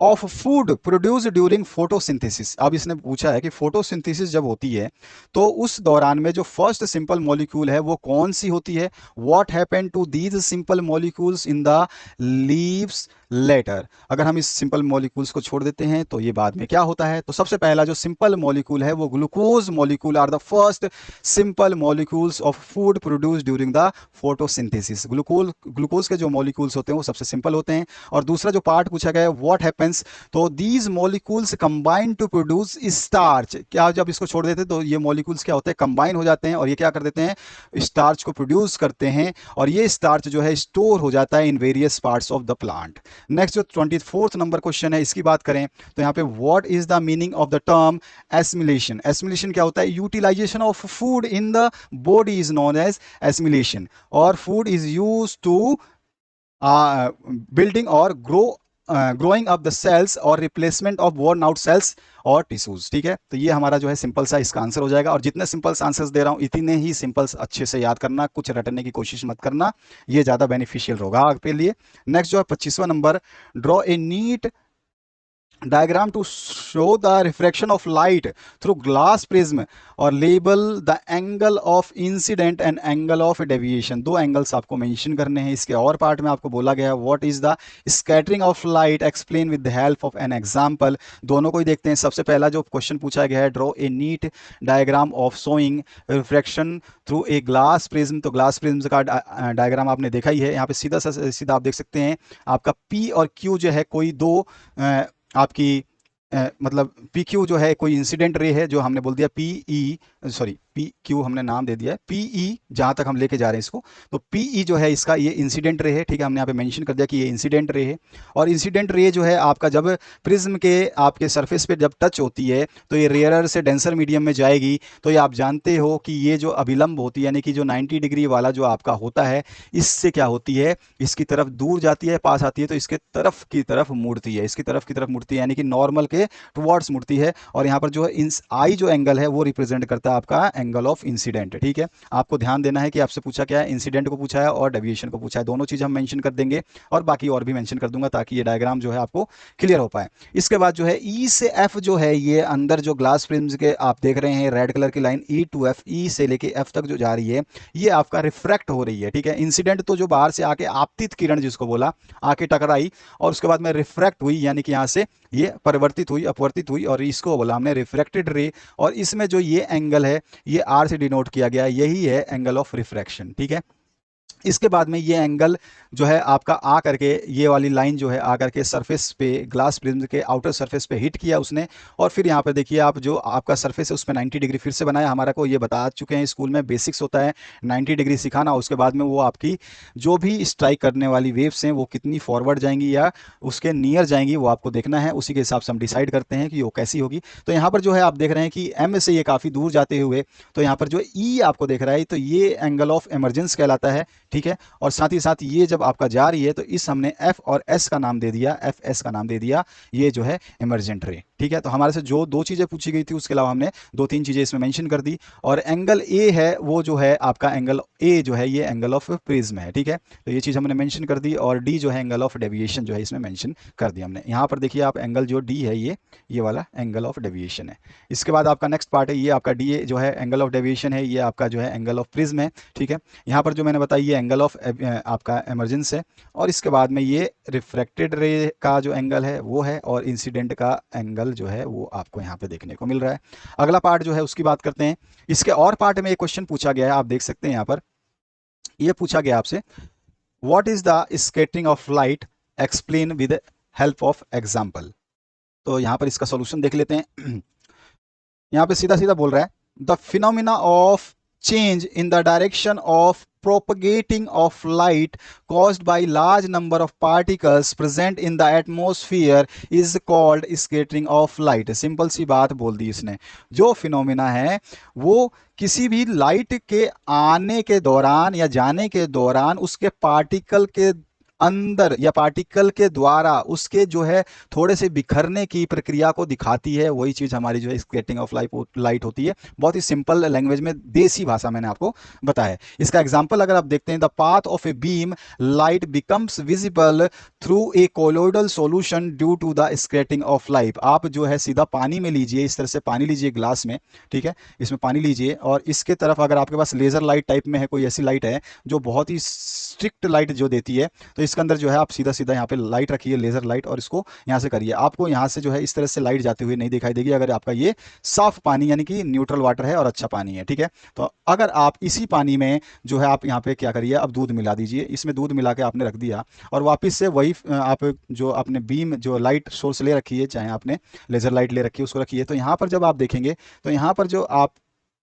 of food produce during photosynthesis. अब इसने पूछा है कि फोटोसिंथेसिस जब होती है तो उस दौरान में जो फर्स्ट सिंपल मॉलिक्यूल है वो कौन सी होती है। What happened to these simple molecules in the leaves later. अगर हम इस सिंपल मॉलिक्यूल्स को छोड़ देते हैं तो ये बाद में क्या होता है, तो सबसे पहला जो सिंपल मॉलिक्यूल है वो glucose molecule are the first simple molecules of food produce during the photosynthesis. Glucose के जो मॉलिक्यूल्स होते हैं वो सबसे सिंपल होते हैं। और दूसरा जो पार्ट पूछा गया है व्हाट हैपेंस, तो these molecules combine to produce starch. क्या जब इसको छोड़ देते हैं तो ये मॉलिक्यूल्स क्या होते हैं, कंबाइन हो जाते हैं और ये क्या कर देते हैं, स्टार्च को प्रोड्यूस करते हैं और ये स्टार्च जो है स्टोर हो जाता है in various parts of the plant. Next जो 24th नंबर क्वेश्चन है इसकी बात करें तो यहाँ पे what is the meaning of the term assimilation. Assimilation क्या होता है, utilisation of food in the body is known as assimilation, और food is use to building और ग्रोइंग अप द सेल्स और replacement of worn out cells और tissues. ठीक है, तो ये हमारा जो है सिंपल सा इसका आंसर हो जाएगा। और जितने सिंपल्स आंसर्स दे रहा हूं इतने ही सिंपल्स अच्छे से याद करना, कुछ रटने की कोशिश मत करना, ये ज्यादा बेनिफिशियल होगा आपके लिए। नेक्स्ट जो है 25वां number, draw a neat diagram to show the refraction of light through glass prism और label the angle of incident and angle of deviation। दो एंगल्स आपको मेंशन करने हैं। इसके और पार्ट में आपको बोला गया है what is the scattering of light, explain with the help of an example. दोनों को ही देखते हैं। सबसे पहला जो क्वेश्चन पूछा गया है, draw a NEET diagram of showing refraction through a glass prism. तो ग्लास प्रिज्म का डायग्राम आपने देखा ही है। यहाँ पे सीधा सीधा आप देख सकते हैं आपका P और Q जो है कोई दो आपकी मतलब पी क्यू जो है कोई इंसिडेंट रे है, जो हमने बोल दिया पीई, सॉरी पी क्यू हमने नाम दे दिया है, पीई जहां तक हम लेके जा रहे हैं इसको, तो पीई जो है इसका ये इंसिडेंट रे है। ठीक है, हमने यहाँ पे मेंशन कर दिया कि ये इंसिडेंट रे है। और इंसिडेंट रे जो है आपका जब प्रिज्म के आपके सरफेस पे जब टच होती है तो ये रेयरर से डेंसर मीडियम में जाएगी। तो ये आप जानते हो कि ये जो अभिलंब होती है, यानी कि जो 90 डिग्री वाला जो आपका होता है, इससे क्या होती है, इसकी तरफ दूर जाती है, पास आती है तो इसके तरफ की तरफ मुड़ती है, इसकी तरफ की तरफ मुड़ती है, यानी कि नॉर्मल के टुवर्ड्स मुड़ती है। और यहाँ पर जो है आई जो एंगल है वो रिप्रेजेंट करता है आपका एंगल ऑफ इंसिडेंट। ठीक है, आपको ध्यान देना है कि आपसे पूछा क्या है, इंसिडेंट को पूछा है और डेविएशन को पूछा है। दोनों चीज हम मेंशन कर देंगे और बाकी और भी मेंशन कर दूंगा ताकि ये डायग्राम जो है आपको क्लियर हो पाए। इसके बाद जो है ई से एफ जो है, ये अंदर जो ग्लास प्रिज्म के आप देख रहे हैं रेड कलर की लाइन ई टू एफ, ई से लेके एफ तक जो जा रही है ये आपका रिफ्रैक्ट हो रही है। ठीक है, इंसिडेंट तो जो बाहर से आके आपतित किरण जिसको बोला, आके टकराई और उसके बाद में रिफ्रैक्ट हुई, यानी कि यहाँ से ये परिवर्तित हुई, अपवर्तित हुई, और इसको बोला हमने रिफ्रैक्टेड रे। और इसमें जो ये एंगल है ये आर से डिनोट किया गया, यही है एंगल ऑफ रिफ्रैक्शन। ठीक है, इसके बाद में ये एंगल जो है आपका आ करके, ये वाली लाइन जो है आ करके सरफेस पे, ग्लास प्रिज्म के आउटर सरफेस पे हिट किया उसने। और फिर यहाँ पे देखिए आप जो आपका सरफेस है उस पर 90 डिग्री फिर से बनाया। हमारा को ये बता चुके हैं स्कूल में, बेसिक्स होता है 90 डिग्री सिखाना। उसके बाद में वो आपकी जो भी स्ट्राइक करने वाली वेव्स हैं वो कितनी फॉरवर्ड जाएंगी या उसके नियर जाएंगी वो आपको देखना है। उसी के हिसाब से हम डिसाइड करते हैं कि वो कैसी होगी। तो यहाँ पर जो है आप देख रहे हैं कि एम से ये काफ़ी दूर जाते हुए, तो यहाँ पर जो ई आपको देख रहा है तो ये एंगल ऑफ इमरजेंस कहलाता है। ठीक है, और साथ ही साथ ये जब आपका जा रही है तो इस हमने एफ और एस का नाम दे दिया, एफ एस का नाम दे दिया, ये जो है इमरजेंट रे। ठीक है, तो हमारे से जो दो चीजें पूछी गई थी उसके अलावा हमने दो तीन चीजें इसमें मेंशन कर दी। और एंगल ए है वो जो है आपका एंगल ए जो है ये एंगल ऑफ प्रिज्म है। ठीक है, तो ये चीज हमने मेंशन कर दी। और डी जो है एंगल ऑफ डेविएशन जो है इसमें मेंशन कर दिया हमने। यहाँ पर देखिए आप एंगल जो डी है ये वाला एंगल ऑफ डेविएशन है। इसके बाद आपका नेक्स्ट पार्ट है, ये आपका डी जो है एंगल ऑफ डेविएशन है, ये आपका जो है एंगल ऑफ प्रिज्म है। ठीक है, यहाँ पर जो मैंने बताया ये एंगल ऑफ आपका इमरजेंस है। और इसके बाद में ये रिफ्रैक्टेड रे का जो एंगल है वो है, और इंसिडेंट का एंगल जो है वो आपको यहाँ पे देखने को मिल रहा है। अगला पार्ट जो है उसकी बात करते हैं। इसके और पार्ट में एक क्वेश्चन पूछा गया है, आप देख सकते हैं यहाँ पर ये पूछा गया आपसे, what is the scattering of light, explain with help of example. तो यहाँ पर इसका सोल्यूशन देख लेते हैं। यहाँ पे सीधा सीधा बोल रहा है, the phenomena of change in the direction of propagating of light caused by large number of particles present in the atmosphere is called scattering of light। Simple सी बात बोल दी इसने। जो फिनोमिना है वो किसी भी लाइट के आने के दौरान या जाने के दौरान उसके पार्टिकल के अंदर या पार्टिकल के द्वारा उसके जो है थोड़े से बिखरने की प्रक्रिया को दिखाती है, वही चीज हमारी जो है स्कैटरिंग ऑफ लाइट होती है। बहुत ही सिंपल लैंग्वेज में, देसी भाषा मैंने आपको बताया। इसका एग्जांपल अगर आप देखते हैं, the path of a beam light becomes visible through a colloidal solution due to the scattering of light. आप जो है सीधा पानी में लीजिए, इस तरह से पानी लीजिए ग्लास में, ठीक है, इसमें पानी लीजिए और इसके तरफ अगर आपके पास लेजर लाइट टाइप में है, कोई ऐसी लाइट है जो बहुत ही स्ट्रिक्ट लाइट जो देती है, तो इसके अंदर जो है आप सीधा सीधा यहाँ पे लाइट रखिए, लेजर लाइट, और इसको यहाँ से करिए। आपको यहाँ से जो है इस तरह से लाइट जाती हुई नहीं दिखाई देगी अगर आपका ये साफ पानी यानी कि न्यूट्रल वाटर है और अच्छा पानी है, ठीक है। तो अगर आप इसी पानी में जो है आप यहाँ पे क्या करिए, अब दूध मिला दीजिए। इसमें दूध मिला के आपने रख दिया और वापस से वही आप जो आपने बीम जो लाइट सोर्स ले रखी है, चाहे आपने लेजर लाइट ले रखी है, उसको रखिए। तो यहाँ पर जब आप देखेंगे तो यहाँ पर जो आप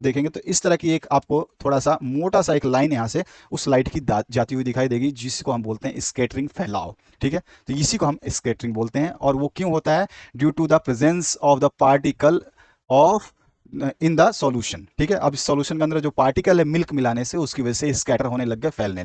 देखेंगे तो इस तरह की एक आपको थोड़ा सा मोटा सा एक लाइन यहाँ से उस लाइट की जाती हुई दिखाई देगी, जिसको हम बोलते हैं स्कैटरिंग, फैलाव, ठीक है। तो इसी को हम स्कैटरिंग बोलते हैं। और वो क्यों होता है? Due to the presence of the particle of in the solution, ठीक है। अब इस सॉल्यूशन के अंदर जो पार्टिकल है मिल्क मिलाने से, उसकी वजह से स्कैटर होने लग गए, फैलने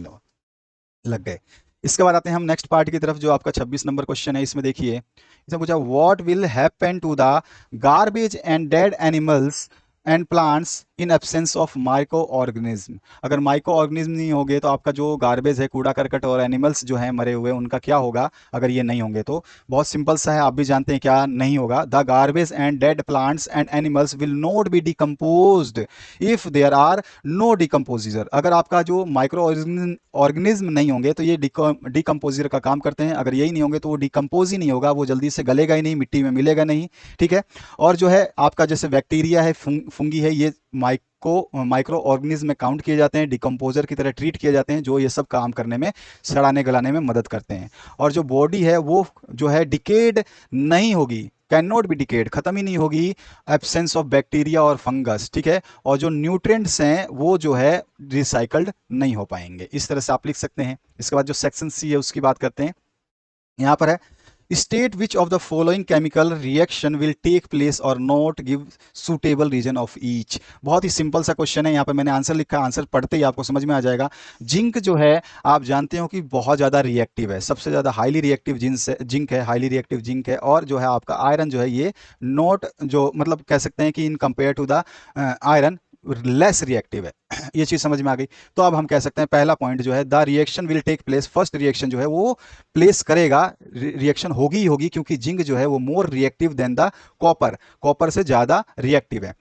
लग गए। इसके बाद आते हैं हम नेक्स्ट पार्ट की तरफ, जो आपका 26 नंबर क्वेश्चन है। इसमें देखिए, इसमें पूछा what will happen to the garbage and dead animals and plants in absence of micro organism. अगर माइक्रो ऑर्गेनिज्म नहीं होंगे तो आपका जो गार्बेज है, कूड़ा करकट और एनिमल्स जो हैं मरे हुए, उनका क्या होगा अगर ये नहीं होंगे? तो बहुत सिंपल सा है, आप भी जानते हैं क्या नहीं होगा। The garbage and dead plants and animals will not be decomposed if there are no decomposer. अगर आपका जो माइक्रो ऑर्गेनिज्म नहीं होंगे तो ये डिकम्पोजर का काम करते हैं। अगर यही नहीं होंगे तो वो डिकम्पोज ही नहीं होगा, वो जल्दी से गलेगा ही नहीं, मिट्टी में मिलेगा नहीं, ठीक है। और जो है आपका जैसे बैक्टीरिया है, फंगी है, ये माइक्रो ऑर्गेनिज्म में काउंट किए जाते हैं, डिकम्पोजर की तरह ट्रीट किए जाते हैं, जो ये सब काम करने में, सड़ाने गलाने में मदद करते हैं। और जो बॉडी है वो जो है डिकेड नहीं होगी, कैन नॉट बी डिकेड, खत्म ही नहीं होगी, एब्सेंस ऑफ बैक्टीरिया और फंगस, ठीक है। और जो न्यूट्रिएंट्स हैं वो जो है रिसाइकल्ड नहीं हो पाएंगे। इस तरह से आप लिख सकते हैं। इसके बाद जो सेक्शन सी है उसकी बात करते हैं। यहाँ पर है state which of the following chemical reaction will take place और not give suitable reason of each. बहुत ही सिंपल सा क्वेश्चन है। यहाँ पर मैंने आंसर लिखा, आंसर पढ़ते ही आपको समझ में आ जाएगा। जिंक जो है आप जानते हो कि बहुत ज़्यादा रिएक्टिव है, सबसे ज़्यादा हाईली रिएक्टिव जिंक है, हाईली रिएक्टिव जिंक है। और जो है आपका आयरन जो है ये नॉट, जो मतलब कह सकते हैं कि in compare to the iron less reactive है। ये चीज समझ में आ गई। तो अब हम कह सकते हैं पहला पॉइंट जो है, the reaction will take place, first reaction जो है वो प्लेस करेगा, रिएक्शन होगी ही होगी, क्योंकि जिंक जो है वो मोर reactive than the copper, copper से ज्यादा रिएक्टिव है।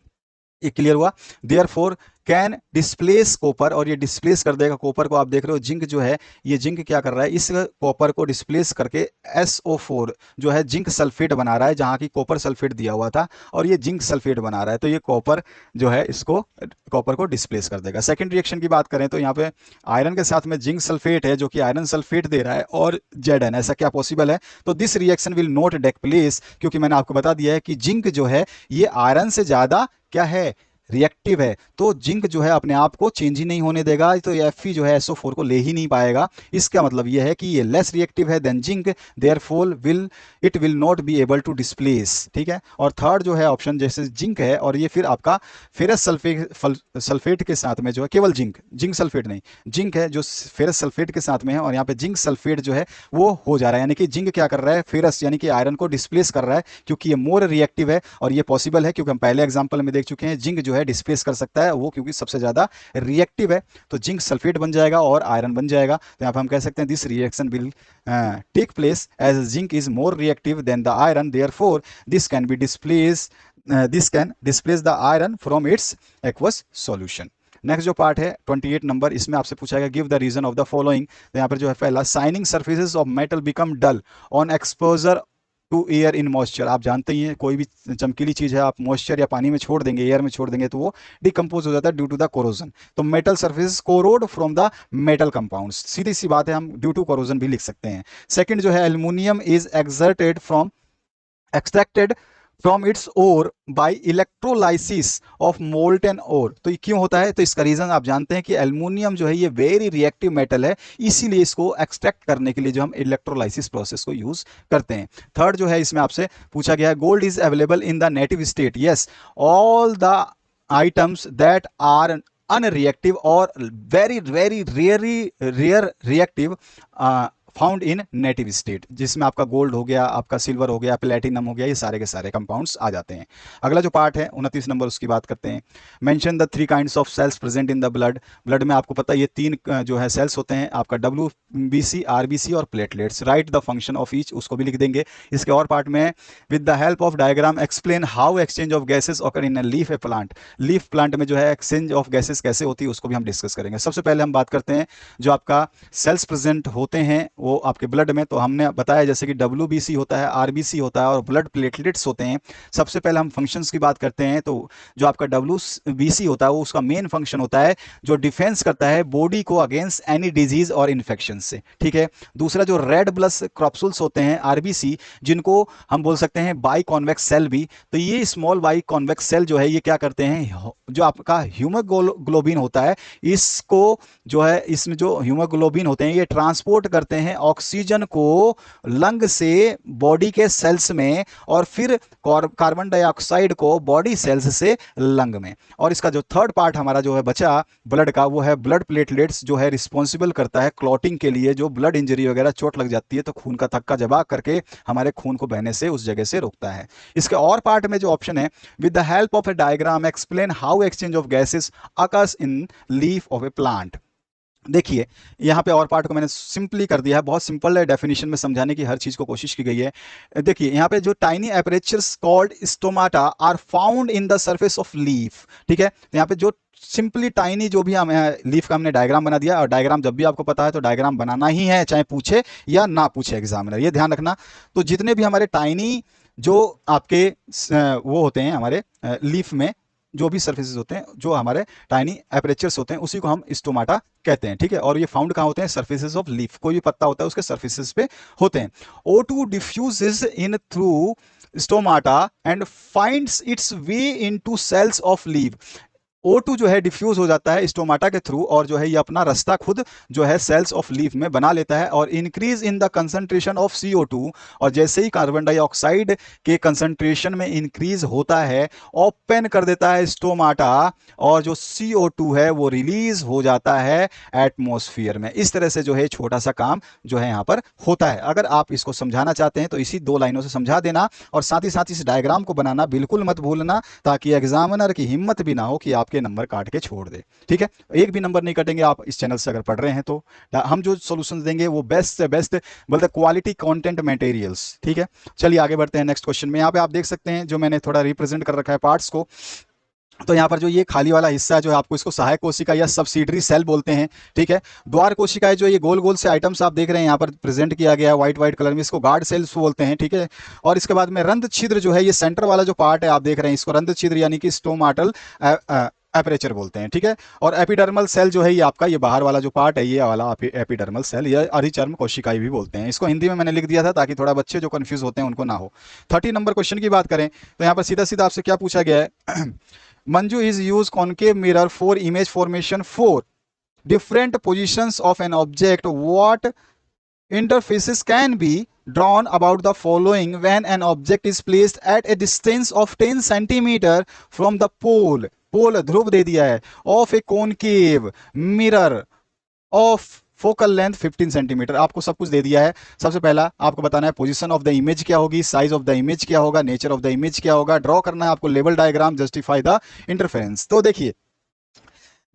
ये क्लियर हुआ। देयरफॉर कैन डिस्प्लेस कॉपर, और ये डिस्प्लेस कर देगा कॉपर को। आप देख रहे हो जिंक जो है, ये जिंक क्या कर रहा है, इस कॉपर को डिस्प्लेस करके SO4 जो है जिंक सल्फेट बना रहा है, जहां की कॉपर सल्फेट दिया हुआ था, और ये जिंक सल्फेट बना रहा है। तो ये कॉपर जो है इसको, कॉपर को डिस्प्लेस कर देगा। सेकंड रिएक्शन की बात करें तो यहाँ पे आयरन के साथ में जिंक सल्फेट है जो कि आयरन सल्फेट दे रहा है, और Zn, ऐसा क्या पॉसिबल है? तो this reaction will not take place, क्योंकि मैंने आपको बता दिया है कि जिंक जो है ये आयरन से ज्यादा क्या है, रिएक्टिव है। तो जिंक जो है अपने आप को चेंज ही नहीं होने देगा, तो ये Fe जो है SO4 को ले ही नहीं पाएगा। इसका मतलब ये है कि ये लेस रिएक्टिव है than zinc, therefore it will not be able to displace, ठीक है। और थर्ड जो है ऑप्शन, जैसे जिंक है और ये फिर आपका फेरस सल्फेट के साथ में जो है, केवल जिंक सल्फेट नहीं, जिंक है जो फेरस सल्फेट के साथ में है, और यहाँ पे जिंक सल्फेट जो है वो हो जा रहा है, यानी कि जिंक क्या कर रहा है, फेरस यानी कि आयरन को डिस्प्लेस कर रहा है, क्योंकि ये मोर रिएक्टिव है। और ये पॉसिबल है क्योंकि हम पहले एग्जाम्पल में देख चुके हैं, जिंक जो है डिस्प्लेस कर सकता है वो, क्योंकि सबसे ज्यादा रिएक्टिव है। तो जिंक सल्फेट बन जाएगा और आयरन बन जाएगा। तो यहाँ पर हम कह सकते हैं this reaction will take place as zinc is more reactive than the iron, therefore this can be displace the iron from its aqueous solution. Next जो पार्ट है 28 नंबर, इसमें आपसे पूछा गया give the reason of the following. तो यहाँ पर जो है पहला, shining surfaces of metal become dull on exposure to air in moisture. आप जानते ही हैं कोई भी चमकीली चीज है आप मॉइस्चर या पानी में छोड़ देंगे, एयर में छोड़ देंगे, तो वो डिकम्पोज हो जाता है ड्यू टू द कोरोजन। तो metal surface corrode from the metal compounds, सीधी सी बात है, हम ड्यू टू कोरोजन भी लिख सकते हैं। सेकंड जो है, aluminium is extracted from its ore by electrolysis of molten ore. तो ये क्यों होता है? तो इसका रीजन आप जानते हैं कि एल्युमिनियम जो है ये वेरी रिएक्टिव मेटल है, इसीलिए इसको एक्सट्रैक्ट करने के लिए जो हम इलेक्ट्रोलाइसिस प्रोसेस को यूज करते हैं। थर्ड जो है, इसमें आपसे पूछा गया है gold is available in the native state, yes all the items that are unreactive और very very rare reactive found in native state, जिसमें आपका गोल्ड हो गया, आपका सिल्वर हो गया, प्लेटिनम हो गया, ये सारे के सारे कंपाउंड्स आ जाते हैं। अगला जो पार्ट है 29 नंबर, उसकी बात करते हैं। Mention the 3 kinds of cells present in the blood. Blood में आपको पता है ये 3 जो है सेल्स होते हैं, आपका WBC, RBC और platelets. Right the function of each, उसको भी लिख देंगे। इसके और पार्ट में with the help of diagram explain how exchange of gases occur in leaf A plant. Leaf plant में जो है एक्सचेंज ऑफ गैसेस कैसे होती है उसको भी हम डिस्कस करेंगे। सबसे पहले हम बात करते हैं जो आपका सेल्स प्रेजेंट होते हैं वो आपके ब्लड में, तो हमने बताया जैसे कि WBC होता है, RBC होता है और ब्लड प्लेटलेट्स होते हैं। सबसे पहले हम फंक्शंस की बात करते हैं, तो जो आपका WBC होता है वो उसका मेन फंक्शन होता है जो डिफेंस करता है बॉडी को अगेंस्ट एनी डिजीज और इन्फेक्शन से, ठीक है। दूसरा जो रेड ब्लड क्रॉप्सूल्स होते हैं RBC, जिनको हम बोल सकते हैं बाई कॉन्वेक्स सेल भी, तो ये स्मॉल बाई कॉन्वेक्स सेल जो है ये क्या करते हैं, जो आपका हीमोग्लोबिन होता है इसको जो है, इसमें जो हीमोग्लोबिन होते हैं ये ट्रांसपोर्ट करते हैं ऑक्सीजन को लंग से बॉडी के सेल्स में, और फिर कार्बन डाइऑक्साइड को बॉडी सेल्स से लंग में। और इसका जो थर्ड पार्ट हमारा जो है बचा ब्लड का, वो है ब्लड प्लेटलेट्स, जो है रिस्पॉन्सिबल करता है क्लॉटिंग के लिए, जो ब्लड इंजरी वगैरह चोट लग जाती है तो खून का थक्का जमा करके हमारे खून को बहने से उस जगह से रोकता है। इसके और पार्ट में जो ऑप्शन है, with the help of A diagram explain how exchange of gases occurs in leaf of A plant. देखिए यहाँ पे और पार्ट को मैंने सिंपली कर दिया है, बहुत सिंपल है, डेफिनेशन में समझाने की हर चीज को कोशिश की गई है। देखिए यहाँ पे जो tiny apertures called stomata are found in the surface of leaf, ठीक है। तो यहाँ पे जो सिंपली टाइनी जो भी हम लीफ का हमने डायग्राम बना दिया, और डायग्राम जब भी आपको पता है तो डायग्राम बनाना ही है, चाहे पूछे या ना पूछे एग्जामिनर, ये ध्यान रखना। तो जितने भी हमारे टाइनी जो आपके वो होते हैं हमारे लीफ में जो भी सर्फेसेस होते हैं, जो हमारे टाइनी एपरेचर्स होते हैं, उसी को हम स्टोमाटा कहते हैं, ठीक है। और ये फाउंड कहाँ होते हैं, सर्फेसेस ऑफ लीफ, कोई भी पत्ता होता है उसके सर्फेसेस पे होते हैं। O2 diffuses in through stomata and finds its way into cells of leaf. O2 जो है डिफ्यूज हो जाता है स्टोमाटा के थ्रू, और जो है ये अपना रास्ता खुद जो है सेल्स ऑफ लीफ में बना लेता है, और increase in the concentration of CO2, और जैसे ही कार्बन डाइऑक्साइड के कंसंट्रेशन में इंक्रीज होता है ओपन कर देता है स्टोमाटा, और जो CO2 है वो रिलीज हो जाता है एटमॉस्फेयर में। इस तरह से जो है छोटा सा काम जो है यहाँ पर होता है। अगर आप इसको समझाना चाहते हैं तो इसी 2 लाइनों से समझा देना, और साथ ही साथ इस डायग्राम को बनाना बिल्कुल मत भूलना, ताकि एग्जामिनर की हिम्मत भी ना हो कि आप के नंबर काट के छोड़ दे, ठीक है। एक भी नंबर नहीं कटेंगे आप इस चैनल से अगर पढ़ रहे हैं तो। हम जो सॉल्यूशन देंगे वो बेस्ट से बेस्ट, बोलते क्वालिटी कंटेंट मटेरियल्स, ठीक है। चलिए आगे बढ़ते हैं नेक्स्ट क्वेश्चन में। यहाँ पे आप देख सकते हैं जो मैंने थोड़ा रिप्रेजेंट कर रखा है पार्ट्स को, तो यहाँ पर जो ये खाली वाला हिस्सा है जो है आपको इसको सहायक कोशिका या सब्सिडरी सेल बोलते हैं, ठीक है। द्वार कोशिकाएं जो ये गोल गोल से आइटम्स आप देख रहे हैं यहाँ पर प्रेजेंट किया गया है व्हाइट व्हाइट कलर में, इसको गार्ड सेल्स बोलते हैं, ठीक है। और इसके बाद में रंध्र छिद्र जो है, ये सेंटर वाला जो पार्ट है आप देख रहे हैं, इसको रंध्र छिद्र यानी कि स्टोमाटल एपरेचर बोलते हैं, ठीक है। और एपिडर्मल सेल जो है ये आपका ये बाहर वाला जो पार्ट है, ये वाला एपिडर्मल सेल या अधिचर्म कोशिकाएं भी बोलते हैं। इसको हिंदी में मैंने लिख दिया था ताकि थोड़ा बच्चे जो कंफ्यूज होते हैं उनको ना हो। 30 नंबर क्वेश्चन की बात करें तो यहाँ पर सीधा सीधा आपसे क्या पूछा गया है, Manju is use concave mirror for image formation for different positions of an object, what interfaces can be drawn about the following when an object is placed at a distance of 10 centimeter from the pole, पोल ध्रुव दे दिया है, of a concave mirror of focal length 15 centimetre, आपको सब कुछ दे दिया है। सबसे पहला आपको बताना है पोजीशन ऑफ द इमेज क्या होगी, साइज ऑफ द इमेज क्या होगा, नेचर ऑफ द इमेज क्या होगा, ड्रॉ करना है आपको level diagram, justify the interference. तो देखिए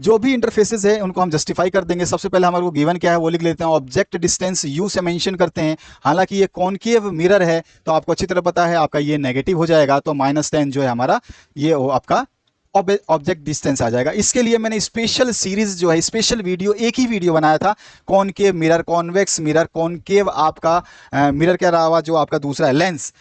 जो भी इंटरफेसेस है उनको हम जस्टिफाई कर देंगे। सबसे पहले हमारे को गिवन क्या है वो लिख लेते हैं, ऑब्जेक्ट डिस्टेंस यू से मेंशन करते हैं। हालांकि ये कॉनकेव मिरर है तो आपको अच्छी तरह पता है आपका ये नेगेटिव हो जाएगा, तो -10 जो है हमारा ये आपका ऑब्जेक्ट डिस्टेंस आ जाएगा। इसके लिए मैंने स्पेशल सीरीज जो है, स्पेशल वीडियो, एक ही वीडियो बनाया था, concave mirror, convex mirror, concave आपका मिरर के अलावा जो आपका दूसरा है लेंस,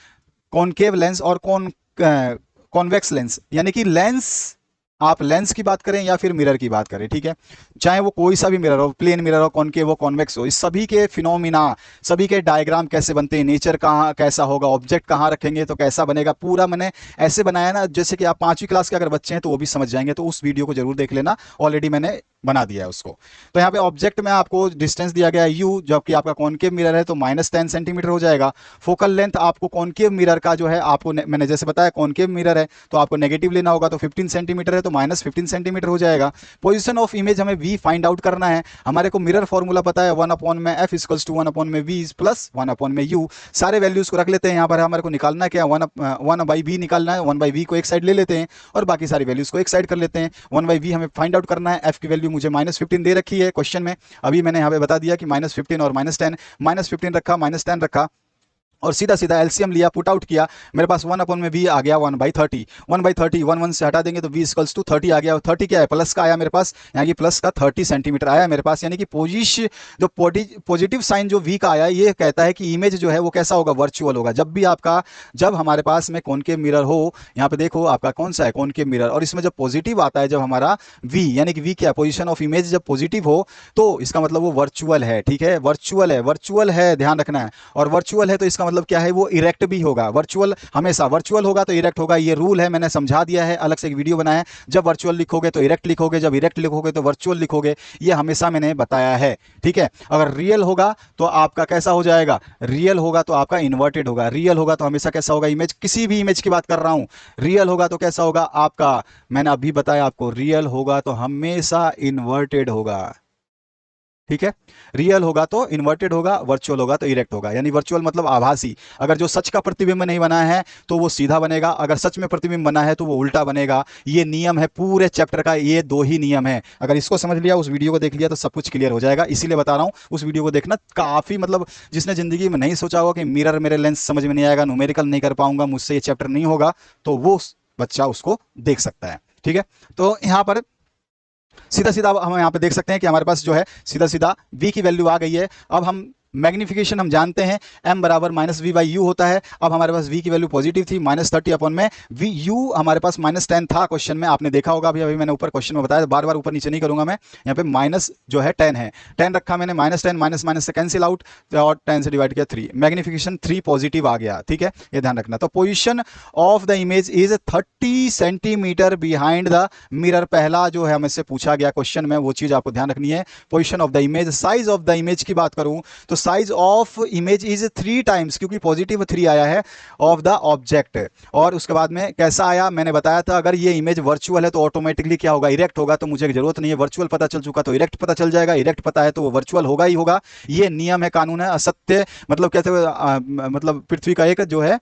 कॉनकेव लेंस और कॉन्वेक्स लेंस, यानी कि लेंस आप लेंस की बात करें या फिर मिरर की बात करें, ठीक है, चाहे वो कोई सा भी मिरर हो, प्लेन मिरर हो, कॉनकेव हो, कॉन्वेक्स हो, इस सभी के फिनोमिना, सभी के डायग्राम कैसे बनते हैं, नेचर कहाँ कैसा होगा, ऑब्जेक्ट कहाँ रखेंगे तो कैसा बनेगा, पूरा मैंने ऐसे बनाया ना जैसे कि आप 5वीं क्लास के अगर बच्चे हैं तो वो भी समझ जाएंगे। तो उस वीडियो को जरूर देख लेना, ऑलरेडी मैंने बना दिया है उसको। तो यहाँ पे ऑब्जेक्ट में आपको डिस्टेंस दिया गया है यू, जबकि आपका कॉनकेव मिरर है तो -10 सेंटीमीटर हो जाएगा। फोकल लेंथ आपको कॉनकेव मिरर का जो है, आपको मैंने जैसे बताया कॉनकेव मिरर है तो आपको नेगेटिव लेना होगा, तो 15 सेंटीमीटर है तो -15 सेंटीमीटर हो जाएगा। पोजीशन ऑफ इमेज हमें वी फाइंड आउट करना है। हमारे को मिरर फॉर्मूला पता है 1/f = 1/v + 1/u। सारे वैल्यूज को रख लेते हैं यहाँ पर, हमारे को निकालना क्या, 1/v निकालना है। 1/v को एक साइड ले लेते हैं और बाकी सारी वैल्यूज को एक साइड कर लेते हैं। 1/v हमें फाइंड आउट करना है। f की वैल्यू मुझे -15 दे रखी है क्वेश्चन में, अभी मैंने यहाँ पे बता दिया कि -15 और -10, -15 रखा, -10 रखा। और सीधा सीधा एलसीएम लिया, पुट आउट किया, मेरे पास 1/v आ गया 1/30। 1/30 1 से हटा देंगे तो v इक्वल्स टू 30 आ गया। और 30 क्या है, प्लस का आया मेरे पास, यहाँ की प्लस का 30 सेंटीमीटर आया मेरे पास। यानी कि जो पॉजिटिव साइन जो v का आया, ये कहता है कि इमेज जो है वो कैसा होगा, वर्चुअल होगा। जब हमारे पास में कॉनकेव मिरर हो, यहाँ पे देखो आपका कौन सा है, कॉनकेव मिरर, और इसमें जब पॉजिटिव आता है, जब हमारा v यानी कि v क्या, पोजिशन ऑफ इमेज जब पॉजिटिव हो, तो इसका मतलब वो वर्चुअल है। ठीक है, वर्चुअल है, ध्यान रखना है। और वर्चुअल है तो इसका मतलब क्या है, वो इरेक्ट भी होगा। वर्चुअल हमेशा वर्चुअल होगा तो इरेक्ट होगा, ये रूल है, मैंने समझा दिया है, अलग से एक वीडियो बनाया है। जब वर्चुअल लिखोगे तो इरेक्ट लिखोगे, जब इरेक्ट लिखोगे तो वर्चुअल लिखोगे, ये हमेशा मैंने बताया है। ठीक है, अगर रियल होगा तो आपका कैसा हो जाएगा, रियल होगा तो आपका इन्वर्टेड होगा। रियल होगा तो हमेशा कैसा होगा, इमेज, किसी भी इमेज की बात कर रहा हूं, रियल होगा तो कैसा होगा आपका, मैंने अभी बताया आपको, रियल होगा तो हमेशा इन्वर्टेड होगा। ठीक है, रियल होगा तो इन्वर्टेड होगा, वर्चुअल होगा तो इरेक्ट होगा। यानी वर्चुअल मतलब आभासी, अगर जो सच का प्रतिबिंब नहीं बना है तो वो सीधा बनेगा, अगर सच में प्रतिबिंब बना है तो वो उल्टा बनेगा। ये नियम है पूरे चैप्टर का, ये 2 ही नियम है। अगर इसको समझ लिया, उस वीडियो को देख लिया, तो सब कुछ क्लियर हो जाएगा। इसीलिए बता रहा हूं, उस वीडियो को देखना काफी, मतलब जिसने जिंदगी में नहीं सोचा होगा कि मिरर मेरे लेंस समझ में नहीं आएगा, न्यूमेरिकल नहीं कर पाऊंगा, मुझसे ये चैप्टर नहीं होगा, तो वो बच्चा उसको देख सकता है। ठीक है, तो यहाँ पर सीधा सीधा हम यहाँ पे देख सकते हैं कि हमारे पास जो है सीधा सीधा v की वैल्यू आ गई है। अब हम मैग्निफिकेशन हम जानते हैं, m बराबर -v/u होता है। अब हमारे पास v की वैल्यू पॉजिटिव थी, -30 अपॉन में v, u हमारे पास -10 था क्वेश्चन में, आपने देखा होगा। अभी मैंने ऊपर क्वेश्चन में बताया, बार बार ऊपर नीचे नहीं करूंगा मैं। यहाँ पे माइनस जो है 10 है, 10 रखा मैंने, -10 माइनस से कैंसिल आउट, और 10 से डिवाइड किया 3, मैग्निफिकेशन 3 पॉजिटिव आ गया। ठीक है, ये ध्यान रखना। तो position of the image is 30 centimetre behind the mirror, पहला जो है हमसे पूछा गया क्वेश्चन में, वो चीज आपको ध्यान रखनी है। Position of the image, size of the image की बात करूं तो size of image is 3 times, क्योंकि पॉजिटिव 3 आया है, ऑफ द ऑब्जेक्ट। और उसके बाद में कैसा आया, मैंने बताया था, अगर ये इमेज वर्चुअल है तो ऑटोमेटिकली क्या होगा, इरेक्ट होगा। तो मुझे जरूरत नहीं है, वर्चुअल पता चल चुका तो इरेक्ट पता चल जाएगा, इरेक्ट पता है तो वो वर्चुअल होगा ही होगा। ये नियम है, कानून है, असत्य मतलब कहते हुए, मतलब पृथ्वी का एक जो है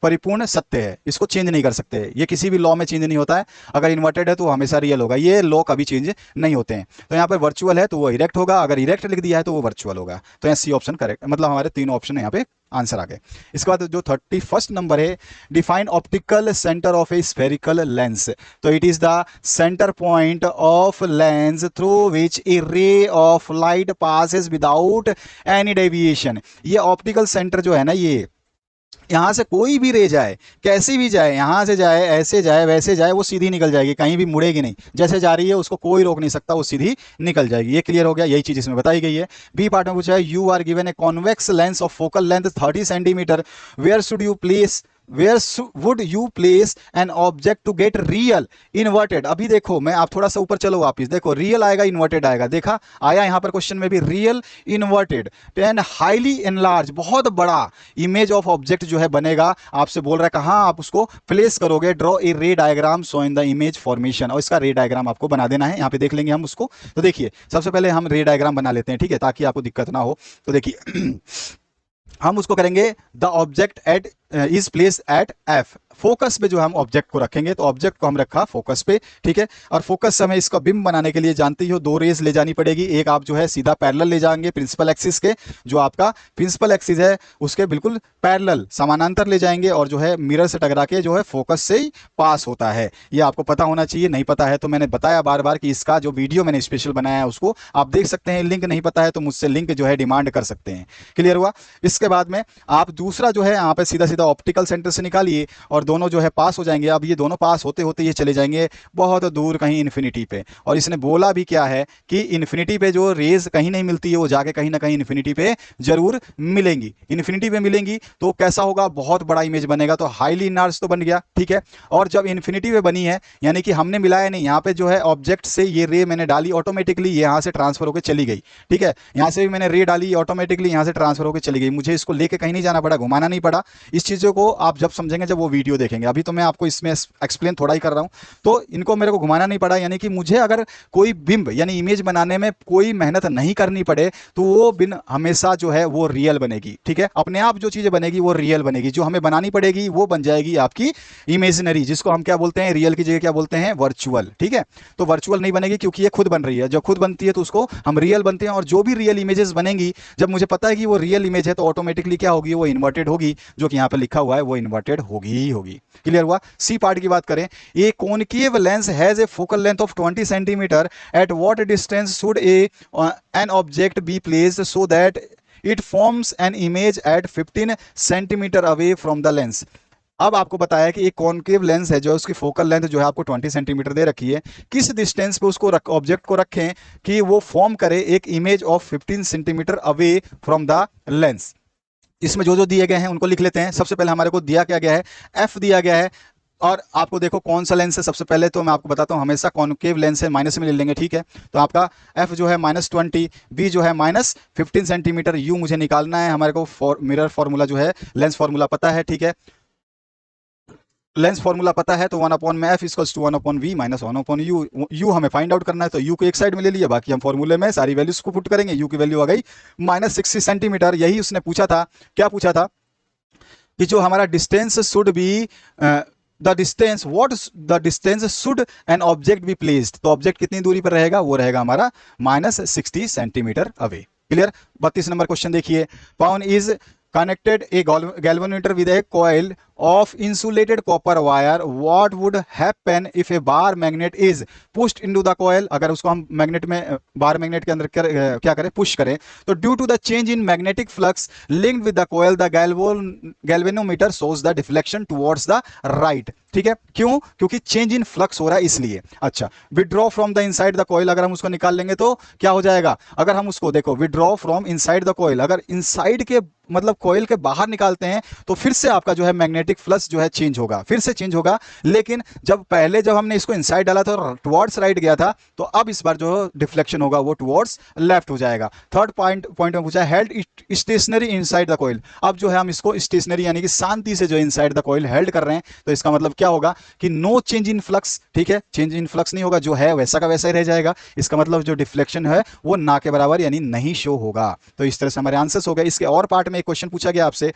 परिपूर्ण सत्य है, इसको चेंज नहीं कर सकते। ये किसी भी लॉ में चेंज नहीं होता है, अगर इन्वर्टेड है तो हमेशा रियल होगा, ये लॉ कभी चेंज नहीं होते हैं। तो यहाँ पर वर्चुअल है तो वो इरेक्ट होगा, अगर इरेक्ट लिख दिया है तो वो वर्चुअल होगा। तो यहाँ सी ऑप्शन करेक्ट, मतलब हमारे 3 ऑप्शन यहाँ पे आंसर आ गए। इसके बाद जो 31st नंबर है, define optical centre of a spherical lens. तो it is the centre point of lens through which a ray of light passes without any deviation. ये ऑप्टिकल सेंटर जो है ना, ये यहां से कोई भी रे जाए, कैसी भी जाए, यहां से जाए, ऐसे जाए, वैसे जाए, वो सीधी निकल जाएगी, कहीं भी मुड़ेगी नहीं। जैसे जा रही है उसको कोई रोक नहीं सकता, वो सीधी निकल जाएगी। ये क्लियर हो गया, यही चीज इसमें बताई गई है। बी पार्ट में पूछा है, you are given a convex lens of focal length 30 centimetre, where should you place, where would you place an object to get real inverted. अभी देखो, मैं आप थोड़ा सा ऊपर चलो वापिस, देखो रियल आएगा, इन्वर्टेड आएगा, देखा आया यहां पर क्वेश्चन में भी, real inverted and highly enlarge, बहुत बड़ा इमेज ऑफ ऑब्जेक्ट जो है बनेगा। आपसे बोल रहा है कहां आप उसको प्लेस करोगे, ड्रॉ ए रे diagram so in the image formation, और इसका रे डायग्राम आपको बना देना है। यहां पे देख लेंगे हम उसको। तो देखिए सबसे पहले हम रे डायग्राम बना लेते हैं, ठीक है, ताकि आपको दिक्कत ना हो। तो देखिए हम उसको करेंगे, the object at is place at F, focus पे जो हम ऑब्जेक्ट को रखेंगे, तो ऑब्जेक्ट को हम रखा फोकस पे। ठीक है, और फोकस से हमें इसका बिंब बनाने के लिए जानते ही हो 2 रेज ले जानी पड़ेगी। एक आप जो है सीधा पैरेलल ले जाएंगे प्रिंसिपल एक्सिस के, जो आपका प्रिंसिपल एक्सिस है उसके बिल्कुल पैरेलल समानांतर ले जाएंगे, और जो है मिरर से टकरा के जो है फोकस से ही पास होता है। ये आपको पता होना चाहिए, नहीं पता है तो मैंने बताया बार बार कि इसका जो वीडियो मैंने स्पेशल बनाया है उसको आप देख सकते हैं। लिंक नहीं पता है तो मुझसे लिंक जो है डिमांड कर सकते हैं। क्लियर हुआ। इसके बाद में आप दूसरा जो है यहाँ पे सीधा सीधा ऑप्टिकल सेंटर से निकालिए, और दोनों जो है पास हो जाएंगे। अब ये दोनों पास होते होते ये चले जाएंगे बहुत दूर कहीं इन्फिनिटी पे, और इसने बोला भी क्या है कि इन्फिनिटी पे जो रेज कहीं नहीं मिलती है वो जाके कहीं ना कहीं इन्फिनिटी पे जरूर मिलेंगी। इन्फिनिटी पे मिलेंगी तो कैसा होगा, बहुत बड़ा इमेज बनेगा। तो हाईली इनलार्ज तो बन गया, ठीक है। और जब इन्फिनिटी पे बनी है, यानी कि हमने मिलाया नहीं, यहाँ पे जो है ऑब्जेक्ट से ये रे मैंने डाली, ऑटोमेटिकली यहाँ से ट्रांसफर होकर चली गई। ठीक है, यहाँ से भी मैंने रे डाली, ऑटोमेटिकली यहाँ से ट्रांसफर होकर चली गई, मुझे इसको लेके कहीं नहीं जाना पड़ा, घुमाना नहीं पड़ा। इस चीजों को आप जब समझेंगे जब वो वीडियो वीडियो देखेंगे। अभी तो मैं आपको इसमें एक्सप्लेन थोड़ा ही कर रहा हूँ, तो इनको मेरे को घुमाना नहीं पड़ा, यानी कि मुझे अगर कोई बिंब यानी इमेज बनाने में कोई मेहनत नहीं करनी पड़े तो वो बिन हमेशा जो है वो रियल बनेगी। ठीक है, अपने आप जो चीज़ें बनेगी वो रियल बनेगी, जो हमें बनानी पड़ेगी वो बन जाएगी आपकी इमेजिनरी, जिसको हम क्या बोलते हैं, रियल की जगह क्या बोलते हैं, वर्चुअल। ठीक है, तो वर्चुअल नहीं बनेगी क्योंकि ये खुद बन रही है, जब खुद बनती है तो उसको हम रियल बनते हैं, और जो भी रियल इमेजेस बनेंगी, जब मुझे पता है कि वो रियल इमेज है तो ऑटोमेटिकली क्या होगी, वो इन्वर्टेड होगी, जो कि यहाँ पे लिखा हुआ है वो इन्वर्टेड होगी ही होगी। क्लियर हुआ। सी पार्ट की बात करें, ए concave lens has a focal length of 20 centimetre, at what distance should an object be placed so that it forms an image at 15 centimetre away from the lens. अब आपको बताया कि एक concave lens है जो उसकी फोकल लेंथ जो है आपको 20 सेंटीमीटर दे रखी है, किस डिस्टेंस पे उसको ऑब्जेक्ट को रखें कि वो फॉर्म करे एक image of 15 centimetre away from the lens. इसमें जो जो दिए गए हैं उनको लिख लेते हैं। सबसे पहले हमारे को दिया क्या गया है, एफ दिया गया है, और आपको देखो कौन सा लेंस है। सबसे पहले तो मैं आपको बताता हूं, हमेशा कॉनकेव लेंस है माइनस में ले लेंगे। ठीक है, तो आपका एफ जो है -20, बी जो है -15 सेंटीमीटर, यू मुझे निकालना है, हमारे को मिरर फॉर्मूला जो है, लेंस फॉर्मूला पता है। ठीक है, लेंस फॉर्मूला पता है, तो 1 में F equals to 1/v minus 1/u। U हमें फाइंड आउट करना है, तो यू को एक साइड में ले लिया, बाकी हम फॉर्मूले में सारी वैल्यूज को पुट करेंगे। यू की वैल्यू आ गई -60 सेंटीमीटर। यही उसने पूछा था, क्या पूछा था कि जो हमारा distance should be the distance should an object be placed, तो ऑब्जेक्ट कितनी दूरी पर रहेगा, वो रहेगा हमारा -60 centimetre away. Clear. 32 number question देखिए, पाउन is connected a galvanometer with a coil of insulated copper wire. What would happen if a bar magnet is pushed into the coil? अगर उसको हम मैग्नेट में, बार मैग्नेट के अंदर क्या करें, पुश करें, तो due to the change in magnetic flux linked with the coil the galvanometer shows the deflection towards the right. ठीक है, क्यों, क्योंकि चेंज इन फ्लक्स हो रहा है इसलिए। अच्छा, withdraw from the inside the coil, अगर हम उसको निकाल लेंगे तो क्या हो जाएगा, अगर हम उसको देखो withdraw from inside the coil, अगर इनसाइड के मतलब कोयल के बाहर निकालते हैं तो फिर से आपका जो है मैग्नेटिक फ्लक्स जो है चेंज होगा, फिर से चेंज होगा। लेकिन जब हमने इसको इनसाइड डाला था और टुवर्ड्स राइट गया था, तो अब इस बार जो डिफ्लेक्शन होगा वो टुवर्ड्स लेफ्ट हो जाएगा। थर्ड पॉइंट में पूछा है, हेल्ड स्टेशनरी इनसाइड द कोयल। अब जो है हम इसको स्टेशनरी यानी कि शांति से जो इनसाइड द कोयल हेल्ड कर रहे हैं, तो इसका मतलब क्या होगा कि नो चेंज इन फ्लक्स। ठीक है, चेंज इन फ्लक्स नहीं होगा, जो है वैसा का वैसा ही रह जाएगा। इसका मतलब जो डिफ्लेक्शन है वो ना के बराबर यानी नहीं शो होगा। तो इस तरह से हमारे आंसर्स हो गए। इसके और पार्ट में एक क्वेश्चन पूछा गया आपसे,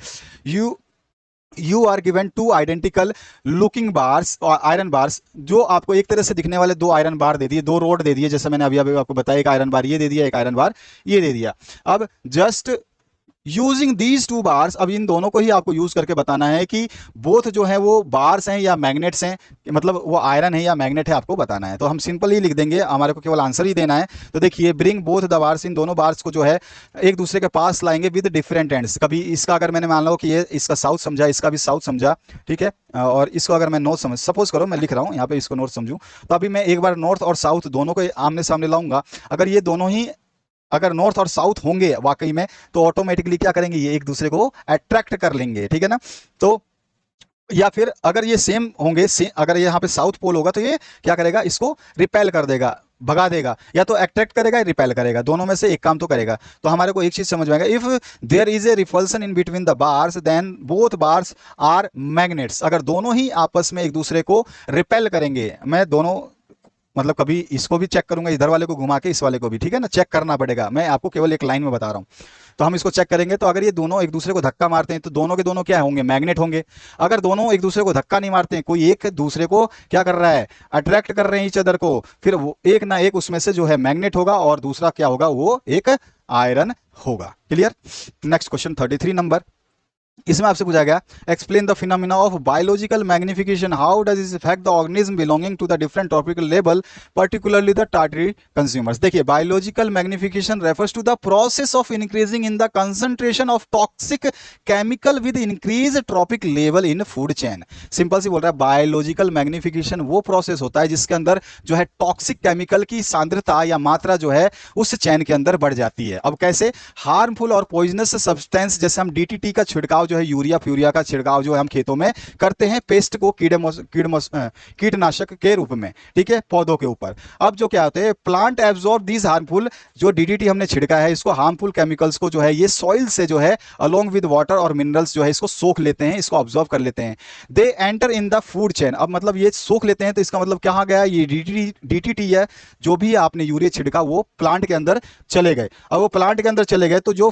you are given 2 identical looking bars और आयरन बार्स, जो आपको एक तरह से दिखने वाले 2 आयरन बार दे दिए, 2 रोड दे दिए, जैसे मैंने अभी आपको बताया, एक आयरन बार ये दे दिया, एक आयरन बार ये दे दिया। अब जस्ट यूजिंग दीज 2 बार्स, अब इन दोनों को ही आपको यूज करके बताना है कि बोथ जो है वो बार्स हैं या मैग्नेट्स हैं, मतलब वो आयरन है या मैग्नेट है, आपको बताना है। तो हम सिंपल ही लिख देंगे, हमारे को केवल आंसर ही देना है। तो देखिए, ब्रिंग बोथ द बार्स, इन दोनों बार्स को जो है एक दूसरे के पास लाएंगे विद डिफरेंट एंड्स। कभी इसका अगर मैंने मान लो कि ये इसका साउथ समझा, इसका भी साउथ समझा, ठीक है, और इसको अगर मैं नॉर्थ समझ, सपोज करो मैं लिख रहा हूँ यहाँ पे इसको नॉर्थ समझूं, तो अभी मैं एक बार नॉर्थ और साउथ दोनों को आमने सामने लाऊंगा। अगर ये दोनों ही अगर नॉर्थ और साउथ होंगे वाकई में, तो ऑटोमेटिकली क्या करेंगे, ये एक दूसरे को अट्रैक्ट कर लेंगे। ठीक है ना, तो या फिर अगर ये सेम होंगे, अगर ये यहाँ पे साउथ पोल होगा तो ये क्या करेगा, इसको रिपेल कर देगा, भगा देगा, या तो अट्रैक्ट करेगा या रिपेल करेगा, दोनों में से एक काम तो करेगा। तो हमारे को एक चीज समझ में आएगा, if there is a repulsion in between the bars then both bars are magnets. अगर दोनों ही आपस में एक दूसरे को रिपेल करेंगे, मैं दोनों मतलब कभी इसको भी चेक करूंगा, इधर वाले को घुमा के इस वाले को भी, ठीक है ना, चेक करना पड़ेगा, मैं आपको केवल एक लाइन में बता रहा हूं। तो हम इसको चेक करेंगे, तो अगर ये दोनों एक दूसरे को धक्का मारते हैं तो दोनों के दोनों क्या होंगे, मैग्नेट होंगे। अगर दोनों एक दूसरे को धक्का नहीं मारते हैं, कोई एक दूसरे को क्या कर रहा है, अट्रैक्ट कर रहे हैं इच अदर को, फिर वो एक ना एक उसमें से जो है मैग्नेट होगा और दूसरा क्या होगा, वो एक आयरन होगा। क्लियर। नेक्स्ट क्वेश्चन 33 नंबर, इसमें आपसे पूछा गया, explain the phenomena of biological magnification, how does it affect the organism belonging to the different tropical level, particularly the tertiary consumers. देखिए, biological magnification refers to the process of increasing in the concentration of toxic chemical with increase trophic level in food chain. Simple सी बोल रहा है, biological magnification वो process होता है जिसके अंदर जो है टॉक्सिक केमिकल की सांद्रता या मात्रा जो है उस चैन के अंदर बढ़ जाती है। अब कैसे, हार्मफुल और पॉइजनस सब्सटेंस, जैसे हम DDT का छिड़काव छिड़काव जो है यूरिया फ्यूरिया का छिड़काव जो है हम खेतों में करते हैं पेस्ट को कीटनाशक के रूप में, ठीक है, पौधों के ऊपर। अब जो क्या होते हैं, प्लांट एब्जॉर्ब दीज हार्मफुल, जो डीडीटी हमने छिड़का है इसको हार्मफुल केमिकल्स को जो है ये सॉइल से जो है अलोंग विद वाटर और मिनरल्स जो है इसको सोख लेते हैं, इसको ऑब्जॉर्व कर लेते हैं। They enter in the food chain. अब मतलब ये सोख लेते हैं तो इसका मतलब कहाँ गया, ये डीटीटी है जो भी आपने यूरिया छिड़का वो प्लांट के अंदर चले गए। अब वो प्लांट के अंदर चले गए तो जो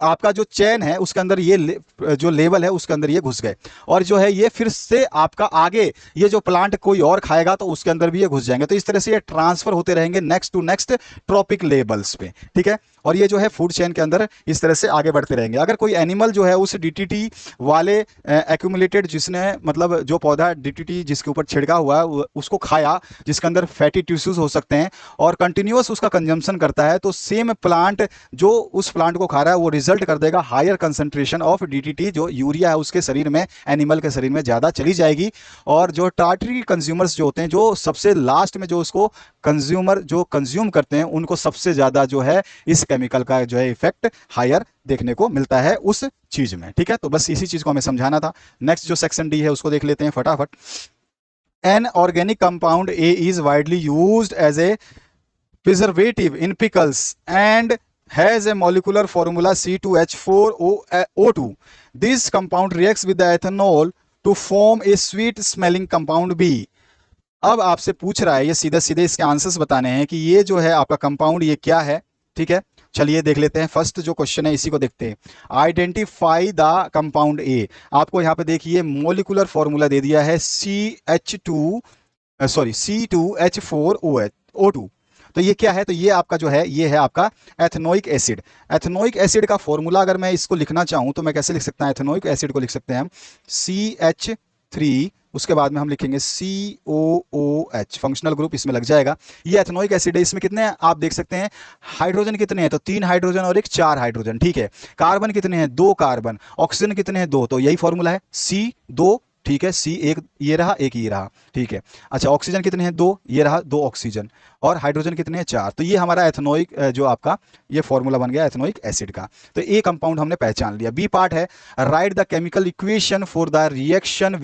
आपका जो चैन है उसके अंदर ये जो लेवल है उसके अंदर ये घुस गए, और जो है ये फिर से आपका आगे ये जो प्लांट कोई और खाएगा तो उसके अंदर भी ये घुस जाएंगे। तो इस तरह से ये ट्रांसफर होते रहेंगे next to next trophic levels पे, ठीक है। और ये जो है फूड चेन के अंदर इस तरह से आगे बढ़ते रहेंगे। अगर कोई एनिमल जो है उस डीटीटी वाले एक्यूमुलेटेड, जिसने मतलब जो पौधा डीटीटी जिसके ऊपर छिड़का हुआ है उसको खाया, जिसके अंदर फैटी टिश्यूज हो सकते हैं, और कंटिन्यूअस उसका कंजम्पशन करता है, तो सेम प्लांट जो उस प्लांट को खा रहा है वो रिजल्ट कर देगा हायर कंसंट्रेशन ऑफ डीटीटी, जो यूरिया है उसके शरीर में, एनिमल के शरीर में ज़्यादा चली जाएगी। और जो टार्टरी कंज्यूमर्स जो होते हैं, जो सबसे लास्ट में जो उसको कंज्यूमर जो कंज्यूम करते हैं, उनको सबसे ज़्यादा जो है इस केमिकल का जो है इफेक्ट हायर देखने को मिलता है उस चीज में, ठीक है। तो बस इसी चीज को हमें समझाना था। नेक्स्ट जो सेक्शन डी है उसको देख लेते हैं फटाफट। An organic compound A is widely used as a preservative in pickles and has a molecular formula C2H4O2. This compound reacts with the ethanol to form a sweet smelling compound B. अब आपसे पूछ रहा है ये सीधे सीधे इसके answers बताने हैं कि ये जो है आपका कंपाउंड ये क्या है, ठीक है। चलिए देख लेते हैं। फर्स्ट जो क्वेश्चन है इसी को देखते हैं। Identify the compound A. आपको यहाँ पे देखिए मोलिकुलर फॉर्मूला दे दिया है C2H4O2। तो ये क्या है, तो ये आपका जो है ये है आपका एथेनोइक एसिड। एथेनोइक एसिड का फॉर्मूला अगर मैं इसको लिखना चाहूं तो मैं कैसे लिख सकता हूं, एथेनोइक एसिड को लिख सकते हैं हम CH3, उसके बाद में हम लिखेंगे COOH, फंक्शनल ग्रुप इसमें लग जाएगा। ये एथेनोइक एसिड है, इसमें कितने हैं आप देख सकते हैं, हाइड्रोजन कितने हैं, तो 3 हाइड्रोजन और एक 4 हाइड्रोजन, ठीक है। कार्बन कितने हैं, 2 कार्बन। ऑक्सीजन कितने हैं, 2। तो यही फॉर्मूला है C2, ठीक है। C एक ये रहा, एक ये रहा, ठीक है। अच्छा ऑक्सीजन कितने हैं, 2, ये रहा 2 ऑक्सीजन, और हाइड्रोजन कितने हैं, 4। तो ये हमारा एथेनोइक जो आपका ये फॉर्मूला बन गया एथेनोइक एसिड का। तो ए कंपाउंड हमने पहचान लिया। बी पार्ट है write the chemical equation for the reaction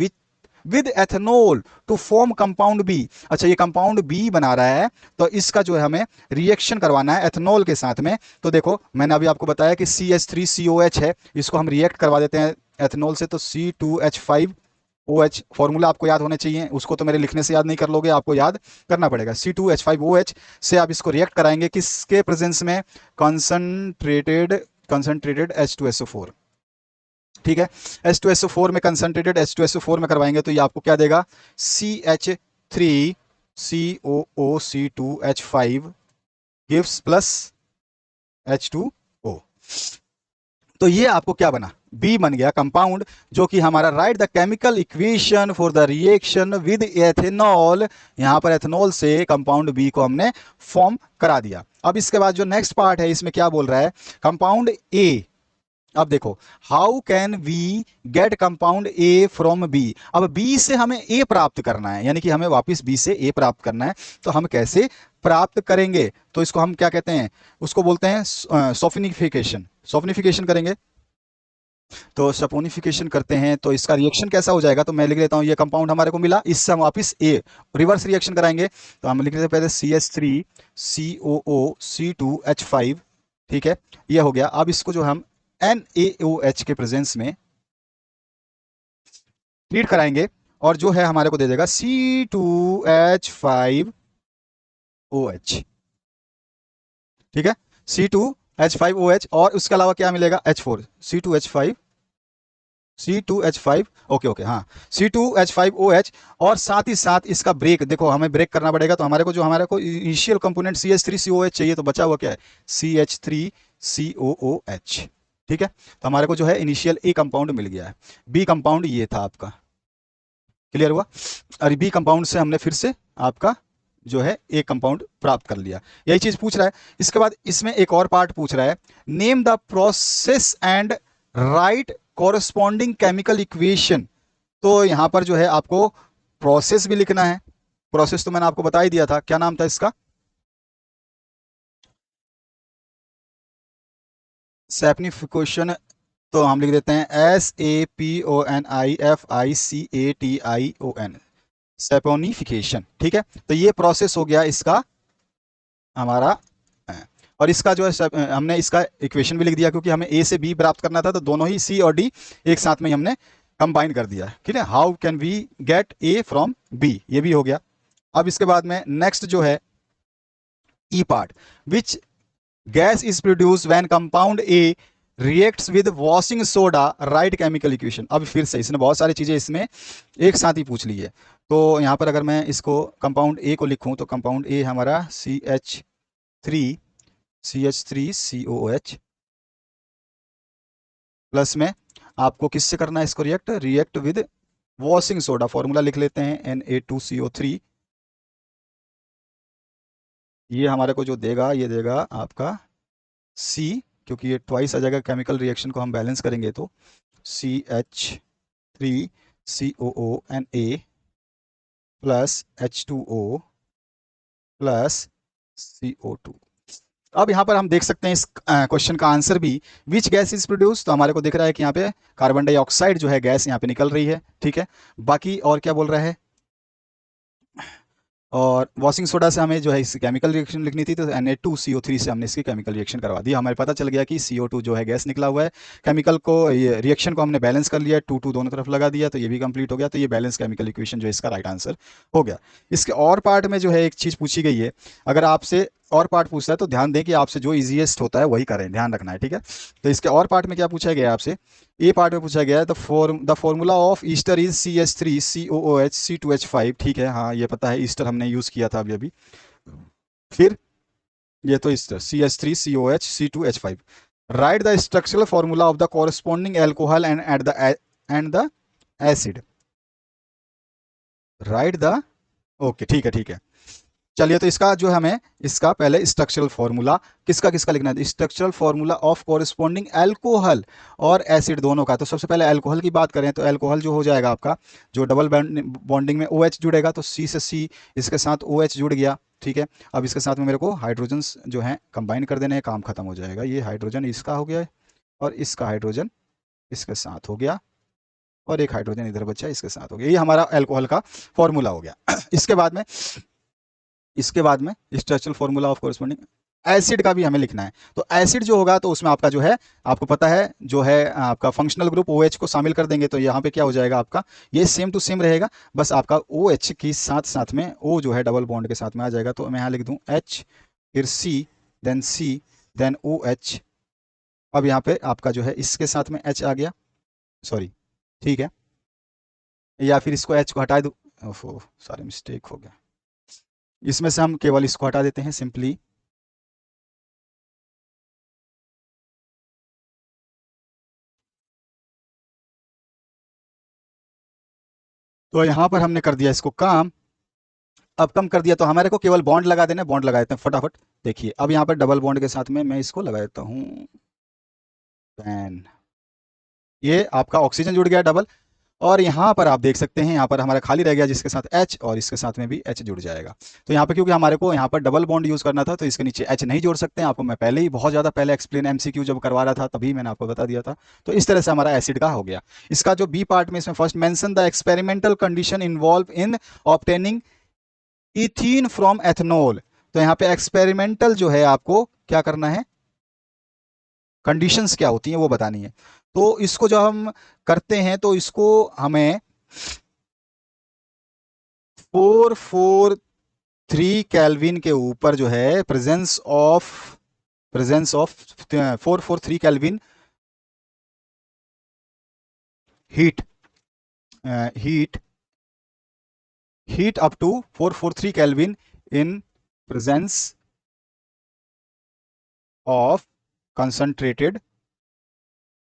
with ethanol to form compound B. अच्छा ये कंपाउंड बी बना रहा है तो इसका जो है हमें रिएक्शन करवाना है एथेनॉल के साथ में। तो देखो मैंने अभी आपको बताया कि CH3COH है, इसको हम रिएक्ट करवा देते हैं एथेनॉल से, तो C2H5OH फॉर्मूला आपको याद होने चाहिए, उसको तो मेरे लिखने से याद नहीं कर लोगे, आपको याद करना पड़ेगा। C2H5OH से आप इसको रिएक्ट कराएंगे किसके प्रेजेंस में, कंसंट्रेटेड H2SO4, ठीक है। H2SO4 में कंसंट्रेटेड H2SO4 में करवाएंगे तो ये आपको क्या देगा, CH3COOC2H5 गिव्स प्लस H2O। तो ये आपको क्या बना, बी बन गया कंपाउंड, जो कि हमारा right the chemical equation for the reaction with ethanol. यहां पर एथेनॉल से कंपाउंड बी को हमने फॉर्म करा दिया। अब इसके बाद जो नेक्स्ट पार्ट है इसमें क्या बोल रहा है, कंपाउंड ए। अब देखो how can we get compound A from B. अब बी से हमें ए प्राप्त करना है, यानी कि हमें वापस बी से ए प्राप्त करना है, तो हम कैसे प्राप्त करेंगे, तो इसको हम क्या कहते हैं, उसको बोलते हैं सॉफिनिफिकेशन। सॉफिनिफिकेशन करेंगे तो सपोनिफिकेशन करते हैं तो इसका रिएक्शन कैसा हो जाएगा, तो मैं लिख लेता हूं ये कंपाउंड हमारे को मिला, इससे हम वापस ए रिवर्स रिएक्शन कराएंगे। तो हम लिख लेते हैं पहले CH3COOC2H5, ठीक है, ये हो गया। अब इसको जो हम NaOH के प्रेजेंस में ट्रीट कराएंगे और जो है हमारे को दे देगा C2H5OH, ठीक है, C2H5OH, और उसके अलावा क्या मिलेगा, H4, C2H5 ओके हाँ C2H5OH, और साथ ही साथ इसका ब्रेक देखो हमें ब्रेक करना पड़ेगा, तो हमारे को इनिशियल कंपोनेंट CH3COH चाहिए, तो बचा हुआ क्या है CH3COOH, ठीक है। तो हमारे को जो है इनिशियल ए कंपाउंड मिल गया है। बी कंपाउंड ये था आपका, क्लियर हुआ। और बी कंपाउंड से हमने फिर से आपका जो है ए कंपाउंड प्राप्त कर लिया, यही चीज पूछ रहा है। इसके बाद इसमें एक और पार्ट पूछ रहा है, name the process and right corresponding chemical equation. तो यहां पर जो है आपको प्रोसेस भी लिखना है। प्रोसेस तो मैंने आपको बता ही दिया था, क्या नाम था इसका, सैपनिफिकेशन तो हम लिख देते हैं SAPONIFICATION, सैपोनिफिकेशन। ठीक है, तो ये प्रोसेस हो गया इसका हमारा। और इसका जो है हमने इसका इक्वेशन भी लिख दिया, क्योंकि हमें ए से बी प्राप्त करना था, तो दोनों ही सी और डी एक साथ में ही हमने कंबाइन कर दिया। ठीक है, how can we get A from B, ये भी हो गया। अब इसके बाद में नेक्स्ट जो है E part, which gas is produce when compound A reacts with washing soda, write chemical equation. अब फिर से इसने बहुत सारी चीजें इसमें एक साथ ही पूछ ली है। तो यहां पर अगर मैं इसको कंपाउंड ए को लिखूं, तो कंपाउंड ए हमारा CH3COOH प्लस में आपको किससे करना है इसको react, react with washing soda. Formula लिख लेते हैं Na2CO3। ये हमारे को जो देगा, ये देगा आपका C, क्योंकि ये ट्वाइस आ जाएगा, केमिकल रिएक्शन को हम बैलेंस करेंगे तो CH3COONA plus H2O plus CO2। अब यहाँ पर हम देख सकते हैं इस क्वेश्चन का आंसर भी, विच गैस इज प्रोड्यूस, तो हमारे को दिख रहा है कि यहाँ पे कार्बन डाइऑक्साइड जो है गैस यहाँ पे निकल रही है। ठीक है, बाकी और क्या बोल रहा है, और वॉशिंग सोडा से हमें जो है इसकी केमिकल रिएक्शन लिखनी थी, तो Na2CO3 से हमने इसकी केमिकल रिएक्शन करवा दी। हमें पता चल गया कि CO2 जो है गैस निकला हुआ है, केमिकल को ये रिएक्शन को हमने बैलेंस कर लिया, 2 2 दोनों तरफ लगा दिया, तो ये भी कंप्लीट हो गया। तो ये बैलेंस केमिकल इक्वेशन जो है इसका राइट आंसर हो गया। इसके और पार्ट में जो है एक चीज़ पूछी गई है, अगर आपसे और पार्ट पूछता है तो ध्यान दें कि आपसे जो इजीएस्ट होता है वही करें, ध्यान रखना है। ठीक है, तो इसके और पार्ट में क्या पूछा गया है आपसे, ए पार्ट में पूछा गया है the formula of Easter is CH3COOH C2H5। ठीक है, हाँ ये पता है, ईस्टर हमने यूज किया था अभी अभी। फिर ये तो Easter CH3COH C2H5। Right the structural formula of the corresponding alcohol and the acid. Right the, okay ठीक है ठीक है। चलिए, तो इसका जो हमें इसका पहले स्ट्रक्चरल फॉर्मूला किसका किसका लिखना है, structural formula of corresponding alcohol और एसिड दोनों का। तो सबसे पहले अल्कोहल की बात करें, तो अल्कोहल जो हो जाएगा आपका, जो डबल बॉन्डिंग में OH जुड़ेगा, तो C से C इसके साथ OH जुड़ गया। ठीक है, अब इसके साथ में मेरे को हाइड्रोजन जो है कंबाइन कर देने हैं, काम खत्म हो जाएगा। ये हाइड्रोजन इसका हो गया है, और इसका हाइड्रोजन इसके साथ हो गया, और एक हाइड्रोजन इधर बचा इसके साथ हो गया। ये हमारा अल्कोहल का फॉर्मूला हो गया। इसके बाद में structural formula of corresponding acid का भी हमें लिखना है। तो एसिड जो होगा, तो उसमें आपका जो है, आपको पता है जो है आपका फंक्शनल ग्रुप OH को शामिल कर देंगे, तो यहाँ पे क्या हो जाएगा आपका, ये सेम टू सेम रहेगा, बस आपका OH की साथ साथ में O जो है डबल बॉन्ड के साथ में आ जाएगा। तो मैं यहाँ लिख दूँ H, फिर C देन OH। अब यहाँ पे आपका जो है इसके साथ में H आ गया, सॉरी, ठीक है, या फिर इसको H को हटा दूँ, ओहो सॉरी मिस्टेक हो गया, इसमें से हम केवल इसको हटा देते हैं सिंपली। तो यहाँ पर हमने कर दिया इसको काम, अब कम कर दिया, तो हमारे को केवल बॉन्ड लगा देना है, बॉन्ड लगा देते हैं फटाफट। देखिए, अब यहाँ पर डबल बॉन्ड के साथ में मैं इसको लगा देता हूँ पेन, ये आपका ऑक्सीजन जुड़ गया डबल, और यहाँ पर आप देख सकते हैं, यहाँ पर हमारा खाली रह गया जिसके साथ H, और इसके साथ में भी H जुड़ जाएगा। तो यहाँ पे क्योंकि हमारे को यहाँ पर डबल बॉन्ड यूज करना था, तो इसके नीचे H नहीं जोड़ सकते हैं, आपको मैं पहले ही बहुत ज़्यादा पहले एक्सप्लेन MCQ जब करवा रहा था तभी मैंने आपको बता दिया था। तो इस तरह से हमारा एसिड का हो गया। इसका जो बी पार्ट में, इसमें first mention the experimental condition involve in obtaining ethene from ethanol. तो यहाँ पे एक्सपेरिमेंटल जो है आपको क्या करना है, कंडीशंस क्या होती हैं वो बतानी है। तो इसको जब हम करते हैं, तो इसको हमें 443 केल्विन के ऊपर जो है presence of 443 kelvin heat up to 443 kelvin in presence of concentrated,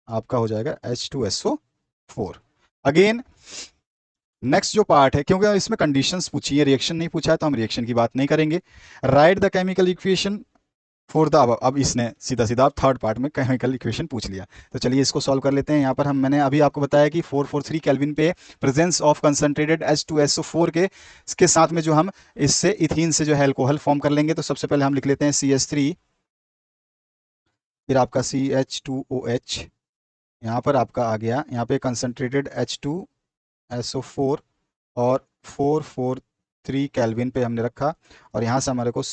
आपका हो जाएगा H2SO4। अगेन नेक्स्ट जो पार्ट है, क्योंकि इसमें कंडीशंस पूछी है, रिएक्शन नहीं पूछा है, तो हम रिएक्शन की बात नहीं करेंगे। Right the chemical equation for the अब इसने सीधा सीधा थर्ड पार्ट में केमिकल इक्वेशन पूछ लिया। तो चलिए इसको सॉल्व कर लेते हैं। यहाँ पर मैंने अभी आपको बताया कि 443 केल्विन पे प्रेजेंस ऑफ कंसंट्रेटेड H2SO4 के साथ में जो हम इससे इथीन से जो है अल्कोहल फॉर्म कर लेंगे। तो सबसे पहले हम लिख लेते हैं CH3, फिर आपका CH2OH, यहाँ पर आपका आ गया, यहाँ पे कंसंट्रेटेड H2SO4 और 443 केल्विन पे हमने रखा, और यहाँ से हमारे को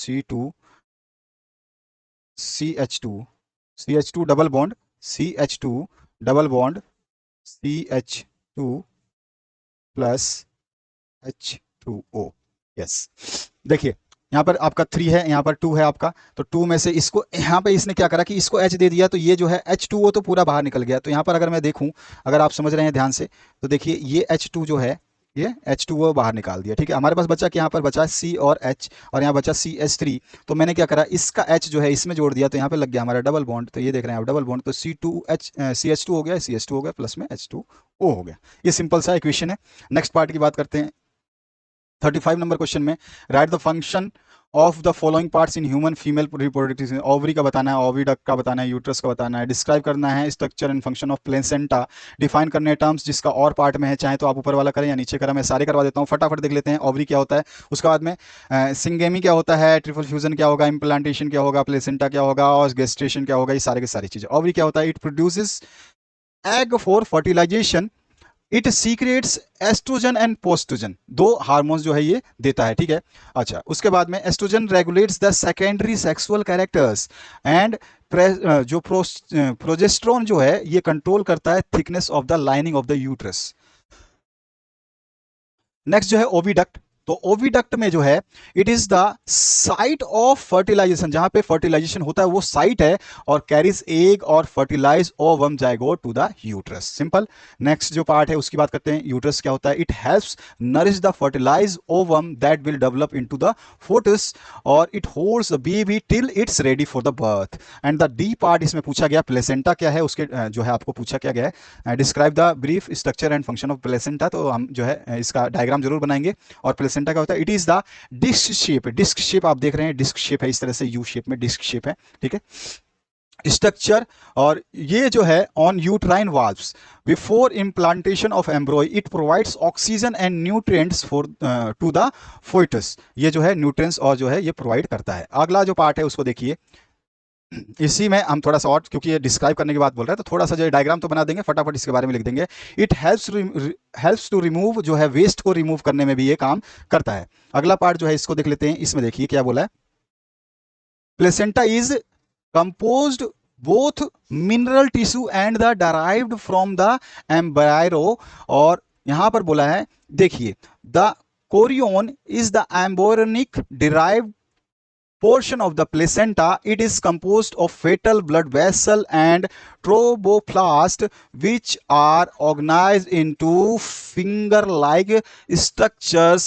CH2 double bond CH2 double bond CH2 plus H2O। Yes, देखिए यहाँ पर आपका 3 है, यहाँ पर 2 है आपका, तो 2 में से इसको यहाँ पे इसने क्या करा कि इसको H दे दिया, तो ये जो है H2O तो पूरा बाहर निकल गया। तो यहाँ पर अगर मैं देखूँ, अगर आप समझ रहे हैं ध्यान से, तो देखिए ये H2 जो है, ये H2O बाहर निकाल दिया, ठीक है। हमारे पास बचा कि यहाँ पर बचा C और H, और यहाँ बचा CH3। तो मैंने क्या करा, इसका H जो है इसमें जोड़ दिया, तो यहाँ पे लग गया हमारा डबल बॉन्ड। तो ये देख रहे हैं आप, डबल बॉन्ड, तो CH2 हो गया, CH2 हो गया, प्लस में H2O हो गया। ये सिंपल सा इक्वेशन है। नेक्स्ट पार्ट की बात करते हैं। 35 नंबर क्वेश्चन में, right the function of the following parts in human female reproductive. Ovary का बताना है, ओविडक्ट का बताना है, यूट्रस का बताना है, डिस्क्राइब करना है structure and function of placenta, define करने टर्म्स जिसका और पार्ट में है, चाहे तो आप ऊपर वाला करें या नीचे करें, मैं सारे करवा देता हूँ, फटाफट देख लेते हैं। ओवरी क्या होता है, उसके बाद में सिंगेमी क्या होता है, ट्रिपल फ्यूजन क्या होगा, इम्प्लांटेशन क्या होगा, प्लेसेंटा क्या होगा, और गेस्टेशन क्या होगा, ये सारे की सारी चीजें। ओवरी क्या होता है, it produces egg for fertilisation, it secretes oestrogen and progesterone, दो हार्मोन्स जो है ये देता है, ठीक है। अच्छा, उसके बाद में estrogen regulates the secondary sexual characters, and जो प्रोजेस्ट्रॉन जो है ये कंट्रोल करता है thickness of the lining of the uterus. Next जो है ओविडक्ट, तो ओविडक्ट में जो है it is the site of fertilization, जहां पे फर्टिलाइजेशन होता है वो साइट है, और कैरीज एग और fertilize ovum zygote to the uterus. Simple. Next जो पार्ट है उसकी बात करते हैं। यूट्रस क्या होता है, it helps nourish the fertilise ovum that will develop into the foetus, और it holds the baby till it's ready for the birth. And the D part इसमें पूछा गया प्लेसेंटा क्या है, उसके जो है आपको पूछा क्या गया है, describe the brief structure and function of placenta. तो हम जो है इसका डायग्राम जरूर बनाएंगे। और प्लेसेंटा क्या होता है, it is the disc shape, disc shape आप देख रहे हैं, डिस्क शेप है, इस तरह से यू शेप में डिस्क शेप है, ठीक है। स्ट्रक्चर, और ये जो है on uterine valves before implantation of embryo, it provides oxygen and nutrients for to the foetus. ये जो है न्यूट्रिएंट्स और जो है ये प्रोवाइड करता है। अगला जो पार्ट है उसको देखिए, इसी में हम थोड़ा सा और, क्योंकि ये डिस्क्राइब करने की बात बोल रहे हैं, तो थोड़ा सा जो डायग्राम तो बना देंगे, फटाफट इसके बारे में लिख देंगे। इट हेल्प्स टू रिमूव, जो है वेस्ट को रिमूव करने में भी ये काम करता है। अगला पार्ट जो है इसको देख लेते हैं। इसमें देखिए क्या बोला है, placenta is composed both mineral tissue and the derived from the embryo, और यहां पर बोला है देखिए, the Korean is the embryonic derived portion of the placenta. It is composed of fetal blood vessel and trophoblast, which are organized into finger-like structures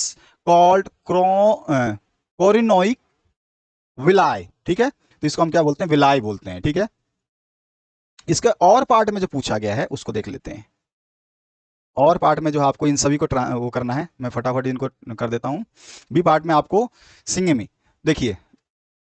called chorionoid villi, ठीक है। तो इसको हम क्या बोलते हैं, विलाई बोलते हैं, ठीक है। इसके और पार्ट में जो पूछा गया है उसको देख लेते हैं। और पार्ट में जो आपको इन सभी को वो करना है, मैं फटाफट इनको कर देता हूं। बी पार्ट में आपको सिंगेमी, देखिए,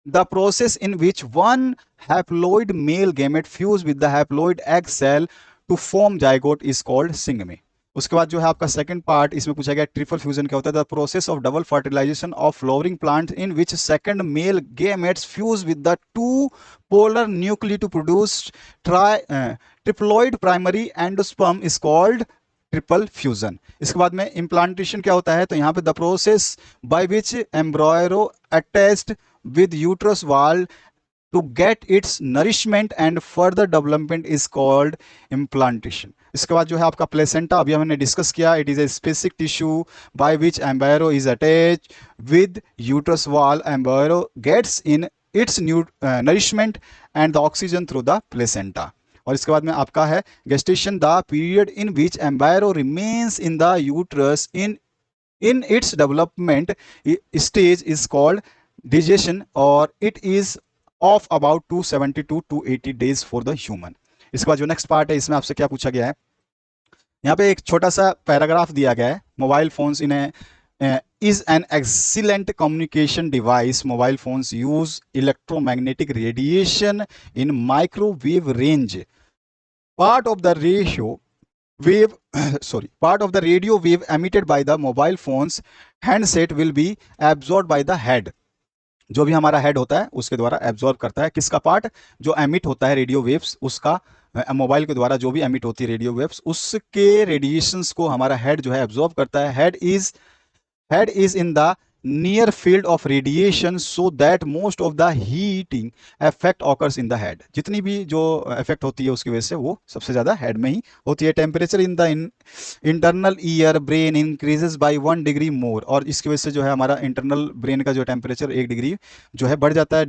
the process in which one haploid male gamete fuse with the haploid egg cell to form zygote is called syngamy. उसके बाद जो है आपका सेकंड पार्ट, इसमें पूछा गया ट्रिपल फ्यूजन क्या होता है, the process of double fertilization of flowering plant in which second male gametes fuse with the two polar nuclei to produce triploid primary endosperm is called triple fusion. इसके बाद में implantation क्या होता है, तो यहाँ पे the process by which embryo attached with uterus wall to get its nourishment and further development is called implantation. इसके बाद जो है आपका प्लेसेंटा, अभी हमने डिस्कस किया, it is a specific tissue by which embryo is attached with uterus wall, embryo gets in its nourishment and the oxygen through the placenta. और इसके बाद में आपका है gestation, the period in which embryo remains in the uterus in its development stage is called digestion, और it is of about 270 to 280 days for the human. इसके बाद जो नेक्स्ट पार्ट है, इसमें आपसे क्या पूछा गया है, यहाँ पे एक छोटा सा पैराग्राफ दिया गया है। Mobile phones in is an excellent communication device. Mobile phones use electromagnetic radiation in microwave range. Part of the radio wave emitted by the mobile phone's handset will be absorbed by the head. जो भी हमारा head होता है उसके द्वारा absorb करता है। किसका पार्ट? जो एमिट होता है रेडियो वेव्स, उसका मोबाइल के द्वारा जो भी एमिट होती है रेडियो वेव्स, उसके रेडिएशंस को हमारा हेड जो है एब्जॉर्ब करता है। Head is in the near field of radiation so that most of the heating effect occurs in the head. जितनी भी जो इफेक्ट होती है उसकी वजह से वो सबसे ज्यादा हेड में ही होती है। Temperature in the internal ear brain increases by 1 degree more, और इसकी वजह से जो है हमारा इंटरनल ब्रेन का जो टेम्परेचर 1 डिग्री जो है बढ़ जाता है।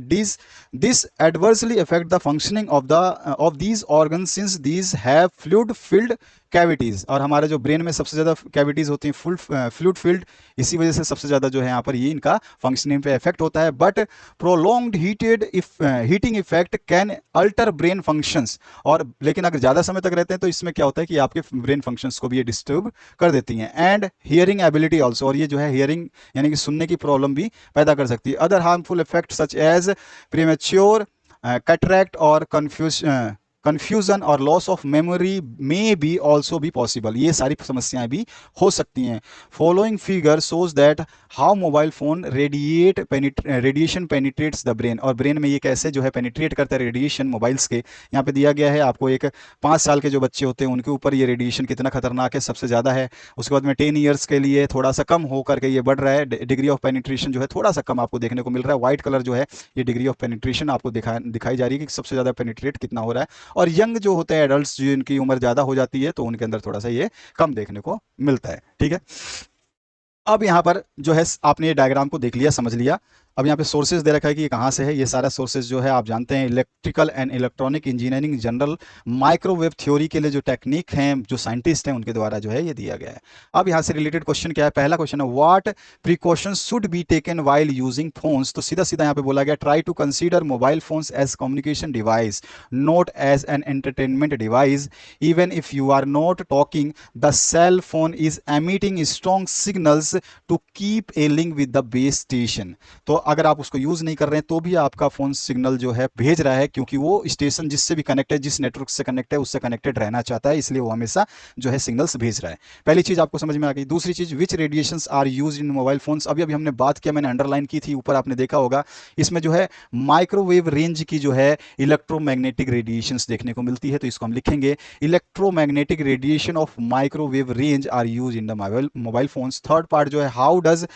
This adversely affect the functioning of these organ since these have fluid filled cavities. और हमारे जो ब्रेन में सबसे ज्यादा कैविटीज होती हैं फुल फ्लूइड फील्ड, इसी वजह से सबसे ज्यादा जो है यहाँ पर ये इनका फंक्शनिंग पे इफेक्ट होता है। But prolonged heating effect can alter brain functions, और लेकिन अगर ज्यादा समय तक रहते हैं तो इसमें क्या होता है कि आपके ब्रेन फंक्शंस को भी ये डिस्टर्ब कर देती हैं। एंड हियरिंग एबिलिटी ऑल्सो, और ये जो है हियरिंग यानी कि सुनने की प्रॉब्लम भी पैदा कर सकती है। Other harmful effect such as premature cataract और कंफ्यूजन और लॉस ऑफ मेमोरी में बी ऑल्सो भी पॉसिबल, ये सारी समस्याएं भी हो सकती हैं। Following figure shows that how mobile phone radiation penetrates the brain, और ब्रेन में ये कैसे जो है पेनिट्रेट करता है रेडिएशन मोबाइल्स के। यहाँ पे दिया गया है आपको एक 5 साल के जो बच्चे होते हैं उनके ऊपर ये रेडिएशन कितना खतरनाक है, सबसे ज़्यादा है। उसके बाद में 10 ईयर्स के लिए थोड़ा सा कम होकर के ये बढ़ रहा है, डिग्री ऑफ पेनिट्रेशन जो है थोड़ा सा कम आपको देखने को मिल रहा है। व्हाइट कलर जो है ये डिग्री ऑफ पेनिट्रेशन आपको दिखाई जा रही है कि सबसे ज़्यादा पेनिट्रेट कितना हो रहा है। और यंग जो होते हैं एडल्ट जिनकी उम्र ज़्यादा हो जाती है तो उनके अंदर थोड़ा सा ये कम देखने को मिलता है। ठीक है, अब यहाँ पर जो है आपने ये डायग्राम को देख लिया, समझ लिया। अब यहाँ पे सोर्सेज दे रखा है कि ये कहाँ से है। ये सारा सोर्सेज जो है आप जानते हैं electrical and electronic engineering general microwave theory के लिए जो टेक्निक हैं, जो साइंटिस्ट हैं उनके द्वारा जो है ये दिया गया है। अब यहाँ से रिलेटेड क्वेश्चन क्या है? पहला क्वेश्चन है what precaution should be taken while using phones. तो सीधा सीधा यहाँ पे बोला गया try to consider mobile phones as communication device not as an entertainment device. Even if you are not talking the cell phone is emitting strong signals to keep a link with the base station. तो अगर आप उसको use नहीं कर रहे हैं तो भी आपका फोन सिग्नल जो है भेज रहा है, क्योंकि वो स्टेशन जिससे भी कनेक्ट है, जिस नेटवर्क से कनेक्ट है उससे कनेक्टेड रहना चाहता है, इसलिए वो हमेशा जो है सिग्नल्स भेज रहा है। पहली चीज आपको समझ में आ गई। दूसरी चीज which radiations are use in mobile phones. अभी अभी हमने बात किया, मैंने अंडरलाइन की थी, ऊपर आपने देखा होगा। इसमें जो है माइक्रोवेव रेंज की जो है इलेक्ट्रोमैग्नेटिक रेडिएशंस देखने को मिलती है, तो इसको हम लिखेंगे electromagnetic radiation of microwave range are use in the mobile phones. Third part जो है how does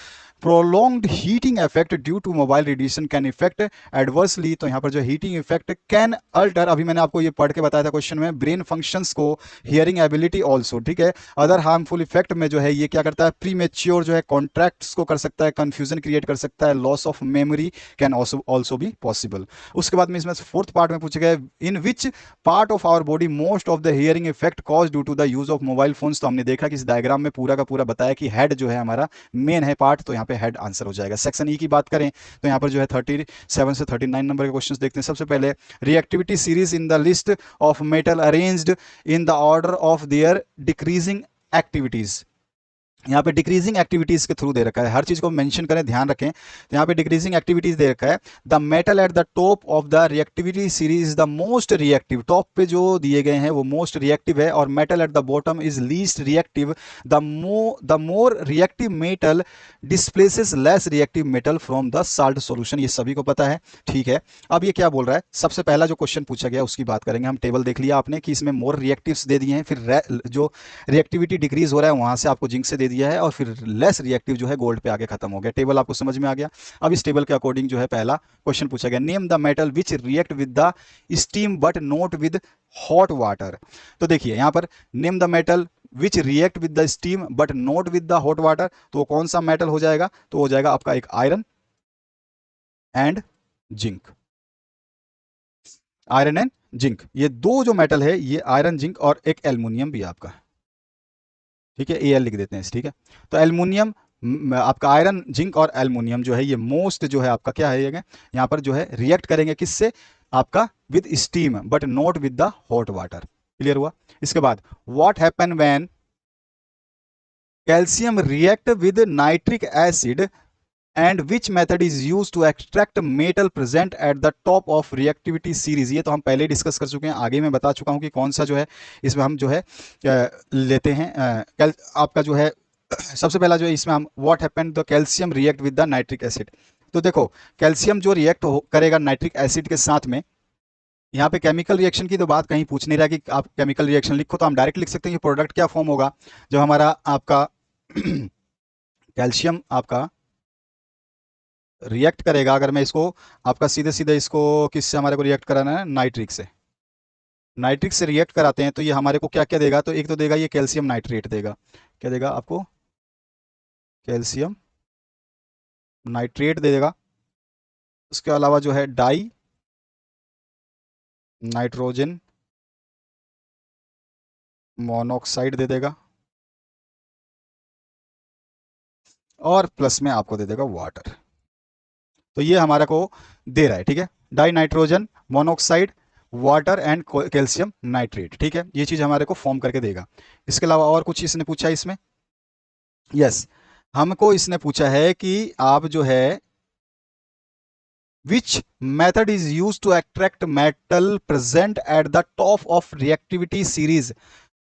prolonged heating effect due to mobile radiation can affect adversely। तो यहाँ पर जो हीटिंग इफेक्ट कैन अल्टर, अभी मैंने आपको ये पढ़ के बताया था क्वेश्चन में, ब्रेन फंक्शंस को, हियरिंग एबिलिटी ऑल्सो। ठीक है, अदर हार्मफुल इफेक्ट में जो है ये क्या करता है, प्रीमेच्योर जो है कॉन्ट्रैक्ट्स को कर सकता है, कंफ्यूजन क्रिएट कर सकता है, loss of memory can also be possible. उसके बाद में इसमें फोर्थ पार्ट में पूछा गया in which part of our body most of the hearing effect cause due to the use of mobile phones. तो हमने देखा कि इस डायग्राम में पूरा का पूरा बताया कि हेड जो है हमारा मेन है पार्ट, तो यहाँ पे हेड आंसर हो जाएगा। सेक्शन ई की बात करें तो यहाँ पर जो है 37 से 39 नंबर के क्वेश्चंस देखते हैं। सबसे पहले reactivity series in the list of metal arranged in the order of their decreasing activities. यहाँ पे डिक्रीजिंग एक्टिविटीज के थ्रू दे रखा है, हर चीज को मेंशन करें, ध्यान रखें। तो यहाँ पे डिक्रीजिंग एक्टिविटीज दे रखा है। The metal at the top of the reactivity series the most reactive. Top पे जो दिए गए हैं वो मोस्ट रिएक्टिव है, और metal at the bottom is least reactive. The more reactive metal displaces less reactive metal from the salt solution. ये सभी को पता है। ठीक है, अब ये क्या बोल रहा है, सबसे पहला जो क्वेश्चन पूछा गया उसकी बात करेंगे हम। टेबल देख लिया आपने कि इसमें मोर रिएक्टिव्स दे दिए हैं, फिर जो रिएक्टिविटी डिक्रीज हो रहा है वहां से आपको जिंक से दे दिया है, और फिर लेस रिएक्टिव जो है गोल्ड पे आगे खत्म हो गया। टेबल आपको समझ में आ गया। अब इस टेबल के अकॉर्डिंग जो है पहला क्वेश्चन पूछा गया name the metal which react with the steam but not with hot water. तो देखिए यहाँ पर name the metal which react with the steam but not with the hot water, तो कौन सा मेटल हो जाएगा? तो हो जाएगा आपका एक iron and zinc. Iron and zinc, ये दो जो मेटल है, ये आयरन जिंक, और एक एल्युमिनियम भी आपका। ठीक है, एल लिख देते हैं। ठीक है, तो एल्युमिनियम आपका, आयरन जिंक और एल्युमिनियम जो है ये मोस्ट जो है आपका क्या है, यहाँ पर जो है रिएक्ट करेंगे किससे, आपका with steam but not with the hot water. Clear हुआ? इसके बाद what happen when calcium react with nitric acid and which method is use to extract metal present at the top of reactivity series. ये तो हम पहले discuss कर चुके हैं, आगे मैं बता चुका हूं कि कौन सा जो है इसमें हम जो है लेते हैं आपका जो है सबसे पहला जो है इसमें हम what happened the calcium react with the nitric acid. तो देखो कैल्शियम जो रिएक्ट करेगा नाइट्रिक एसिड के साथ में, यहाँ पे केमिकल रिएक्शन की तो बात कहीं पूछ नहीं रहा कि आप केमिकल रिएक्शन लिखो, तो हम डायरेक्ट लिख सकते हैं कि प्रोडक्ट क्या फॉर्म होगा जब हमारा आपका कैल्शियम आपका रिएक्ट करेगा। अगर मैं इसको आपका सीधे सीधे इसको किससे हमारे को रिएक्ट कराना है, नाइट्रिक से, नाइट्रिक से रिएक्ट कराते हैं तो ये हमारे को क्या क्या देगा, तो एक तो देगा ये कैल्शियम नाइट्रेट देगा, क्या देगा आपको, कैल्शियम नाइट्रेट दे देगा। उसके अलावा जो है डाई नाइट्रोजन मोनोऑक्साइड दे देगा, और प्लस में आपको दे देगा वाटर। तो ये हमारा को दे रहा है, ठीक है, die nitrogen monoxide water and calcium nitrate, ठीक है, ये चीज हमारे को फॉर्म करके देगा। इसके अलावा और कुछ इसने पूछा है इसमें, यस, हमको इसने पूछा है कि आप जो है which method is used to extract metal present at the top of reactivity series।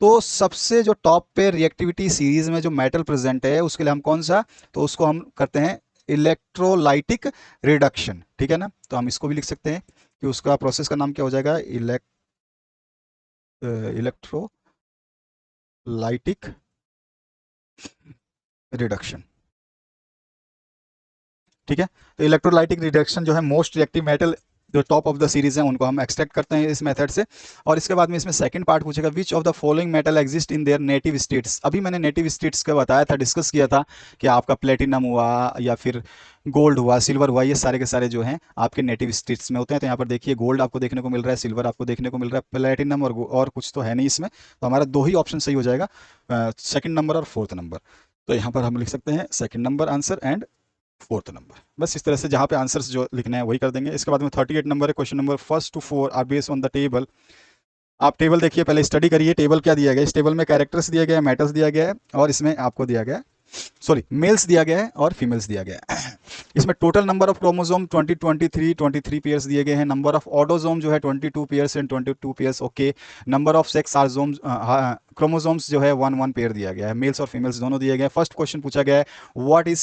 तो सबसे जो टॉप पे रिएक्टिविटी सीरीज में जो मेटल प्रेजेंट है उसके लिए हम कौन सा, तो उसको हम करते हैं इलेक्ट्रोलाइटिक रिडक्शन, ठीक है ना। तो हम इसको भी लिख सकते हैं कि उसका प्रोसेस का नाम क्या हो जाएगा, इलेक्ट्रोलाइटिक रिडक्शन, ठीक है। तो इलेक्ट्रोलाइटिक रिडक्शन जो है मोस्ट रिएक्टिव मेटल जो टॉप ऑफ द सीरीज है उनको हम एक्सट्रैक्ट करते हैं इस मेथड से। और इसके बाद में इसमें सेकंड पार्ट पूछेगा विच of the following metal exist in their native states. अभी मैंने नेटिव स्टेट्स का बताया था, डिस्कस किया था कि आपका प्लेटिनम हुआ या फिर गोल्ड हुआ, सिल्वर हुआ, ये सारे के सारे जो हैं आपके नेटिव स्टेट्स में होते हैं। तो यहाँ पर देखिए गोल्ड आपको देखने को मिल रहा है, सिल्वर आपको देखने को मिल रहा है, प्लेटिनम और कुछ तो है नहीं इसमें, तो हमारा दो ही ऑप्शन सही हो जाएगा, सेकंड नंबर और फोर्थ नंबर। तो यहाँ पर हम लिख सकते हैं second number answer and fourth number. बस इस तरह से जहाँ पे आंसर्स जो लिखना है वही कर देंगे। इसके बाद में 38 नंबर है, question number 1 to 4 are based on the table. आप टेबल देखिए, पहले स्टडी करिए टेबल क्या दिया गया है। इस टेबल में कैरेक्टर्स दिया गया है, मेटल्स दिया गया है, और इसमें आपको दिया गया है, सॉरी मेल्स दिया गया है और फीमेल्स दिया गया है। इसमें total number of chromosome 23 pairs दिए गए हैं। नंबर ऑफ ऑटोसोम जो है 22 pairs and 22 pairs, okay. Number of sex आर्जोम्स क्रोमोसोम्स जो है 1 पेयर दिया गया है, मेल्स और फीमेल्स दोनों दिए गए हैं। फर्स्ट क्वेश्चन पूछा गया है व्हाट इज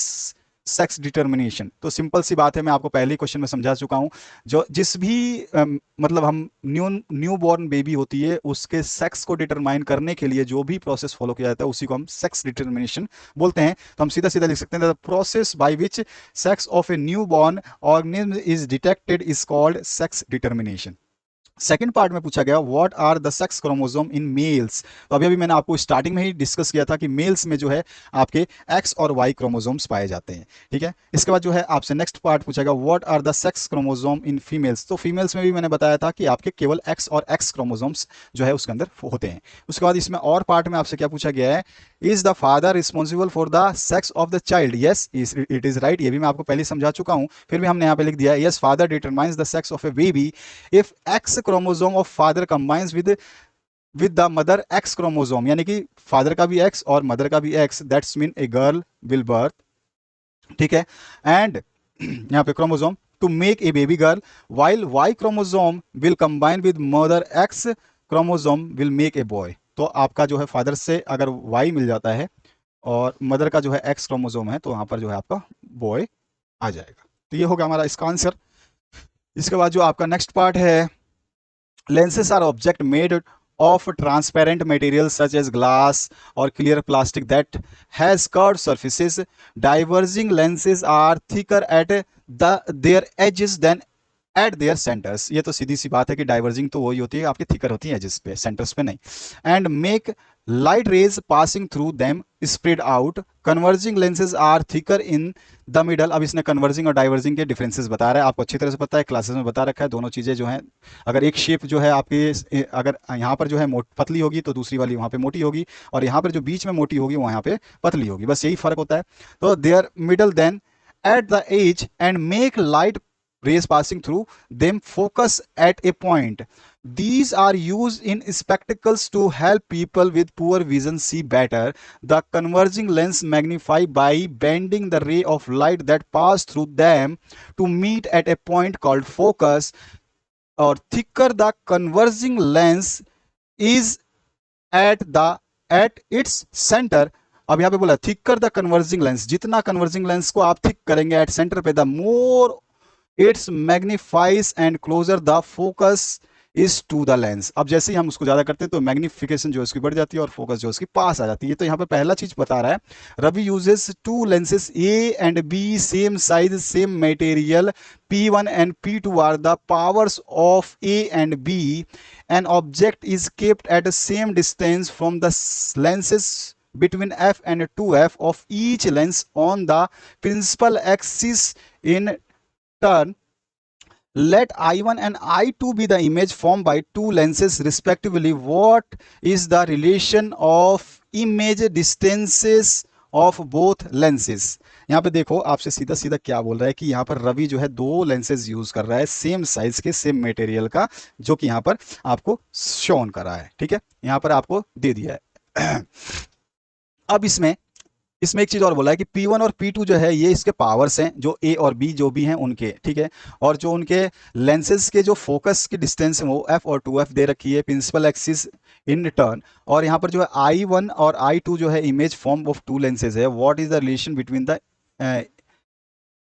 सेक्स डिटर्मिनेशन। तो सिंपल सी बात है, मैं आपको पहले ही क्वेश्चन में समझा चुका हूं, जो जिस भी मतलब हम न्यू बॉर्न बेबी होती है उसके सेक्स को डिटरमाइन करने के लिए जो भी प्रोसेस फॉलो किया जाता है उसी को हम सेक्स डिटर्मिनेशन बोलते हैं। तो हम सीधा सीधा लिख सकते हैं the process by which sex of a new born organism is detected is called sex determination. Second part में पूछा गया what are the sex chromosome in males. तो अभी अभी मैंने आपको स्टार्टिंग में ही डिस्कस किया था कि मेल्स में जो है आपके एक्स और वाई क्रोमोसोम्स पाए जाते हैं, ठीक है। इसके बाद जो है आपसे नेक्स्ट पार्ट पूछा गया what are the sex chromosome in females. तो फीमेल्स में भी मैंने बताया था कि आपके केवल एक्स और एक्स क्रोमोसोम्स जो है उसके अंदर होते हैं। उसके बाद इसमें और पार्ट में आपसे क्या पूछा गया है, is the father responsible for the sex of the child. Yes it is right, ये भी मैं आपको पहले समझा चुका हूं, फिर भी हमने यहाँ पे लिख दिया है yes father determines the sex of A baby if x chromosome of father combines with the mother X chromosome, यानी कि फादर का भी एक्स और मदर का भी X, that's mean a girl will birth, ठीक है। एंड यहाँ पे chromosome to make a baby girl while Y chromosome will combine with mother X chromosome will make a boy. तो आपका जो है फादर से अगर वाई मिल जाता है और मदर का जो है एक्स क्रोमोसोम है तो वहां पर जो है आपका बॉय आ जाएगा। तो ये होगा हमारा इसका आंसर। इसके बाद जो आपका नेक्स्ट पार्ट है, lenses are object made of transparent materials such as glass or clear plastic that has curved surfaces. Diverging lenses are thicker at their edges than eight there centres. ये तो सीधी सी बात है कि डाइवर्जिंग तो वही होती है आपकी थिकर होती है एजेस पे, सेंटर्स पे नहीं। And make light rays passing through them spread out. Converging lenses are thicker in the middle. अब इसने कन्वर्जिंग और डाइवर्जिंग के डिफरेंसेस बता रहा है, आपको अच्छी तरह से पता है, क्लासेस में बता रखा है। दोनों चीजें जो हैं, अगर एक शेप जो है आपकी अगर यहाँ पर जो है पतली होगी तो दूसरी वाली वहाँ पे मोटी होगी, और यहाँ पर जो बीच में मोटी होगी वहाँ पे पतली होगी, बस यही फर्क होता है। तो their middle than at the edge and make light rays passing through them focus at a point. These are used in spectacles to help people with poor vision see better. The converging lens magnify by bending the ray of light that pass through them to meet at a point called focus. Or thicker the converging lens is at its center, अब यहाँ पे बोला thicker the converging lens, जितना converging lens को आप thick करेंगे at centre पे, the more its magnifies and closer the focus is to the lens. अब जैसे ही हम उसको ज्यादा करते हैं तो मैग्निफिकेशन जो है उसकी बढ़ जाती है और फोकस जो है उसकी पास आ जाती है। तो यहाँ पे पहला चीज बता रहा है, Ravi uses two lenses A and B, same size same material, P1 and P2 are the powers of A and B. An object is kept at the same distance from the lenses between f and 2f of each lens on the principal axis in turn. Let I1 and I2 be the image formed by two lenses respectively. What is the relation of image distances of both lenses? यहाँ पे देखो आपसे सीधा सीधा क्या बोल रहा है कि यहाँ पर रवि जो है दो लेंसेज यूज कर रहा है सेम साइज के सेम मटेरियल का, जो कि यहाँ पर आपको शोन कर रहा है। ठीक है, यहाँ पर आपको दे दिया है। अब इसमें एक चीज और बोला है कि P1 और P2 जो है ये इसके पावर्स हैं, जो A और B जो भी हैं उनके, ठीक है, और जो उनके लेंसेज के जो फोकस की डिस्टेंस है वो f और 2f दे रखी है, प्रिंसिपल एक्सिस इन टर्न। और यहाँ पर जो है I1 और I2 जो है image form of two lenses है। What is the relation between the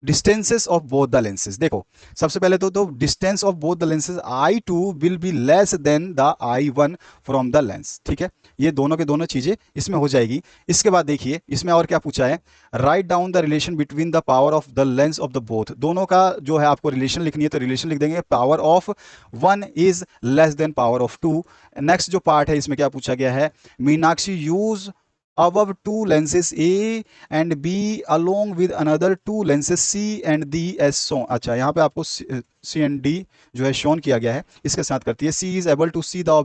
distances of both the lenses? देखो सबसे पहले तो distance of both the lenses I2 will be less than the I1 from the lens. ठीक है, ये दोनों के दोनों चीजें इसमें हो जाएगी। इसके बाद देखिए इसमें और क्या पूछा है, write down the relation between the power of the lens of the both. दोनों का जो है आपको रिलेशन लिखनी है तो रिलेशन लिख देंगे, power of one is less than power of two. Next जो पार्ट है इसमें क्या पूछा गया है, Meenakshi use above two lenses A and B along with another two lenses C and D as shown। अच्छा, यहाँ पे आपको C and D जो है शोन किया गया है, इसके साथ करती है। C is able to see the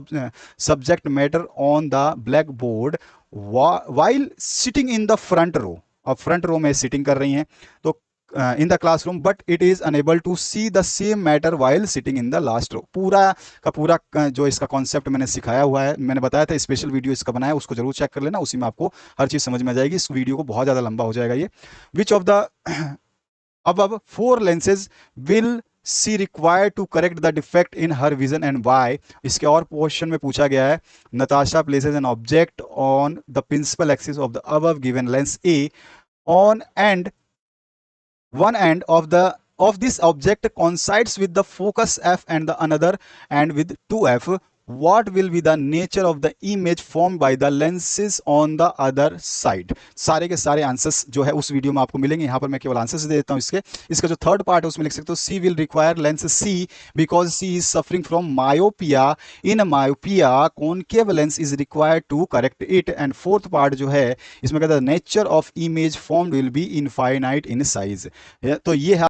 subject matter on the blackboard while sitting in the front row। अब फ्रंट रो में सिटिंग कर रही हैं तो in the classroom, but it is unable to see the same matter while sitting in the last row. पूरा का पूरा जो इसका कॉन्सेप्ट मैंने सिखाया हुआ है, मैंने बताया था स्पेशल वीडियो इसका बनाया, उसको जरूर चेक कर लेना, उसी में आपको हर चीज समझ में आ जाएगी। इस वीडियो को बहुत ज़्यादा लंबा हो जाएगा ये। Which of the above four lenses will see required to correct the defect in her vision and why? इसके और क्वेश्चन में पूछा गया है, Natasha places an object on the principal axis of the above given lens A on and one end of this object coincides with the focus f and the another and with 2f. What will be the nature of the image formed by the lenses on the other side? सारे के सारे answers जो है उस video में आपको मिलेंगे। यहाँ पर मैं केवल आंसर्स दे देता हूँ इसका जो थर्ड पार्ट है उसमें लिख सकते हो, C will require lens C because C is suffering from myopia. In myopia concave lens is required to correct it. And fourth part जो है इसमें कहता है nature of image formed will be infinite in size. तो ये है